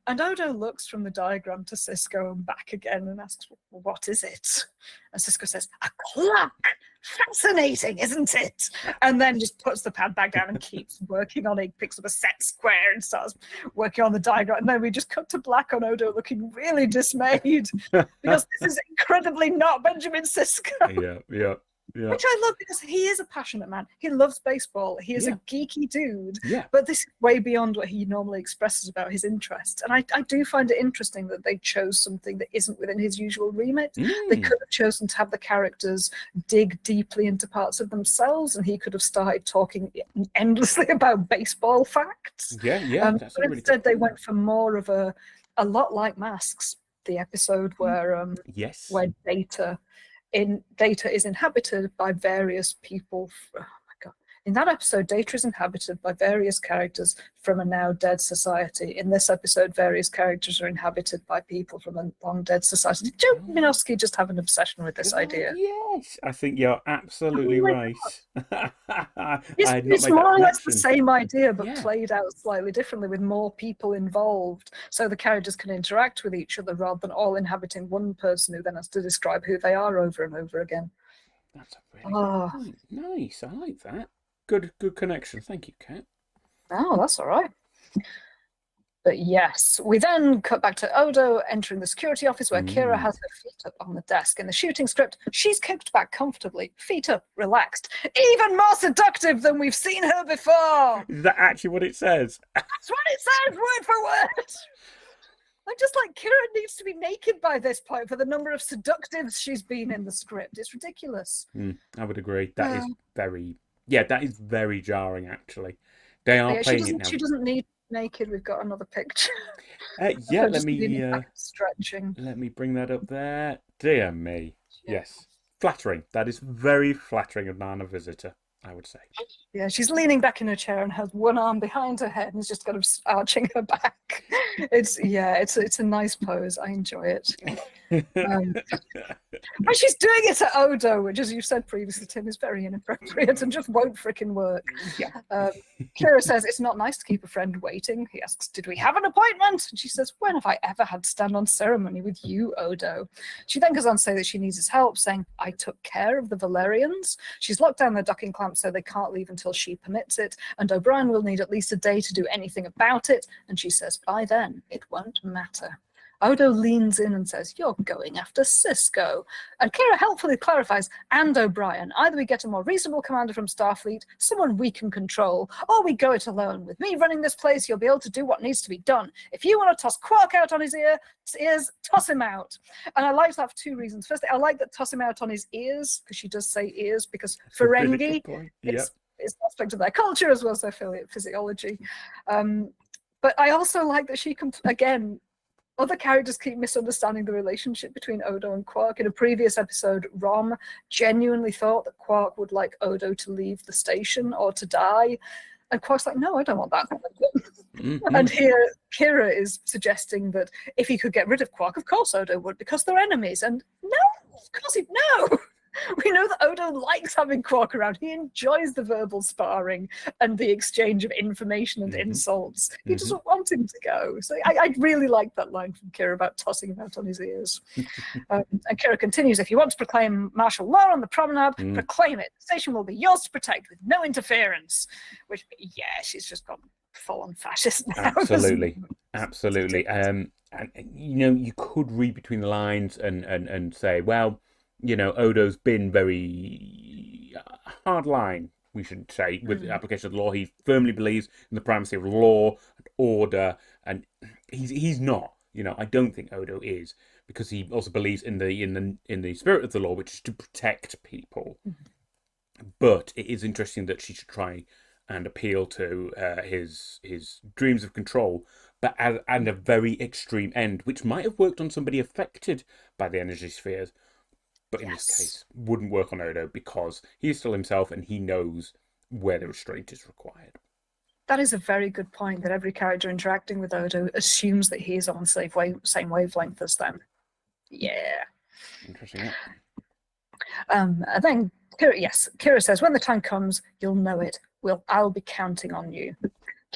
And Odo looks from the diagram to Cisco and back again and asks, "What is it?" And Cisco says, "A clock. Fascinating, isn't it?" And then just puts the pad back down and keeps working on it, picks up a set square and starts working on the diagram. And then we just cut to black on Odo looking really dismayed because this is incredibly not Benjamin Cisco. Yeah. Which I love, because he is a passionate man. He loves baseball. He is a geeky dude. Yeah. But this is way beyond what he normally expresses about his interests. And I do find it interesting that they chose something that isn't within his usual remit. They could have chosen to have the characters dig deeply into parts of themselves, and he could have started talking endlessly about baseball facts. Yeah. That's but instead, they went for more of a lot like Masks, the episode where Data is inhabited by various people. Oh my God. In that episode, Data is inhabited by various characters from a now dead society. In this episode, various characters are inhabited by people from a long dead society. Did Joe Minovsky just have an obsession with this idea? Yes, I think you're absolutely right. It's more or less the same idea, but played out slightly differently with more people involved. So the characters can interact with each other rather than all inhabiting one person who then has to describe who they are over and over again. That's a really good point. Nice, I like that. Good connection. Thank you, Kat. Oh, that's all right. But yes, we then cut back to Odo entering the security office where Kira has her feet up on the desk. In the shooting script, she's kicked back comfortably, feet up, relaxed, even more seductive than we've seen her before. Is that actually what it says? That's what it says, word for word. I'm just like, Kira needs to be naked by this point for the number of seductives she's been in the script. It's ridiculous. I would agree. That is very jarring, actually. They are playing it now. She doesn't need naked. We've got another picture. Let me stretching. Let me bring that up there. Dear me. Yes. Flattering. That is very flattering of Nana Visitor, I would say. Yeah, she's leaning back in her chair and has one arm behind her head and is just kind of arching her back. It's a nice pose. I enjoy it. But she's doing it to Odo, which, as you said previously, Tim, is very inappropriate and just won't frickin' work. Kira says, "It's not nice to keep a friend waiting." He asks, "Did we have an appointment?" And she says, "When have I ever had to stand on ceremony with you, Odo?" She then goes on to say that she needs his help, saying, "I took care of the Valerians." She's locked down their docking clamps so they can't leave until she permits it, and O'Brien will need at least a day to do anything about it. And she says, by then, it won't matter. Odo leans in and says, "You're going after Cisco." And Kira helpfully clarifies, "And O'Brien. Either we get a more reasonable commander from Starfleet, someone we can control, or we go it alone. With me running this place, you'll be able to do what needs to be done. If you want to toss Quark out on his ears, toss him out." And I like that for two reasons. Firstly, I like that toss him out on his ears, because she does say ears, because Ferengi, it's an aspect of their culture as well as their physiology. But I also like that she can, again, other characters keep misunderstanding the relationship between Odo and Quark. In a previous episode, Rom genuinely thought that Quark would like Odo to leave the station or to die. And Quark's like, no, I don't want that. Mm-hmm. And here, Kira is suggesting that if he could get rid of Quark, of course Odo would, because they're enemies. And no, of course no. We know that Odo likes having Quark around. He enjoys the verbal sparring and the exchange of information and insults. He doesn't want him to go. So I really like that line from Kira about tossing him out on his ears. And Kira continues, if you want to proclaim martial law on the promenade, proclaim it. The station will be yours to protect with no interference. Which, yeah, she's just gone full-on fascist now. Absolutely. And you could read between the lines and say, well, Odo's been very hard line, we should say, with the application of the law. He firmly believes in the primacy of law and order, and he's not. I don't think Odo is, because he also believes in the spirit of the law, which is to protect people. But it is interesting that she should try and appeal to his dreams of control, but at a very extreme end, which might have worked on somebody affected by the energy spheres. But in this case, wouldn't work on Odo, because he's still himself and he knows where the restraint is required. That is a very good point, that every character interacting with Odo assumes that he is on the same wavelength as them. Yeah. Interesting. And then Kira says, when the time comes, you'll know it. I'll be counting on you.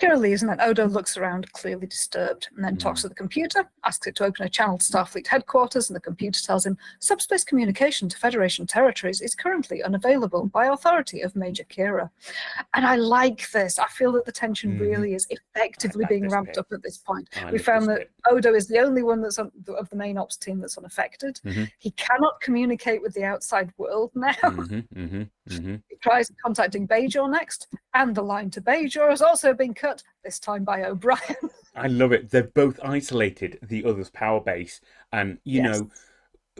Kira leaves, and then Odo looks around, clearly disturbed, and then talks to the computer, asks it to open a channel to Starfleet headquarters, and the computer tells him subspace communication to Federation territories is currently unavailable by authority of Major Kira. And I like this. I feel that the tension really is effectively being ramped up at this point. We found that Odo is the only one that's of the main ops team that's unaffected. He cannot communicate with the outside world now. He tries contacting Bajor next, and the line to Bajor has also been cut, this time by O'Brien. I love it. They've both isolated the other's power base, and know,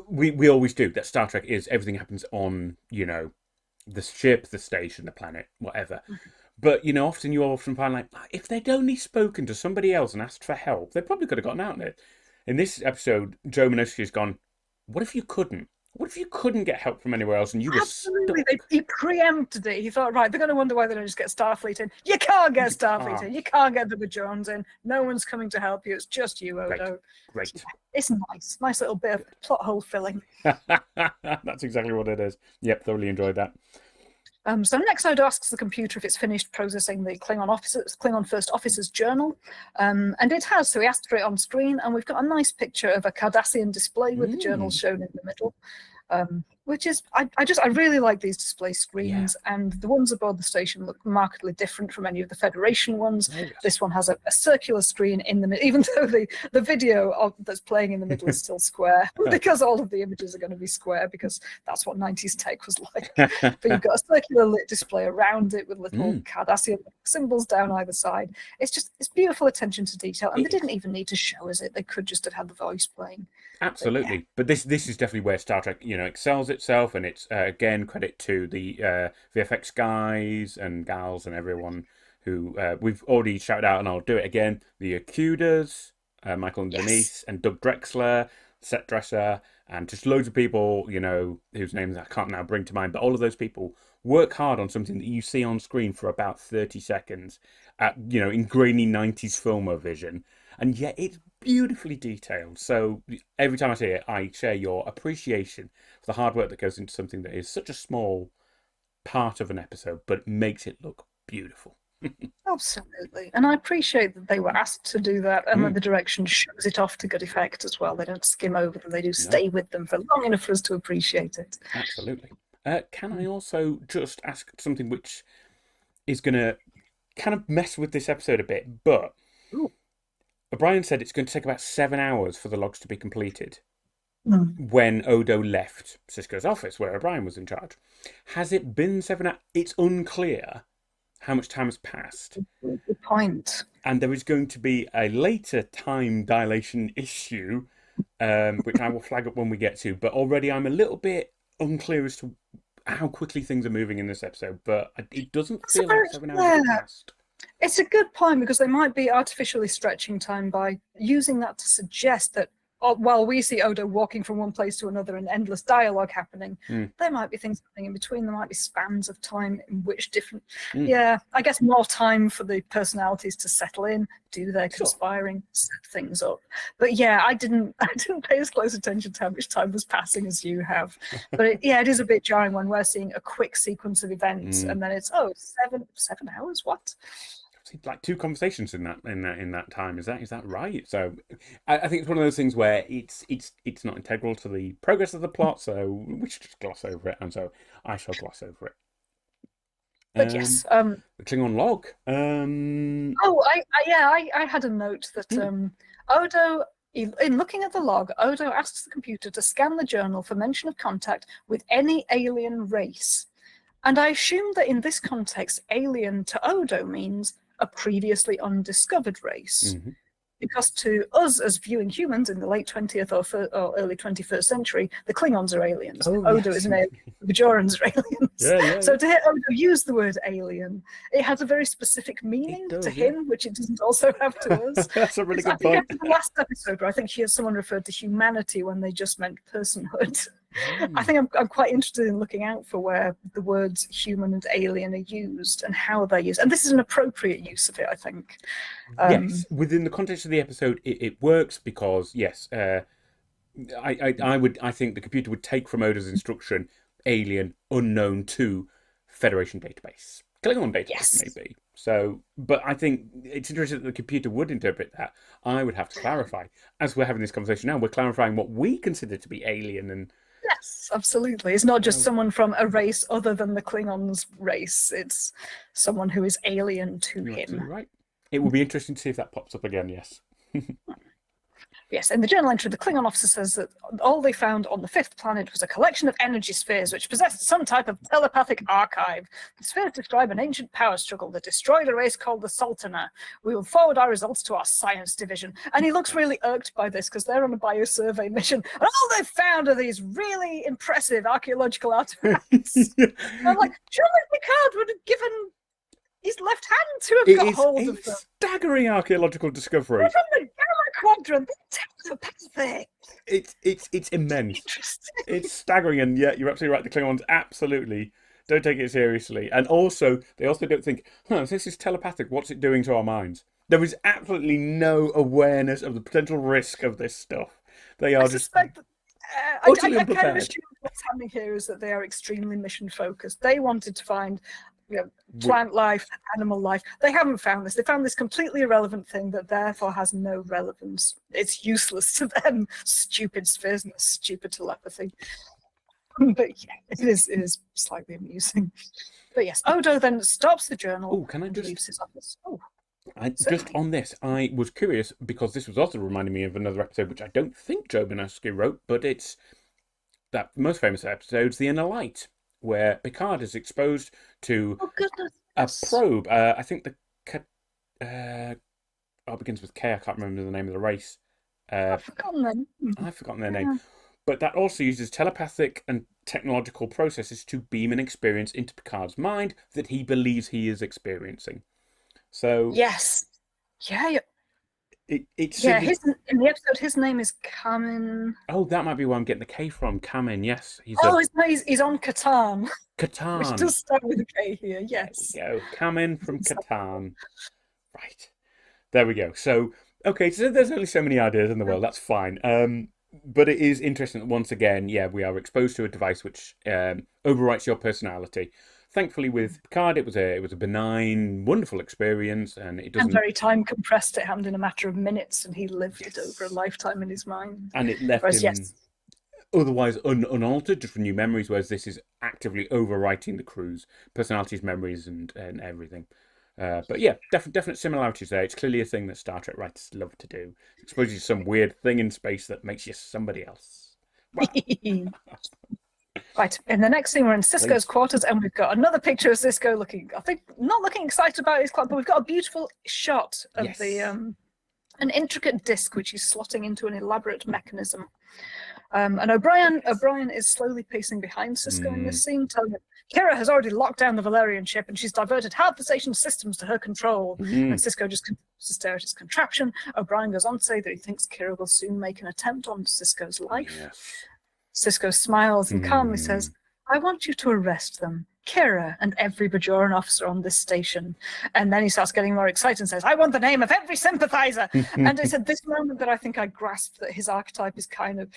we always do that. Star Trek is everything happens on the ship, the station, the planet, whatever. But often you find, like, if they'd only spoken to somebody else and asked for help, they probably could have gotten out of it. In this episode, Joe Minoski has gone, what if you couldn't? What if you couldn't get help from anywhere else and you were stuck? He preempted it. He thought, right, they're going to wonder why they don't just get Starfleet in. You can't get Starfleet in. You can't get the Bajorans in. No one's coming to help you. It's just you, Odo. Great. Yeah, it's nice. Nice little bit of plot hole filling. That's exactly what it is. Yep, thoroughly enjoyed that. So next, Odo asks the computer if it's finished processing the Klingon First Officer's journal, and it has. So he asked for it on screen, and we've got a nice picture of a Cardassian display with the journal shown in the middle. Which is, I really like these display screens, and the ones aboard the station look markedly different from any of the Federation ones. This one has a circular screen in the middle, even though the video that's playing in the middle is still square, because all of the images are going to be square, because that's what 90s tech was like. But you've got a circular lit display around it with little Cardassian symbols down either side. It's beautiful attention to detail, and they didn't even need to show us it. They could just have had the voice playing. Absolutely, but this is definitely where Star Trek, excels itself, and it's again credit to the VFX guys and gals and everyone who we've already shouted out, and I'll do it again. The Acudas, Michael and Denise, and Doug Drexler, set dresser, and just loads of people, whose names I can't now bring to mind, but all of those people work hard on something that you see on screen for about 30 seconds at, in grainy 90s filmer vision, and yet it's beautifully detailed. So every time I see it, I share your appreciation for the hard work that goes into something that is such a small part of an episode, but makes it look beautiful. Absolutely. And I appreciate that they were asked to do that, and that the direction shows it off to good effect as well. They don't skim over them. They do stay with them for long enough for us to appreciate it. Absolutely. Can I also just ask something which is going to kind of mess with this episode a bit, but O'Brien said it's going to take about 7 hours for the logs to be completed when Odo left Sisko's office, where O'Brien was in charge. Has it been 7 hours? It's unclear how much time has passed. Good point. And there is going to be a later time dilation issue, which I will flag up when we get to. But already I'm a little bit unclear as to how quickly things are moving in this episode. But it doesn't feel like 7 hours have passed. It's a good point, because they might be artificially stretching time by using that to suggest that while we see Odo walking from one place to another and endless dialogue happening, Mm. there might be things happening in between. There might be spans of time in which different, Mm. I guess more time for the personalities to settle in, do their Sure. conspiring, set things up. But yeah, I didn't pay as close attention to how much time was passing as you have. But it is a bit jarring when we're seeing a quick sequence of events and then it's 7 hours. What? Like 2 conversations in that time. Is that right? So I think it's one of those things where it's not integral to the progress of the plot, so we should just gloss over it, and so I shall gloss over it. But yes, the Klingon log. I had a note that Odo, in looking at the log, Odo asks the computer to scan the journal for mention of contact with any alien race. And I assume that in this context, alien to Odo means a previously undiscovered race. Mm-hmm. Because to us as viewing humans in the late 20th or early 21st century, the Klingons are aliens. Odo is an alien. The Bajorans are aliens. So to hear Odo use the word alien, it has a very specific meaning to him, which it doesn't also have to us. That's a really good point. After the last episode, where I think someone referred to humanity when they just meant personhood. I think I'm quite interested in looking out for where the words human and alien are used and how they're used. And this is an appropriate use of it, I think. Yes, within the context of the episode, it works because, yes, I think the computer would take from Odo's instruction alien, unknown to Federation database. Klingon database, maybe. So, but I think it's interesting that the computer would interpret that. I would have to clarify. As we're having this conversation now, we're clarifying what we consider to be alien and... Yes, absolutely. It's not just someone from a race other than the Klingons' race. It's someone who is alien to him. Right. It will be interesting to see if that pops up again, yes. Yes, in the journal entry, the Klingon officer says that all they found on the 5th planet was a collection of energy spheres which possessed some type of telepathic archive. The spheres describe an ancient power struggle that destroyed a race called the Sultana. We will forward our results to our science division. And he looks really irked by this because they're on a biosurvey mission and all they've found are these really impressive archaeological artifacts. I'm like, surely Picard would have given his left hand to have got hold of them. Staggering archaeological discovery. From the Gamma Quadrant, telepathic. It's immense. It's staggering, and yeah, you're absolutely right. The Klingons absolutely don't take it seriously, and also they also don't think, this is telepathic. What's it doing to our minds? There is absolutely no awareness of the potential risk of this stuff. They are suspect I kind of assume what's happening here is that they are extremely mission focused. They wanted to find plant life, animal life. They haven't found this. They found this completely irrelevant thing that therefore has no relevance. It's useless to them. Stupid spheres and stupid telepathy. But yeah, it is slightly amusing. But yes, Odo then stops the journal and leaves his office. Just on this, I was curious because this was also reminding me of another episode which I don't think Joe Bernaschi wrote, but it's that most famous episode's The Inner Light, where Picard is exposed to a probe. I think it begins with K. I can't remember the name of the race. I've forgotten their name. But that also uses telepathic and technological processes to beam an experience into Picard's mind that he believes he is experiencing. So yes, yeah. It's in the episode, his name is Kamin. Oh, that might be where I'm getting the K from. Kamin, yes. He's on Catan. Catan. Which does start with a K here, yes. There we go. Kamin from Catan. Right. There we go. So, okay, so there's only so many ideas in the world. That's fine. But it is interesting that once again, we are exposed to a device which overwrites your personality. Thankfully, with Picard, it was a benign, wonderful experience, and it doesn't. And very time compressed. It happened in a matter of minutes, and he lived it over a lifetime in his mind. And it left him otherwise unaltered, just for new memories. Whereas this is actively overwriting the crew's personalities, memories, and everything. But yeah, definite similarities there. It's clearly a thing that Star Trek writers love to do. Expose you to some weird thing in space that makes you somebody else. Wow. Right, in the next scene, we're in Sisko's quarters, and we've got another picture of Sisko not looking excited about his clock, but we've got a beautiful shot of an intricate disc which he's slotting into an elaborate mechanism. And O'Brien is slowly pacing behind Sisko in this scene, telling him, Kira has already locked down the Valerian ship, and she's diverted half the station's systems to her control. And Sisko just continues to stare at his contraption. O'Brien goes on to say that he thinks Kira will soon make an attempt on Sisko's life. Yes. Sisko smiles and calmly says, I want you to arrest them, Kira and every Bajoran officer on this station. And then he starts getting more excited and says, I want the name of every sympathizer. And it's at this moment that I think I grasped that his archetype is kind of,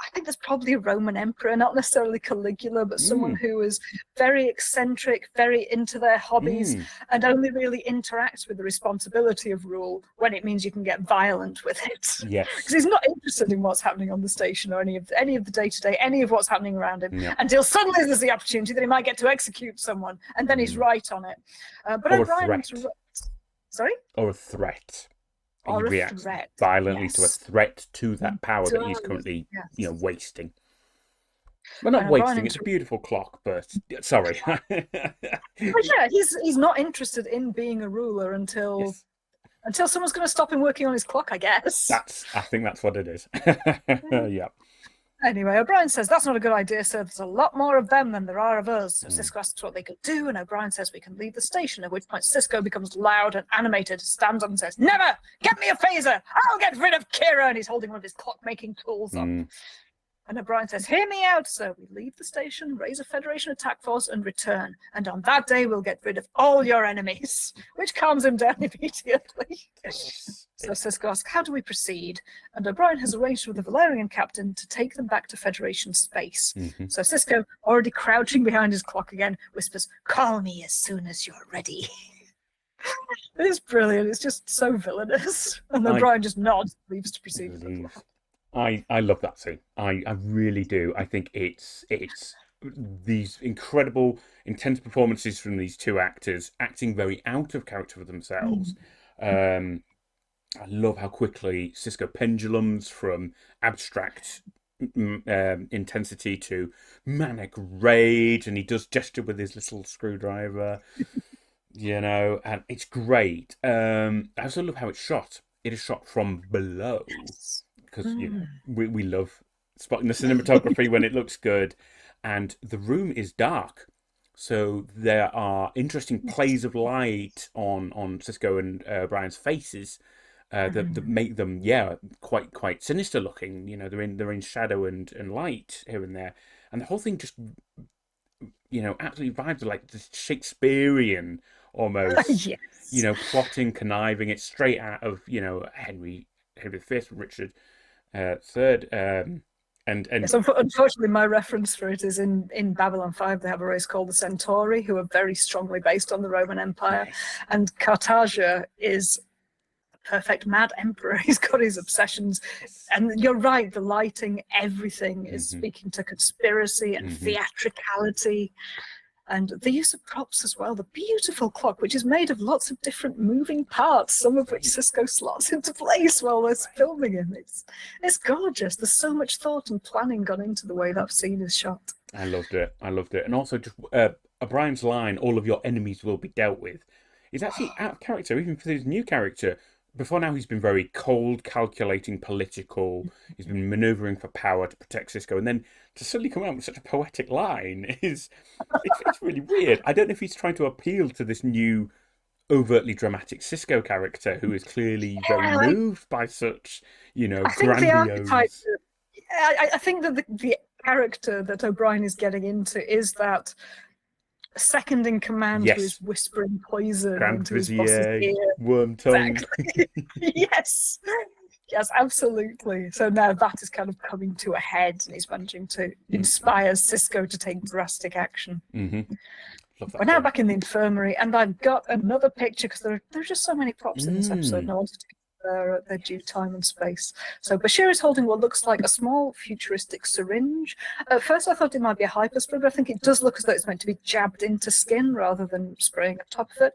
I think there's probably a Roman emperor, not necessarily Caligula, but someone who is very eccentric, very into their hobbies, and only really interacts with the responsibility of rule when it means you can get violent with it. Yes. Because he's not interested in what's happening on the station or any of the day-to-day, any of what's happening around him, until suddenly there's the opportunity that he might get to execute someone, and then he's right on it. But Or O'Brien, a threat. Sorry? Or a threat. Or He a reacts threat, violently yes. to a threat to that power that he's Does, currently, yes. wasting. Well, not And wasting. O'Brien It's a beautiful clock, but sorry. But yeah, he's not interested in being a ruler until someone's going to stop him working on his clock, I guess. I think that's what it is. Yeah. Anyway, O'Brien says, that's not a good idea, sir. There's a lot more of them than there are of us. So Sisko asks what they could do, and O'Brien says we can leave the station, at which point Sisko becomes loud and animated, stands up and says, never! Get me a phaser! I'll get rid of Kira! And he's holding one of his clock-making tools up. And O'Brien says, hear me out, sir. We leave the station, raise a Federation attack force, and return. And on that day, we'll get rid of all your enemies, which calms him down immediately. So Sisko asks, how do we proceed? And O'Brien has arranged with the Valerian captain to take them back to Federation space. So Sisko, already crouching behind his clock again, whispers, call me as soon as you're ready. It's brilliant. It's just so villainous. And O'Brien just nods, leaves to proceed with the plot. I love that scene. I really do. I think it's these incredible, intense performances from these two actors acting very out of character for themselves. I love how quickly Sisko pendulums from abstract intensity to manic rage, and he does gesture with his little screwdriver, and it's great. I also love how it's shot. It is shot from below. Because we love spotting the cinematography when it looks good, and the room is dark, so there are interesting plays of light on Sisko and Brian's faces that make them quite sinister looking. They're in shadow and light here and there, and the whole thing just absolutely vibes like this Shakespearean almost. Yes. Plotting, conniving. It's straight out of Henry V, Richard third, and yes, unfortunately, my reference for it is in Babylon 5. They have a race called the Centauri, who are very strongly based on the Roman Empire, and Cartagia is a perfect mad emperor. He's got his obsessions, and you're right. The lighting, everything is speaking to conspiracy and theatricality. And the use of props as well. The beautiful clock, which is made of lots of different moving parts, some of which Sisko slots into place while they're filming him. It's gorgeous. There's so much thought and planning gone into the way that scene is shot. I loved it. And also just O'Brien's line, all of your enemies will be dealt with, is actually out of character, even for his new character. Before now, he's been very cold, calculating, political. He's been manoeuvring for power to protect Sisko, and then to suddenly come out with such a poetic line it's really weird. I don't know if he's trying to appeal to this new, overtly dramatic Sisko character who is clearly very moved by such, grandiose. I think that the character that O'Brien is getting into is that second in command who is whispering poison Grand into his Vizier, boss's ear. Worm tongue. Exactly. Yes, absolutely. So now that is kind of coming to a head, and he's managing to inspire Sisko to take drastic action. We're now back in the infirmary, and I've got another picture because there are just so many props in this episode, and I wanted to their due time and space. So Bashir is holding what looks like a small futuristic syringe. At first I thought it might be a hyperspray, but I think it does look as though it's meant to be jabbed into skin rather than spraying on top of it.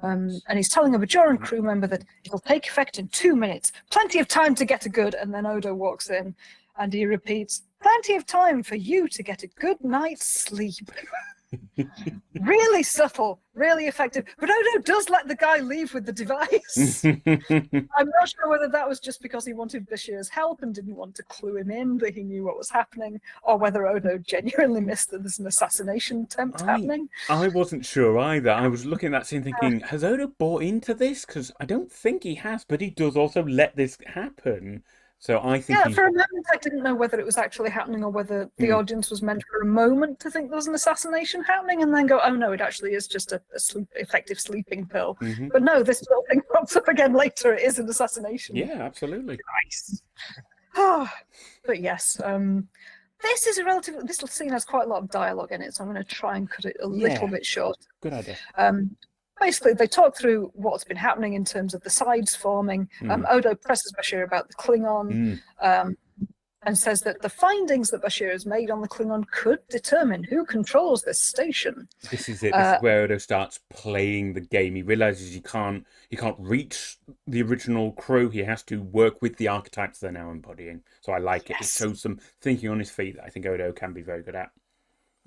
And he's telling a Bajoran crew member that it'll take effect in 2 minutes. Plenty of time to get a good. And then Odo walks in and he repeats, plenty of time for you to get a good night's sleep. Really subtle, really effective. But Odo does let the guy leave with the device. I'm not sure whether that was just because he wanted Bashir's help and didn't want to clue him in that he knew what was happening, or whether Odo genuinely missed that there's an assassination attempt happening. I wasn't sure either. I was looking at that scene thinking, has Odo bought into this? Because I don't think he has, but he does also let this happen. So I think Yeah, for a moment I didn't know whether it was actually happening or whether the audience was meant for a moment to think there was an assassination happening and then go, oh no, it actually is just a effective sleeping pill. But no, this little thing pops up again later. It is an assassination. Yeah, absolutely. Nice. But yes, this is this scene has quite a lot of dialogue in it, so I'm going to try and cut it a little bit short. Good idea. Basically, they talk through what's been happening in terms of the sides forming. Odo presses Bashir about the Klingon and says that the findings that Bashir has made on the Klingon could determine who controls this station. This is it. This is where Odo starts playing the game. He realizes he can't reach the original crew. He has to work with the archetypes they're now embodying. So I like it. It shows some thinking on his feet that I think Odo can be very good at.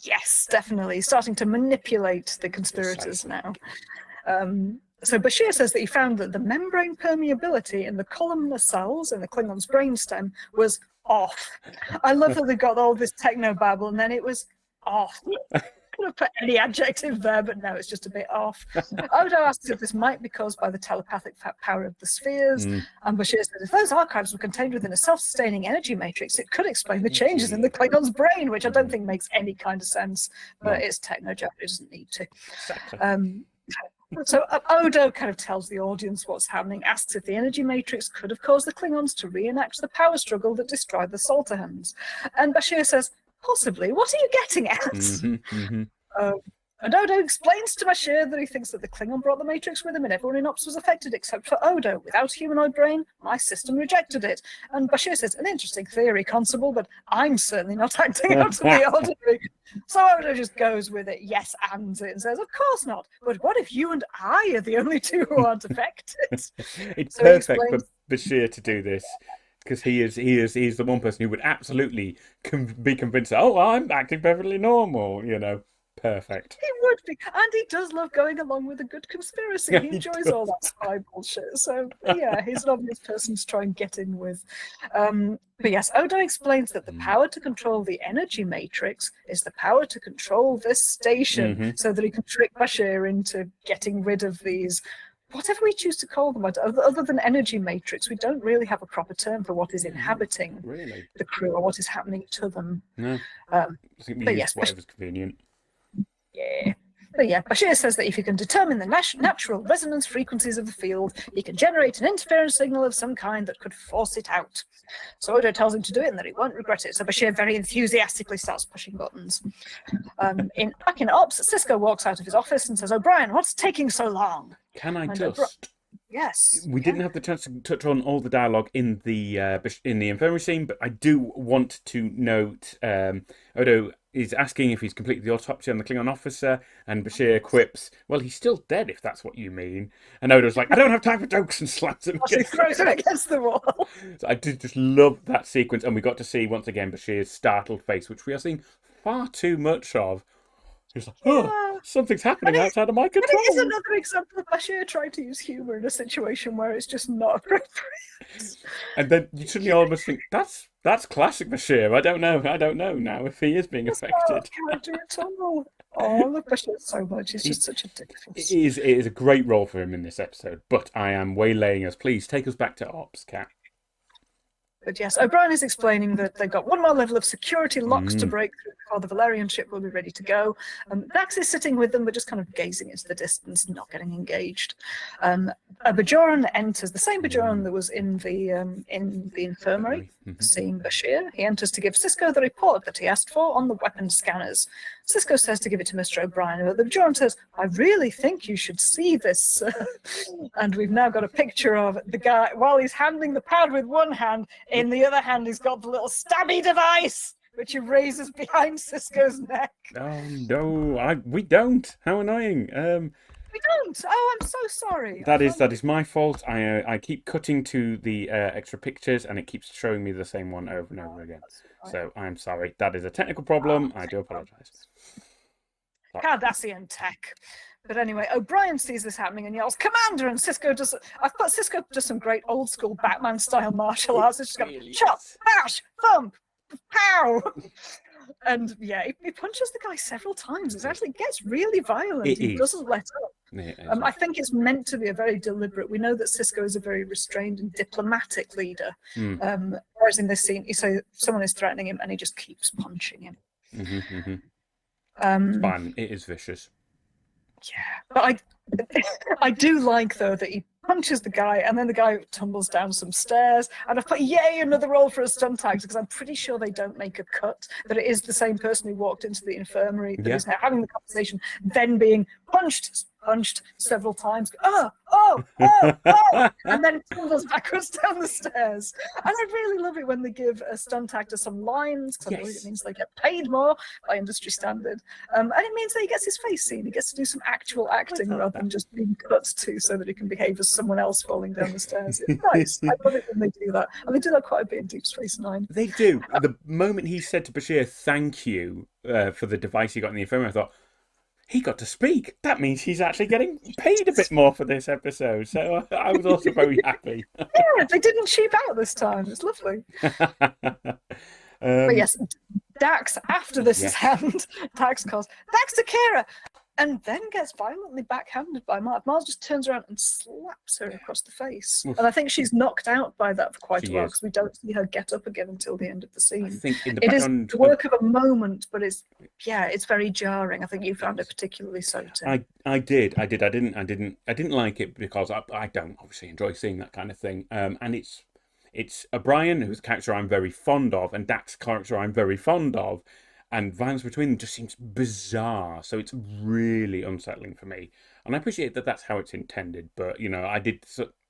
Yes, definitely. Starting to manipulate the conspirators now. So Bashir says that he found that the membrane permeability in the columnar cells in the Klingon's brainstem was off. I love that they got all this techno babble and then it was off. Could have put any adjective there, but no, it's just a bit off. Odo asks if this might be caused by the telepathic power of the spheres, and Bashir says if those archives were contained within a self-sustaining energy matrix, it could explain the changes in the Klingon's brain, which I don't think makes any kind of sense, but it's techno-Jap, it doesn't need to. Exactly. So Odo kind of tells the audience what's happening, asks if the energy matrix could have caused the Klingons to reenact the power struggle that destroyed the Salterhans. And Bashir says, possibly. What are you getting at? And Odo explains to Bashir that he thinks that the Klingon brought the Matrix with him and everyone in Ops was affected except for Odo. Without humanoid brain, my system rejected it. And Bashir says, an interesting theory, Constable, but I'm certainly not acting out of the ordinary. So Odo just goes with it, yes, and says, of course not. But what if you and I are the only two who aren't affected? It's so perfect for Bashir to do this. Because he is the one person who would absolutely be convinced, oh, I'm acting perfectly normal, you know. Perfect. He would be. And he does love going along with a good conspiracy. He enjoys all that spy bullshit. So, yeah, he's an obvious person to try and get in with. But yes, Odo explains that the power to control the energy matrix is the power to control this station so that he can trick Bashir into getting rid of these whatever we choose to call them, other than energy matrix, we don't really have a proper term for what is inhabiting the crew or what is happening to them. No. I think we use whatever's convenient. Yeah. But yeah, Bashir says that if you can determine the natural resonance frequencies of the field, he can generate an interference signal of some kind that could force it out. So Odo tells him to do it and that he won't regret it. So Bashir very enthusiastically starts pushing buttons. Back in Ops, Cisco walks out of his office and says, O'Brien, what's taking so long? Can I just... Yes. We didn't have the chance to touch on all the dialogue in the infirmary scene, but I do want to note Odo is asking if he's completed the autopsy on the Klingon officer, and Bashir quips, well, he's still dead if that's what you mean. And Odo's like, I don't have time for jokes, and slaps him against, throws him against the wall. So I did just love that sequence, and we got to see, once again, Bashir's startled face, which we are seeing far too much of. He's like, oh, something's happening outside of my control. It is another example of Bashir trying to use humour in a situation where it's just not appropriate. And then you suddenly almost think, that's classic Bashir. I don't know now if he is being affected. Can't do it all. Oh, I love Bashir so much. He's just such a dick. It is a great role for him in this episode, but I am waylaying us. Please take us back to Ops, Kat. But yes, O'Brien is explaining that they've got one more level of security locks to break through before the Valerian ship will be ready to go. Dax is sitting with them, but just kind of gazing into the distance, not getting engaged. A Bajoran enters, the same Bajoran that was in the infirmary, seeing Bashir. He enters to give Cisco the report that he asked for on the weapon scanners. Cisco says to give it to Mr. O'Brien, but the Bajoran says, I really think you should see this. And we've now got a picture of the guy, while he's handling the pad with one hand, in the other hand he's got the little stabby device, which he raises behind Cisco's neck. Oh no, we don't. How annoying. We don't. Oh, I'm so sorry. That is my fault. I keep cutting to the extra pictures and it keeps showing me the same one over and over again. So I'm sorry. That is a technical problem. I do apologise. Cardassian tech. But anyway, O'Brien sees this happening and yells, "Commander!" And Cisco does. I thought Cisco does some great old school Batman style martial arts. It's just going chop, bash, thump, pow. And yeah, he punches the guy several times. It actually gets really violent. He doesn't let up. I think it's meant to be a very deliberate. We know that Cisco is a very restrained and diplomatic leader. Whereas in this scene, you say someone is threatening him and he just keeps punching him. It's fine. It is vicious. Yeah, but I do like though that he punches the guy and then the guy tumbles down some stairs, and I've put yay another role for a stunt actor because I'm pretty sure they don't make a cut, that it is the same person who walked into the infirmary that is having the conversation, then being punched several times, and then tumbles backwards down the stairs. And I really love it when they give a stunt actor some lines, because I believe it means they get paid more by industry standard, and it means that he gets his face seen. He gets to do some actual acting rather than just being cut to so that he can behave as someone else falling down the stairs. It's nice. I love it when they do that, and they do that quite a bit in Deep Space Nine. They do. The moment he said to Bashir, "Thank you for the device he got in the infirmary," I thought, he got to speak. That means he's actually getting paid a bit more for this episode. So I was also very happy. Yeah, they didn't cheap out this time. It's lovely. But yes, Dax, after this is happened, Dax calls, "Dax Akira!" and then gets violently backhanded by Marv. Marv just turns around and slaps her across the face. And I think she's knocked out by that for quite a while because we don't see her get up again until the end of the scene. I think it is the work of a moment, but it's very jarring. I think you found it particularly so too. I did. I didn't like it because I don't obviously enjoy seeing that kind of thing. And it's O'Brien, whose character I'm very fond of, and Dax's character I'm very fond of. And violence between them just seems bizarre, so it's really unsettling for me. And I appreciate that that's how it's intended, but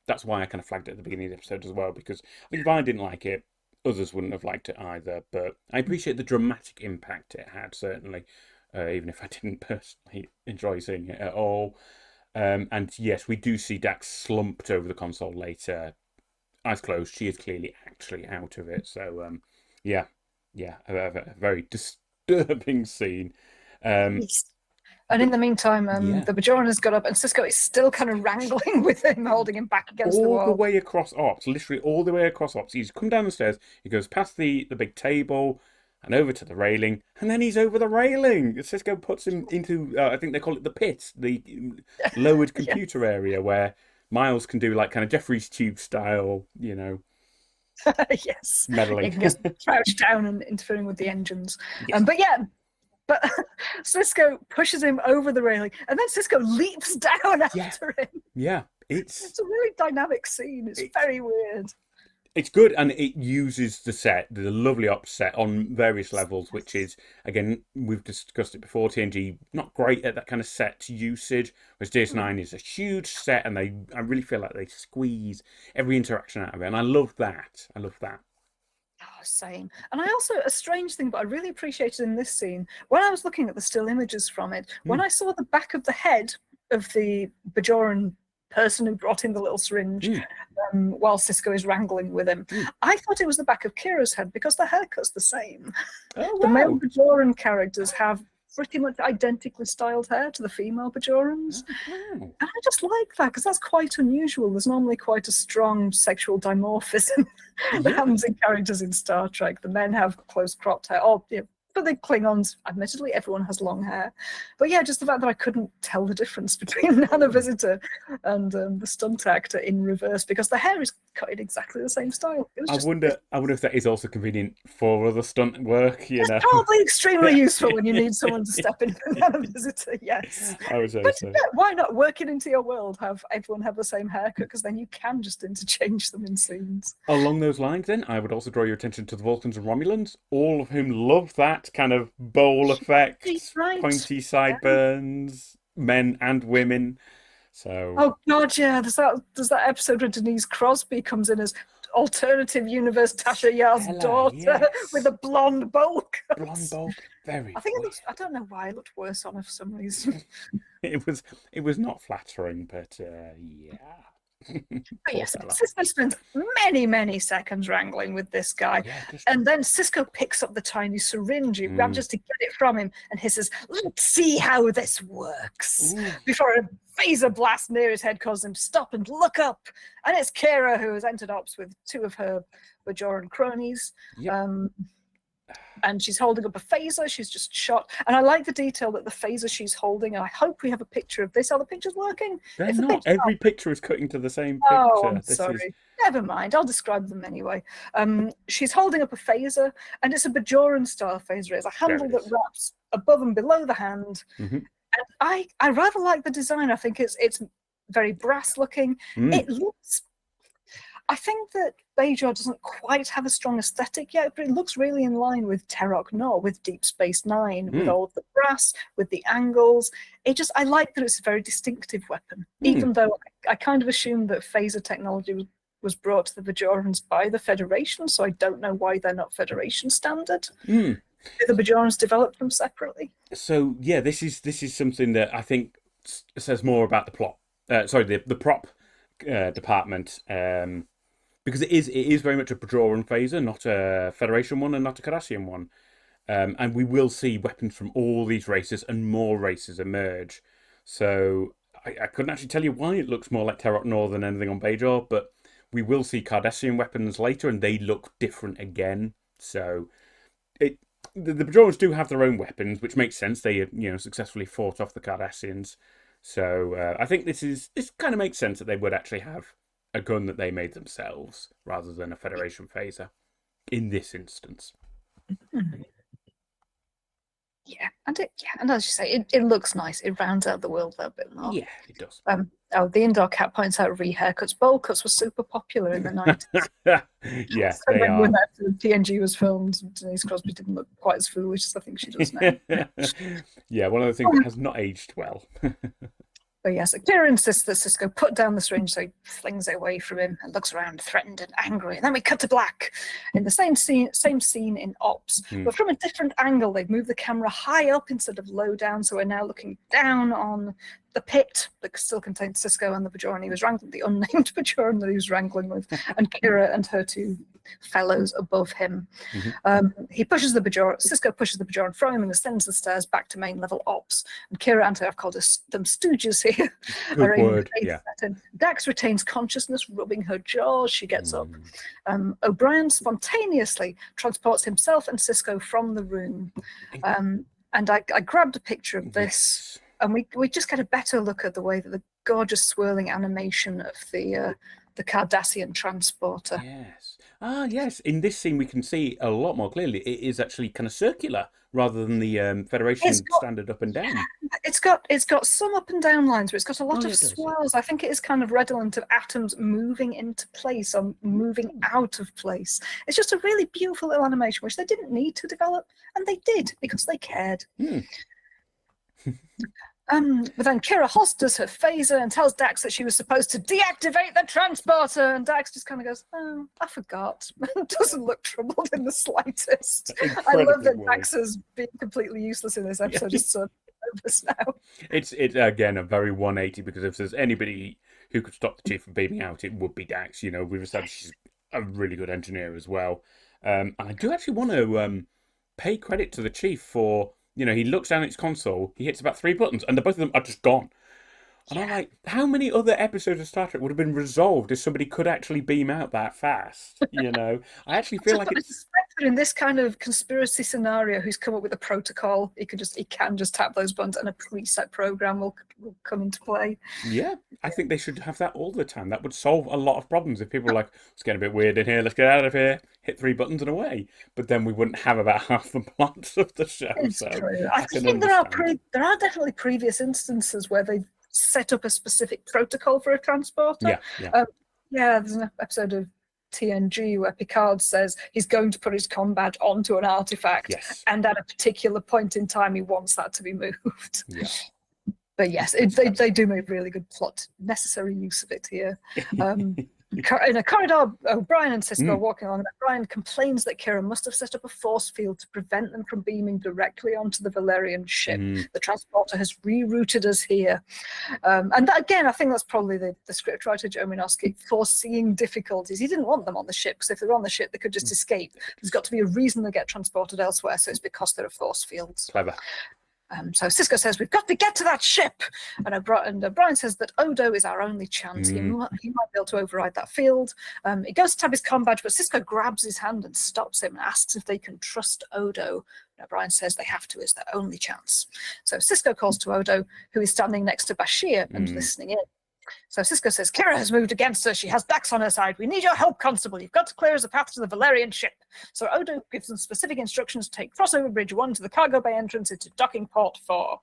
that's why I kind of flagged it at the beginning of the episode as well, because I think if I didn't like it, others wouldn't have liked it either. But I appreciate the dramatic impact it had, certainly, even if I didn't personally enjoy seeing it at all. And yes, we do see Dax slumped over the console later, eyes closed. She is clearly actually out of it. So a very disturbing scene. And in the meantime, the Bajoran has got up and Cisco is still kind of wrangling with him, holding him back against the wall. All the way across Ops, literally all the way across Ops. He's come down the stairs, he goes past the big table and over to the railing, and then he's over the railing. Cisco puts him into, I think they call it the pit, the lowered computer area where Miles can do like kind of Jeffrey's Tube style, yes, meddling. You can just crouch down and interfering with the engines. Yes. But Cisco pushes him over the railing, and then Cisco leaps down after him. Yeah, it's a really dynamic scene. It's very weird. It's good, and it uses the lovely Ops set on various levels, which is, again, we've discussed it before, TNG, not great at that kind of set usage, whereas DS9 is a huge set, and I really feel like they squeeze every interaction out of it, and I love that. Oh, same. And I also, a strange thing, but I really appreciated in this scene, when I was looking at the still images from it, when I saw the back of the head of the Bajoran person who brought in the little syringe while Cisco is wrangling with him, I thought it was the back of Kira's head because the haircut's the same. Oh, wow. The male Bajoran characters have pretty much identically styled hair to the female Bajorans. And I just like that because that's quite unusual. There's normally quite a strong sexual dimorphism that happens in characters in Star Trek. The men have close cropped hair. For the Klingons, admittedly, everyone has long hair. But yeah, just the fact that I couldn't tell the difference between Nana Visitor and the stunt actor in reverse because the hair is cut in exactly the same style. I wonder if that is also convenient for other stunt work. It's probably extremely useful when you need someone to step in for Nana Visitor. Yes, I would say but so. Yeah, why not work it into your world? Have everyone have the same haircut because then you can just interchange them in scenes. Along those lines, then I would also draw your attention to the Vulcans and Romulans, all of whom love that kind of bowl effect, pointy sideburns, men and women. So oh god, yeah, there's that episode where Denise Crosby comes in as alternative universe Tasha Yar's daughter with a blonde bowl cut. Blonde bowl, very. I think I don't know why it looked worse on her for some reason. It was not flattering, but yeah. But Poor yes, fella. Cisco spends many seconds wrangling with this guy. Yeah, and then Cisco picks up the tiny syringe. He manages to get it from him and hisses, "Let's see how this works." Ooh. Before a phaser blast near his head causes him to stop and look up. And it's Kira who has entered ops with two of her Bajoran cronies. Yep. And she's holding up a phaser. She's just shot. And I like the detail that the phaser she's holding, I hope we have a picture of this. Are the pictures working? They're not. Every picture is cutting to the same picture. Oh, I'm sorry. Never mind. I'll describe them anyway. She's holding up a phaser, and it's a Bajoran style phaser. It's a handle that wraps above and below the hand. And I rather like the design. I think it's very brass looking. It looks. I think that Bajor doesn't quite have a strong aesthetic yet, but it looks really in line with Terok Nor, with Deep Space Nine, with all of the brass, with the angles. I like that it's a very distinctive weapon, even though I kind of assumed that phaser technology was brought to the Bajorans by the Federation, so I don't know why they're not Federation standard. The Bajorans developed them separately. So yeah, this is something that I think says more about the plot. The prop department. Because it is very much a Bajoran phaser, not a Federation one and not a Cardassian one. And we will see weapons from all these races and more races emerge. So I couldn't actually tell you why it looks more like Terok Nor than anything on Bajor, but we will see Cardassian weapons later and they look different again. So the Bajorans do have their own weapons, which makes sense. They successfully fought off the Cardassians. So I think this kind of makes sense that they would actually have a gun that they made themselves rather than a Federation phaser in this instance. Yeah, and as you say, it looks nice. It rounds out the world a bit more. Yeah, it does. The indoor cat points out re-haircuts. Bowl cuts were super popular in the 90s. Yeah, they are. When TNG was filmed, Denise Crosby didn't look quite as foolish as I think she does now. Yeah, one of the things that has not aged well. But yes, Kira insists that Cisco put down the syringe, so he flings it away from him and looks around, threatened and angry. And then we cut to black in the same scene in Ops, but from a different angle. They've moved the camera high up instead of low down, so we're now looking down on the pit that still contains Cisco and the Bajoran he was wrangling, the unnamed Bajoran that he was wrangling with, and Kira and her two fellows above him. He pushes the Bajoran, Cisco pushes the Bajoran from him and ascends the stairs back to main level Ops. And Kira and I've called them stooges here. Good word, yeah. Dax retains consciousness, rubbing her jaws. She gets up. O'Brien spontaneously transports himself and Cisco from the room. And I grabbed a picture of this. And we just get a better look at the way that the gorgeous swirling animation of the Cardassian transporter. Yes. Yes. In this scene, we can see a lot more clearly. It is actually kind of circular rather than the Federation standard up and down. It's got some up and down lines, but it's got a lot of swirls. I think it is kind of redolent of atoms moving into place or moving out of place. It's just a really beautiful little animation, which they didn't need to develop, and they did because they cared. But then Kira holsters her phaser and tells Dax that she was supposed to deactivate the transporter, and Dax just kind of goes, "Oh, I forgot." Doesn't look troubled in the slightest. I love that Dax is being completely useless in this episode. Just so nervous now. It's again a very 180, because if there's anybody who could stop the chief from beaming out, it would be Dax. We've established she's a really good engineer as well. And I do actually want to pay credit to the chief for. He looks down at his console, he hits about 3 buttons, and both of them are just gone. And I'm like, how many other episodes of Star Trek would have been resolved if somebody could actually beam out that fast? I actually feel like it's... I suspect that in this kind of conspiracy scenario, who's come up with a protocol, he can just tap those buttons and a preset program will come into play. Yeah, I think they should have that all the time. That would solve a lot of problems. If people are like, it's getting a bit weird in here, let's get out of here, hit 3 buttons and away. But then we wouldn't have about half the plots of the show. It's true. I think there are definitely previous instances where they've set up a specific protocol for a transporter. There's an episode of TNG where Picard says he's going to put his combat onto an artifact, and at a particular point in time he wants that to be moved. But yes, they do make really good plot, necessary use of it here. In a corridor, O'Brien and Sisko are walking along, and O'Brien complains that Kira must have set up a force field to prevent them from beaming directly onto the Valerian ship. The transporter has rerouted us here. And that, again, I think that's probably the scriptwriter Joe Minosky foreseeing difficulties. He didn't want them on the ship, because if they were on the ship, they could just escape. There's got to be a reason they get transported elsewhere, so it's because there are force fields. Clever. So Sisko says, we've got to get to that ship. And O'Brien says that Odo is our only chance. He might be able to override that field. He goes to tap his comm badge, but Sisko grabs his hand and stops him and asks if they can trust Odo. And O'Brien says they have to, it's their only chance. So Sisko calls to Odo, who is standing next to Bashir and listening in. So Sisko says, Kira has moved against us. She has Dax on her side. We need your help, Constable. You've got to clear us a path to the Valerian ship. So Odo gives them specific instructions to take crossover bridge 1 to the cargo bay entrance into docking port 4.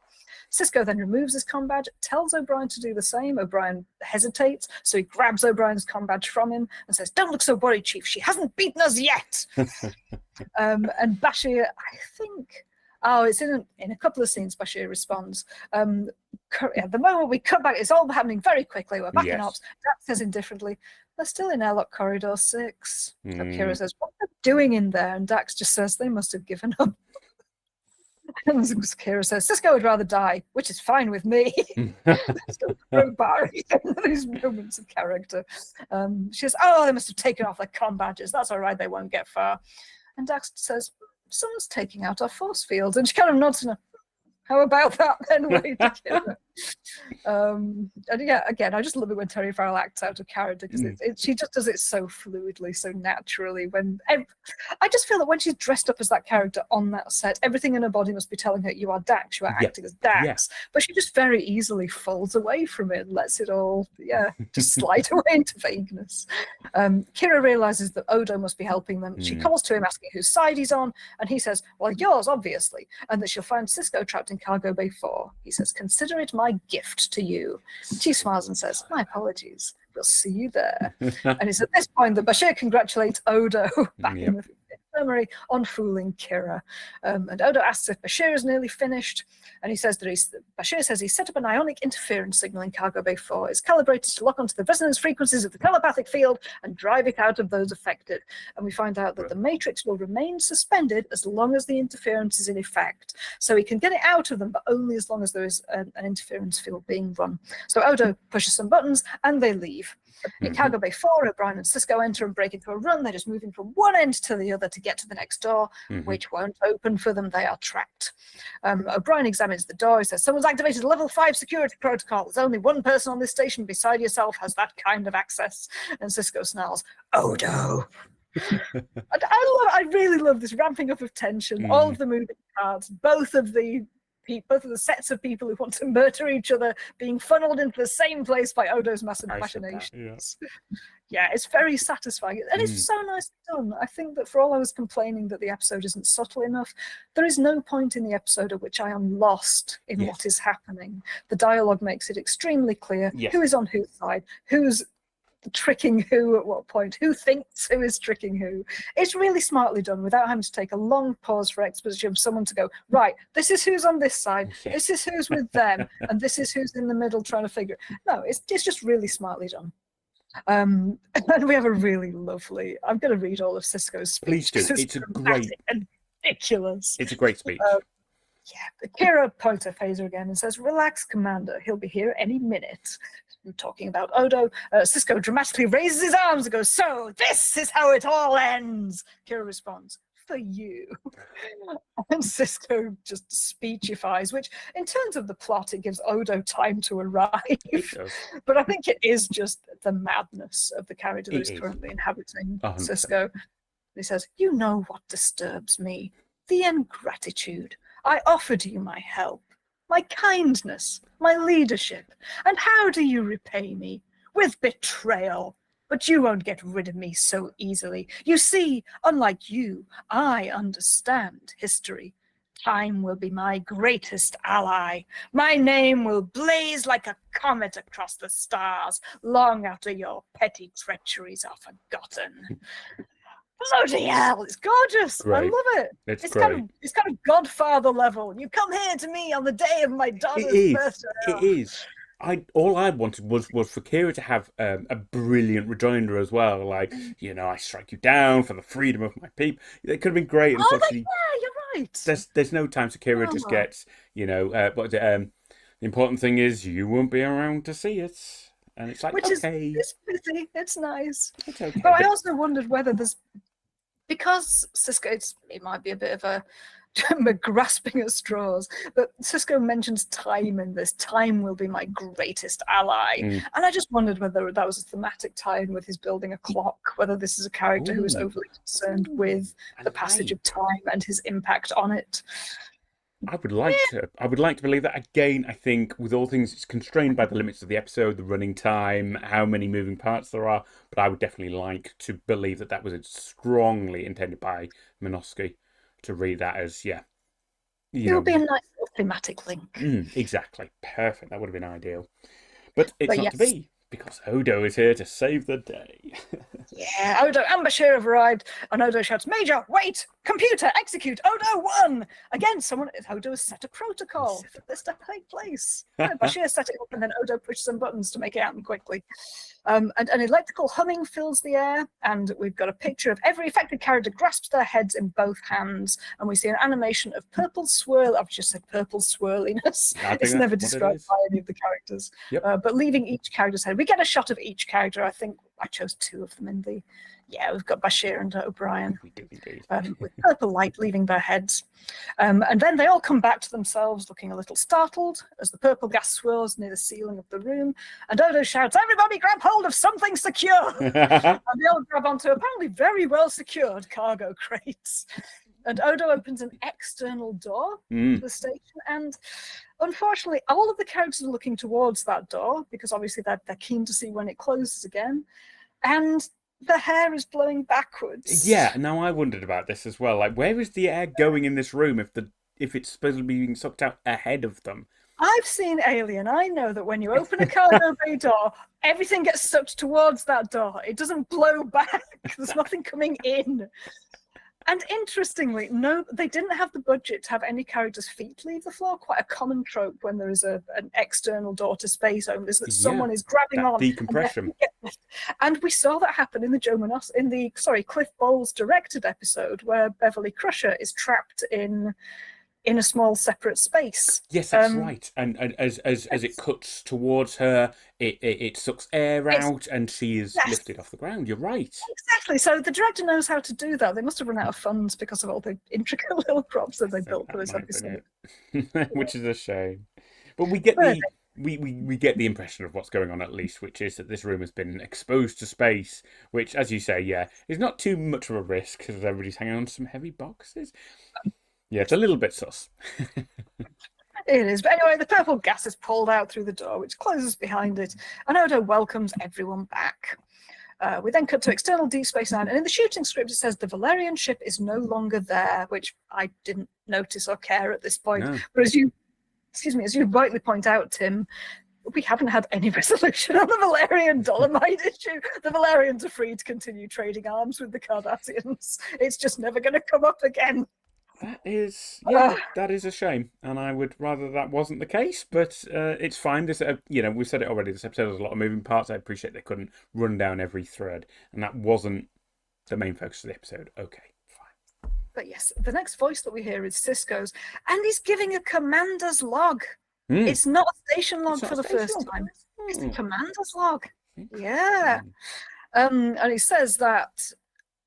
Sisko then removes his comm badge, tells O'Brien to do the same. O'Brien hesitates, so he grabs O'Brien's comm badge from him and says, don't look so worried, Chief. She hasn't beaten us yet. And Bashir, I think... Oh, it's in a couple of scenes, Bashir responds. At the moment we cut back, it's all happening very quickly. We're back in ops. Dax says indifferently, they're still in airlock corridor 6. So Kira says, what are they doing in there? And Dax just says, they must have given up. And Kira says, Sisko would rather die, which is fine with me. These moments of character. She says, oh, they must have taken off their comm badges. That's all right, they won't get far. And Dax says, someone's taking out our force field. And she kind of nods and how about that then? Wait to Kira. And yeah, again, I just love it when Terry Farrell acts out of character, because she just does it so fluidly, so naturally. I just feel that when she's dressed up as that character on that set, everything in her body must be telling her, you are Dax, you are acting as Dax. But she just very easily falls away from it and lets it all, just slide away into vagueness. Kira realizes that Odo must be helping them. She calls to him asking whose side he's on, and he says, well, yours, obviously, and that she'll find Sisko trapped in cargo bay 4. He says, consider it my gift to you. She smiles and says, my apologies. We'll see you there. And it's at this point that Bashir congratulates Odo back in the infirmary on fooling Kira. And Odo asks if Bashir is nearly finished. And he says that Bashir says he set up an ionic interference signal in cargo bay 4. It's calibrated to lock onto the resonance frequencies of the telepathic field and drive it out of those affected. And we find out that the matrix will remain suspended as long as the interference is in effect. So he can get it out of them, but only as long as there is an interference field being run. So Odo pushes some buttons and they leave. In cargo bay 4, O'Brien and Sisko enter and break into a run. They're just moving from one end to the other to get to the next door, which won't open for them. They are trapped. O'Brien examines the door. He says, someone's activated a level 5 security protocol. There's only one person on this station beside yourself has that kind of access. And Sisko snarls, Odo. I really love this ramping up of tension, all of the moving parts, both of the sets of people who want to murder each other being funneled into the same place by Odo's massive machinations. Yeah, it's very satisfying. And it's so nicely done. I think that for all I was complaining that the episode isn't subtle enough, there is no point in the episode at which I am lost in what is happening. The dialogue makes it extremely clear who is on whose side, who's tricking who at what point, who thinks who is tricking who. It's really smartly done without having to take a long pause for exposition of someone to go, right, this is who's on this side, this is who's with them, and this is who's in the middle trying to figure it. No, it's just really smartly done. And we have a really lovely, I'm going to read all of Sisko's speech. Please do. It's a great and ridiculous. It's a great speech. Kira points her phaser again and says, relax, Commander. He'll be here any minute. Talking about Odo, Sisko dramatically raises his arms and goes, so this is how it all ends. Kira responds, for you. And Sisko just speechifies, which in terms of the plot, it gives Odo time to arrive. But I think it is just the madness of the character that is currently inhabiting 100%. Sisko. He says, you know what disturbs me? The ingratitude. I offered you my help, my kindness, my leadership. And how do you repay me? With betrayal. But you won't get rid of me so easily. You see, unlike you, I understand history. Time will be my greatest ally. My name will blaze like a comet across the stars, long after your petty treacheries are forgotten. Bloody hell, it's gorgeous. Great. I love it. It's kind of Godfather level. You come here to me on the day of my daughter's birthday. It is. All I wanted was for Kira to have a brilliant rejoinder as well. Like, I strike you down for the freedom of my people. It could have been great. And Oh, unfortunately, yeah, you're right. there's no time. So Kira just Oh, gets, what is it? The important thing is you won't be around to see it. And it's like, which is okay, it's pretty, it's nice. it's okay. But I also wondered whether there's, because Cisco, it might be a bit of a grasping at straws, but Cisco mentions time in this. Time will be my greatest ally. And I just wondered whether that was a thematic tie-in with his building a clock, whether this is a character who is overly concerned with the passage of time and his impact on it. I would like to believe that. Again, I think with all things, it's constrained by the limits of the episode, the running time, how many moving parts there are. But I would definitely like to believe that was strongly intended by Minosky to read that as, it would be a nice little thematic link. Exactly. Perfect. That would have been ideal. But it's not to be, because Odo is here to save the day. Yeah, Odo and Bashir have arrived, and Odo shouts, "Major, wait! Computer, execute! Odo won!" Again, Odo has set a protocol for this to take place. Bashir set it up, and then Odo pushed some buttons to make it happen quickly. And an electrical humming fills the air, and we've got a picture of every affected character grasps their heads in both hands, and we see an animation of purple swirl. I've just said purple swirliness. It's never described by any of the characters. Yep. But leaving each character's head, we get a shot of each character. I think I chose 2 of them in the. Yeah, we've got Bashir and O'Brien with purple light leaving their heads. And then they all come back to themselves looking a little startled as the purple gas swirls near the ceiling of the room. And Odo shouts, "Everybody grab hold of something secure!" And they all grab onto apparently very well secured cargo crates. And Odo opens an external door to the station. And unfortunately, all of the characters are looking towards that door because obviously they're keen to see when it closes again. And the hair is blowing backwards. Yeah, now I wondered about this as well. Like, where is the air going in this room if it's supposed to be being sucked out ahead of them? I've seen Alien. I know that when you open a cargo bay door, everything gets sucked towards that door. It doesn't blow back. There's nothing coming in. And interestingly, no, they didn't have the budget to have any character's feet leave the floor. Quite a common trope when there is an external door to space home is that someone is grabbing on decompression. And we saw that happen in the Cliff Bowles directed episode where Beverly Crusher is trapped in a small separate space. Yes, that's right. And as it cuts towards her, it sucks air out and she is lifted off the ground. You're right. Exactly. So the director knows how to do that. They must have run out of funds because of all the intricate little props that they built for this episode. Which is a shame. But we get we get the impression of what's going on at least, which is that this room has been exposed to space, which, as you say, is not too much of a risk because everybody's hanging on to some heavy boxes. Yeah, it's a little bit sus. It is. But anyway, the purple gas is pulled out through the door, which closes behind it, and Odo welcomes everyone back. We then cut to external Deep Space Nine, and in the shooting script it says the Valerian ship is no longer there, which I didn't notice or care at this point. No. But as you rightly point out, Tim, we haven't had any resolution on the Valerian Dolomite issue. The Valerians are free to continue trading arms with the Cardassians. It's just never going to come up again. That is a shame, and I would rather that wasn't the case. But it's fine. This, we've said it already. This episode has a lot of moving parts. I appreciate they couldn't run down every thread, and that wasn't the main focus of the episode. Okay, fine. But yes, the next voice that we hear is Cisco's, and he's giving a commander's log. It's not a station log for the first time. It's a commander's log. Yeah, and he says that.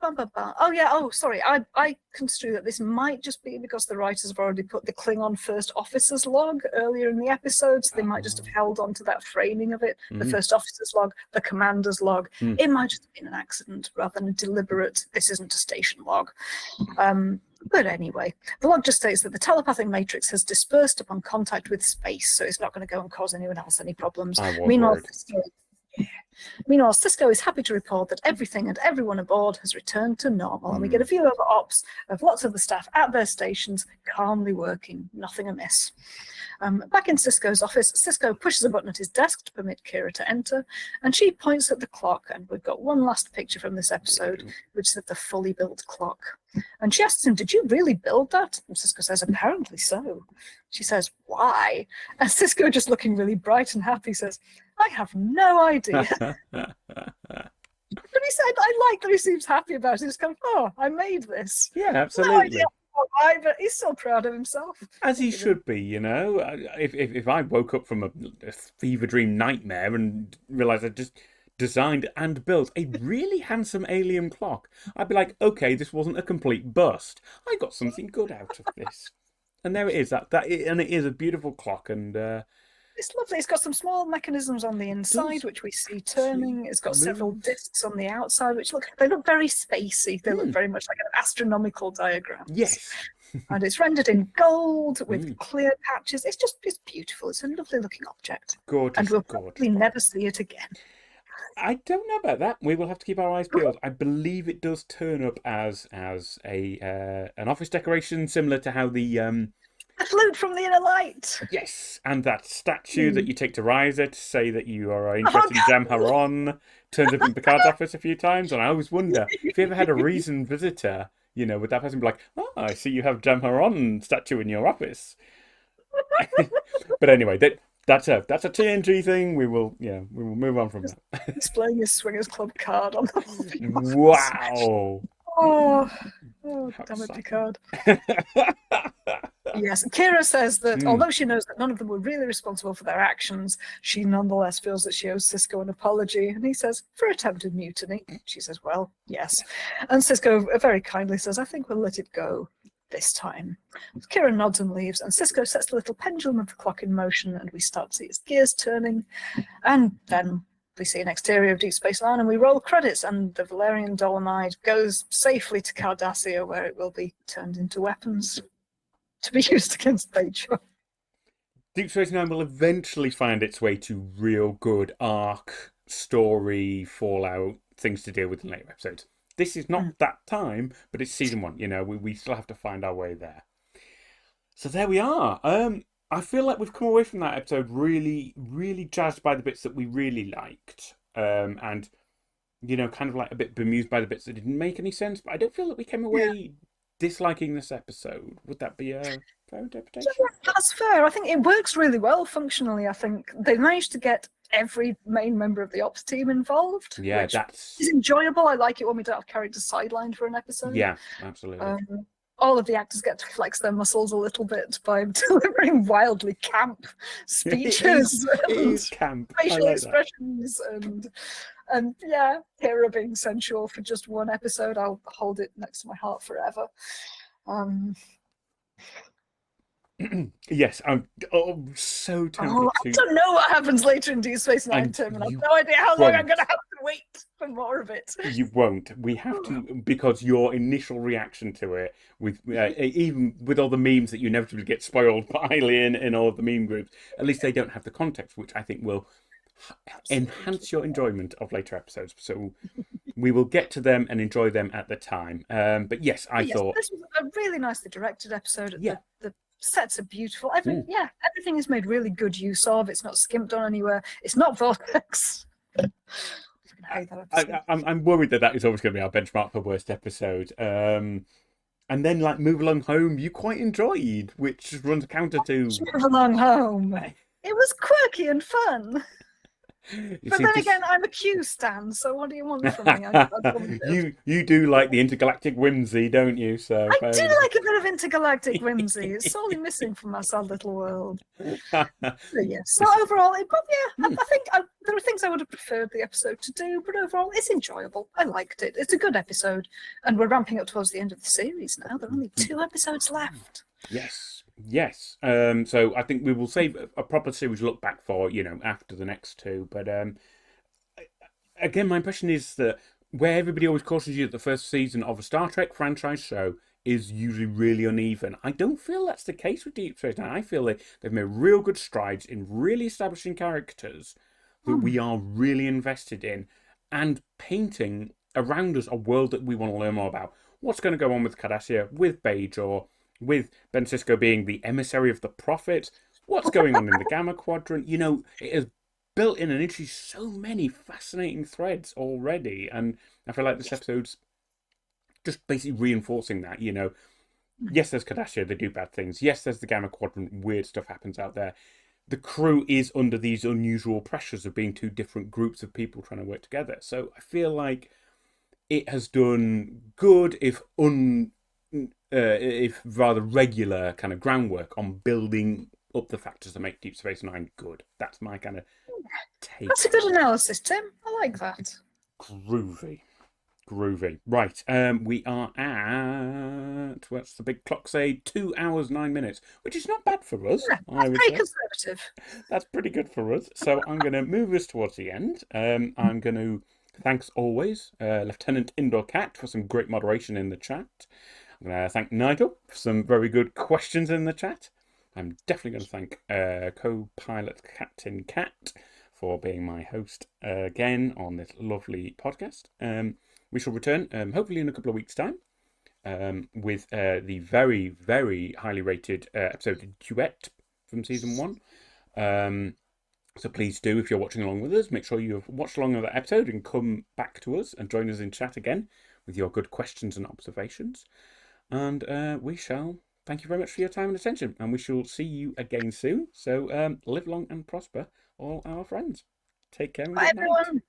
I construe that this might just be because the writers have already put the Klingon first officer's log earlier in the episode, so they might just have held on to that framing of it. The first officer's log, the commander's log. It might just have been an accident rather than a deliberate, this isn't a station log. But anyway, the log just states that the telepathic matrix has dispersed upon contact with space, so it's not going to go and cause anyone else any problems. Meanwhile, Meanwhile, Cisco is happy to report that everything and everyone aboard has returned to normal, and we get a view of ops of lots of the staff at their stations, calmly working, nothing amiss. Back in Cisco's office, Cisco pushes a button at his desk to permit Kira to enter, and she points at the clock, and we've got one last picture from this episode, which is of the fully built clock. And she asks him, "Did you really build that?" And Cisco says, "Apparently so." She says, "Why?" And Cisco, just looking really bright and happy, says, "I have no idea." But he said, I like that he seems happy about it. He's kind of, "Oh, I made this." Yeah, No absolutely. idea why, but he's so proud of himself. As he should be, you know. If I woke up from a fever dream nightmare and realised I just designed and built a really handsome alien clock, I'd be like, okay, this wasn't a complete bust. I got something good out of this. And there it is. And it is a beautiful clock, and it's lovely. It's got some small mechanisms on the inside, which we see turning. It's got several discs on the outside, which look very spacey. They look very much like an astronomical diagram. Yes. And it's rendered in gold with clear patches. It's beautiful. It's a lovely looking object. Gorgeous. And we'll probably never see it again. I don't know about that. We will have to keep our eyes peeled. I believe it does turn up as an office decoration, similar to how the flute from the inner light. Yes, and that statue that you take to Riser to say that you are interested in Jamharon turns up in Picard's office a few times, and I always wonder if you ever had a reasoned visitor, you know, would that person be like, "Oh, I see you have Jamharon statue in your office." But anyway, that's a TNG thing. We will move on from that. Displaying his Swingers Club card on the Wow. Oh, damn it, Picard. Yes, Kira says that although she knows that none of them were really responsible for their actions, she nonetheless feels that she owes Cisco an apology. And he says, "For attempted mutiny." She says, "Well, yes." And Cisco very kindly says, "I think we'll let it go this time." Kira nods and leaves, and Cisco sets the little pendulum of the clock in motion, and we start to see its gears turning. And then we see an exterior of Deep Space Nine, and we roll credits, and the Valerian Dolomite goes safely to Cardassia, where it will be turned into weapons to be used against Bajor. Deep Space Nine will eventually find its way to real good arc, story, fallout, things to deal with in later episodes. This is not that time, but it's season 1. You know, we still have to find our way there. So there we are. I feel like we've come away from that episode really, really jazzed by the bits that we really liked. And, you know, kind of like a bit bemused by the bits that didn't make any sense. But I don't feel that we came away disliking this episode. Would that be a fair interpretation? Yeah, that's fair. I think it works really well functionally. I think they managed to get every main member of the ops team involved. Yeah, that's enjoyable. I like it when we don't have characters sidelined for an episode. Yeah, absolutely. All of the actors get to flex their muscles a little bit by delivering wildly camp speeches. It is camp. Facial expressions and yeah, Kira being sensual for just one episode. I'll hold it next to my heart forever. Yes, I'm so tempted I don't know what happens later in Deep Space Nine, Tim, and I've no idea how long I'm going to have to wait for more of it. You won't. We have to, because your initial reaction to it, with even with all the memes that you inevitably get spoiled by in all of the meme groups, at least they don't have the context, which I think will enhance your enjoyment of later episodes. So we will get to them and enjoy them at the time. But yes, I thought this was a really nicely directed episode. Yeah. The sets are beautiful. Everything is made really good use of. It's not skimped on anywhere. It's not Vortex. I'm worried that is always going to be our benchmark for worst episode. And then, like, Move Along Home, you quite enjoyed, which runs counter to Move Along Home. It was quirky and fun. But then again, I'm a Q stan, so what do you want from me? You do like the intergalactic whimsy, don't you? So I do like a bit of intergalactic whimsy. It's sorely missing from our sad little world. So overall, I think there are things I would have preferred the episode to do, but overall, it's enjoyable. I liked it. It's a good episode, and we're ramping up towards the end of the series now. There are only 2 episodes left. Yes. So I think we will save a proper series look back for, after the next 2. But again, my impression is that where everybody always cautions you that the first season of a Star Trek franchise show is usually really uneven, I don't feel that's the case with Deep Space Nine. I feel they've made real good strides in really establishing characters, that we are really invested in and painting around us a world that we want to learn more about. What's going to go on with Cardassia, with Bajor, with Ben Sisko being the emissary of the Prophet? What's going on in the Gamma Quadrant? You know, it has built in and introduced so many fascinating threads already, and I feel like this episode's just basically reinforcing that. You know, yes, there's Cardassia, they do bad things. Yes, there's the Gamma Quadrant, weird stuff happens out there. The crew is under these unusual pressures of being two different groups of people trying to work together. So I feel like it has done good, if rather regular kind of groundwork on building up the factors that make Deep Space Nine good. That's my kind of take. That's a good analysis, Tim. I like that. Groovy. Groovy. Right. We are at, what's the big clock say? 2 hours, 9 minutes, which is not bad for us, Yeah, I that's would very say. conservative. That's pretty good for us. So I'm going to move us towards the end. I'm going to, thanks always, Lieutenant Indoor Cat for some great moderation in the chat. I'm going to thank Nigel for some very good questions in the chat. I'm definitely going to thank co-pilot Captain Cat for being my host again on this lovely podcast. We shall return, hopefully in a couple of weeks' time, with the very, very highly rated episode Duet from season 1. So please do, if you're watching along with us, make sure you've watched along with that episode and come back to us and join us in chat again with your good questions and observations. And we shall thank you very much for your time and attention, and we shall see you again soon. So live long and prosper, all our friends. Take care and Bye, good night. everyone.